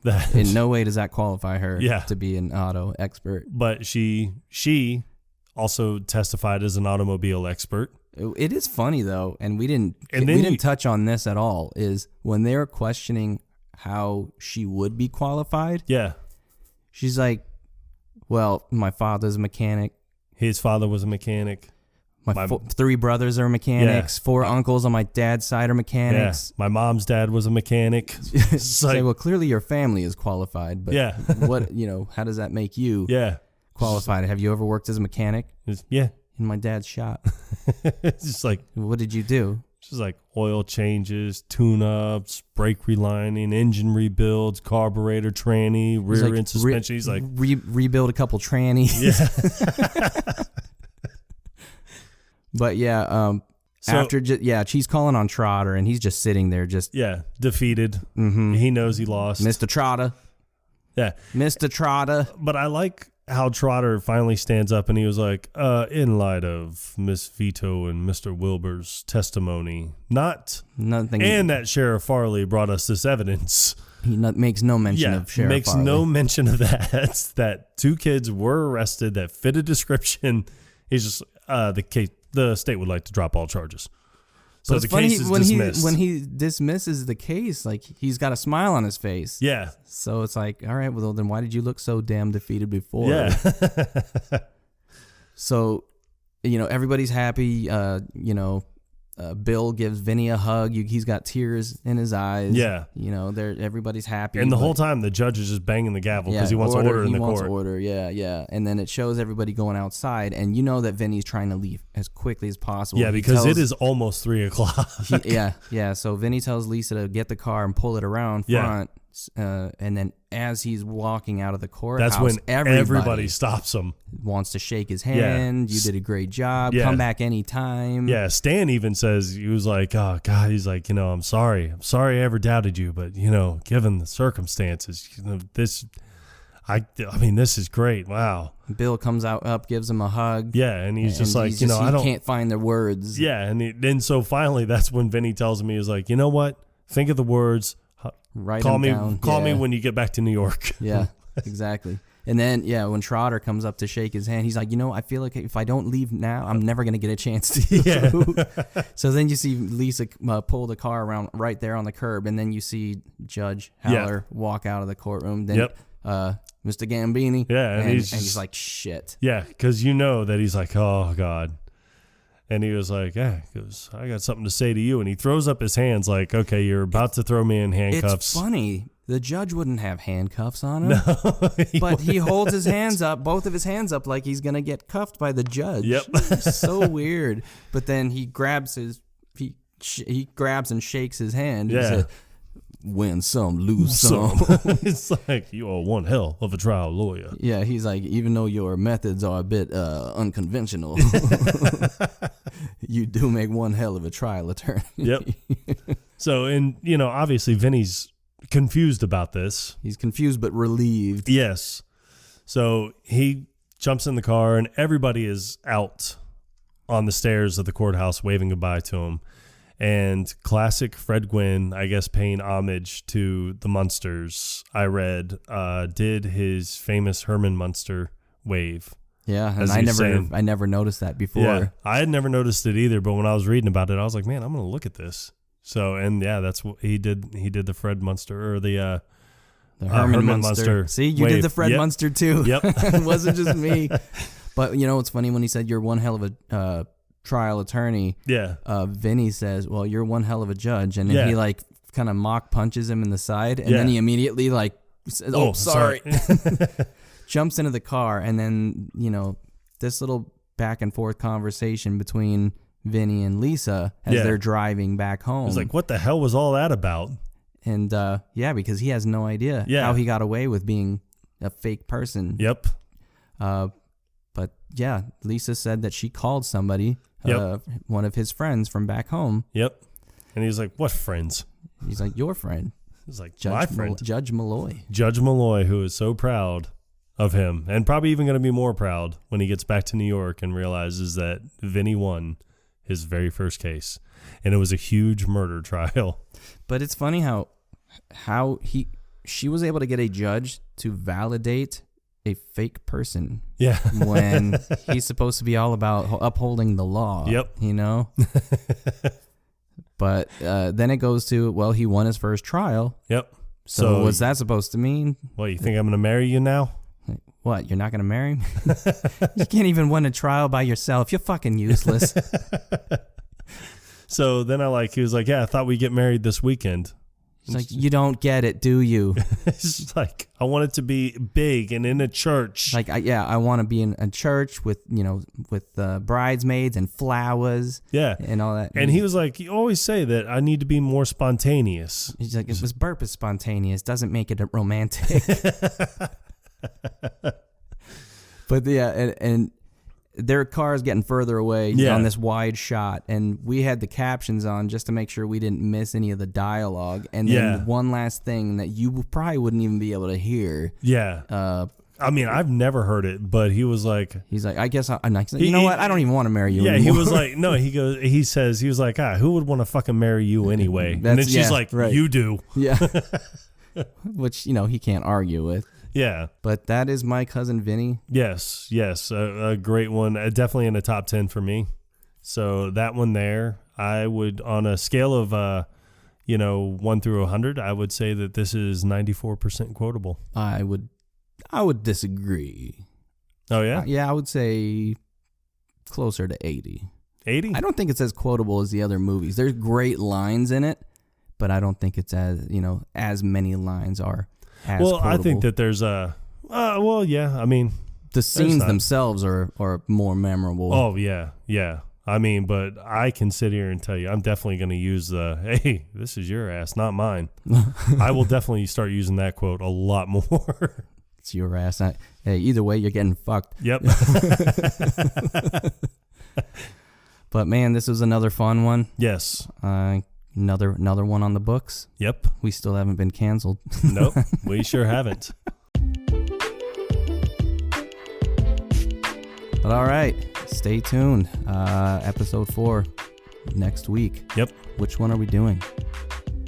That in no way does that qualify her Yeah. to be an auto expert. But she also testified as an automobile expert. It is funny though, and we didn't touch on this at all. Is when they were questioning how she would be qualified. Yeah. She's like, "Well, my father's a mechanic. His father was a mechanic. My 3 brothers are mechanics. 4 uncles on my dad's side are mechanics. Yeah. My mom's dad was a mechanic." Say, well, clearly your family is qualified, but what, how does that make you qualified? Have you ever worked as a mechanic? Yeah. In my dad's shop. It's just like, what did you do? Just like oil changes, tune-ups, brake relining, engine rebuilds, carburetor tranny, rear end suspension. He's like, rebuild a couple trannies. Yeah. But yeah, she's calling on Trotter, and he's just sitting there, defeated. Mm-hmm. He knows he lost. Mr. Trotter. Yeah. Mr. Trotter. But I like how Trotter finally stands up and he was like, in light of Miss Vito and Mr. Wilbur's testimony, nothing, and that Sheriff Farley brought us this evidence. He makes no mention of Sheriff makes Farley. no mention of that. That 2 kids were arrested that fit a description. He's just, the state would like to drop all charges. So the case is dismissed. When he dismisses the case, like, he's got a smile on his face. Yeah. So it's like, all right, well, then why did you look so damn defeated before? Yeah. So, everybody's happy. Bill gives Vinny a hug. He's got tears in his eyes. Yeah. Everybody's happy. And the whole time, the judge is just banging the gavel because he wants order in the court. Order, yeah. And then it shows everybody going outside, and that Vinny's trying to leave as quickly as possible. Yeah, because it is almost 3 o'clock. Yeah. So Vinny tells Lisa to get the car and pull it around front. And then as he's walking out of the courthouse, that's when everybody stops him. Wants to shake his hand. You did a great job. Come back anytime. Yeah, Stan even says, he was like, oh God, he's like, I'm sorry I ever doubted you, but given the circumstances, this is great. Wow. Bill comes up, gives him a hug. Yeah, and he's just like, he can't find the words. Yeah, and then so finally that's when Vinny tells him, he was like, you know what? Think of the words. Call me when you get back to New York. Yeah, exactly. And then, when Trotter comes up to shake his hand, he's like, I feel like if I don't leave now, I'm never going to get a chance to. Yeah. So then you see Lisa pull the car around right there on the curb, and then you see Judge Haller walk out of the courtroom. Then Mr. Gambini. Yeah, and he's like, shit. Yeah, because that he's like, oh, God. And he was like, because I got something to say to you. And he throws up his hands like, okay, you're about to throw me in handcuffs. It's funny. The judge wouldn't have handcuffs on him. No, but he holds his hands up, both of his hands up, like he's going to get cuffed by the judge. Yep. So weird. But then he grabs he grabs and shakes his hand. Yeah. He said, win some, lose some. It's like, you are one hell of a trial lawyer. Yeah, he's like, even though your methods are a bit unconventional, you do make one hell of a trial attorney. Yep. So, and, obviously Vinny's confused about this. He's confused but relieved. Yes. So he jumps in the car and everybody is out on the stairs of the courthouse waving goodbye to him. And classic Fred Gwynn, I guess, paying homage to the Munsters, I read, did his famous Herman Munster wave. Yeah, and I never noticed that before. Yeah, I had never noticed it either, but when I was reading about it, I was like, man, I'm going to look at this. So, and yeah, that's what he did. He did the Fred Munster, or the Herman Munster. See, you wave. did the Fred Munster too. Yep. It wasn't just me. But it's funny when he said you're one hell of a trial attorney. Yeah. Vinny says, well, you're one hell of a judge. And then he like kind of mock punches him in the side. And then he immediately like says, oh, sorry. Jumps into the car. And then, this little back and forth conversation between Vinny and Lisa as they're driving back home. He's like, what the hell was all that about? And because he has no idea how he got away with being a fake person. Yep. But yeah, Lisa said that she called somebody, one of his friends from back home. Yep. And he's like, what friends? He's like, your friend. He's like, my friend. Judge Malloy. Judge Malloy, who is so proud of him, and probably even going to be more proud when he gets back to New York and realizes that Vinny won his very first case. And it was a huge murder trial. But it's funny how she was able to get a judge to validate a fake person. Yeah. When he's supposed to be all about upholding the law. Yep. You know? But then it goes to, well, he won his first trial. Yep. So what's that supposed to mean? Well, you think I'm going to marry you now? What, you're not going to marry me? You can't even win a trial by yourself. You're fucking useless. So then he was like, yeah, I thought we'd get married this weekend. It's like, you don't get it, do you? It's like, I want it to be big and in a church. Like, I want to be in a church with, with bridesmaids and flowers. Yeah. And all that. And he was like, you always say that I need to be more spontaneous. He's like, this burp is spontaneous. Doesn't make it romantic. But yeah, and their car's getting further away on this wide shot, and we had the captions on just to make sure we didn't miss any of the dialogue. And then one last thing that you probably wouldn't even be able to hear. Yeah. I mean, I've never heard it, but he was like, I guess I'm like, you know what? I don't even want to marry you anymore. He was like, no, he was like, who would want to fucking marry you anyway? And then she's like, right. You do. Yeah. Which, he can't argue with. Yeah. But that is My Cousin Vinny. Yes. A great one. Definitely in the top 10 for me. So that one there, I would, on a scale of, 1 through 100, I would say that this is 94% quotable. I would disagree. Oh, yeah? Yeah, I would say closer to 80. 80? I don't think it's as quotable as the other movies. There's great lines in it, but I don't think it's as many lines are. Quotable. I think that there's I mean, the scenes themselves are more memorable. Oh yeah. I mean, but I can sit here and tell you, I'm definitely going to use hey, this is your ass, not mine. I will definitely start using that quote a lot more. It's your ass. Hey, either way, you're getting fucked. Yep. But man, this was another fun one. Yes. Another one on the books. Yep. We still haven't been canceled. Nope, we sure haven't. But all right, stay tuned. Episode 4 next week. Yep. Which one are we doing?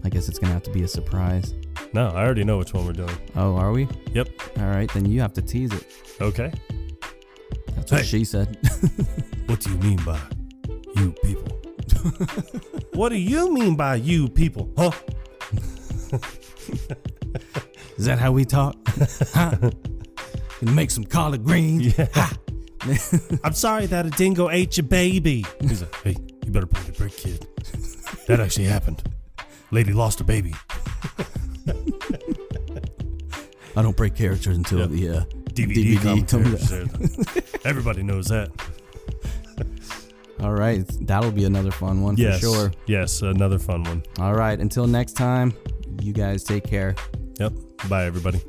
I guess it's gonna have to be a surprise. No, I already know which one we're doing. Oh, are we? Yep. All right, then you have to tease it. Okay. That's what she said. What do you mean by you people? What do you mean by you people? Huh? Is that how we talk? Huh? Gonna make some collard greens? Yeah. I'm sorry that a dingo ate your baby. He's like, hey, you better pump your brake, kid. That actually happened. Lady lost her baby. I don't break characters until the DVD comes. Everybody knows that. All right, that'll be another fun one for sure. Yes, another fun one. All right, until next time, you guys take care. Yep. Bye, everybody.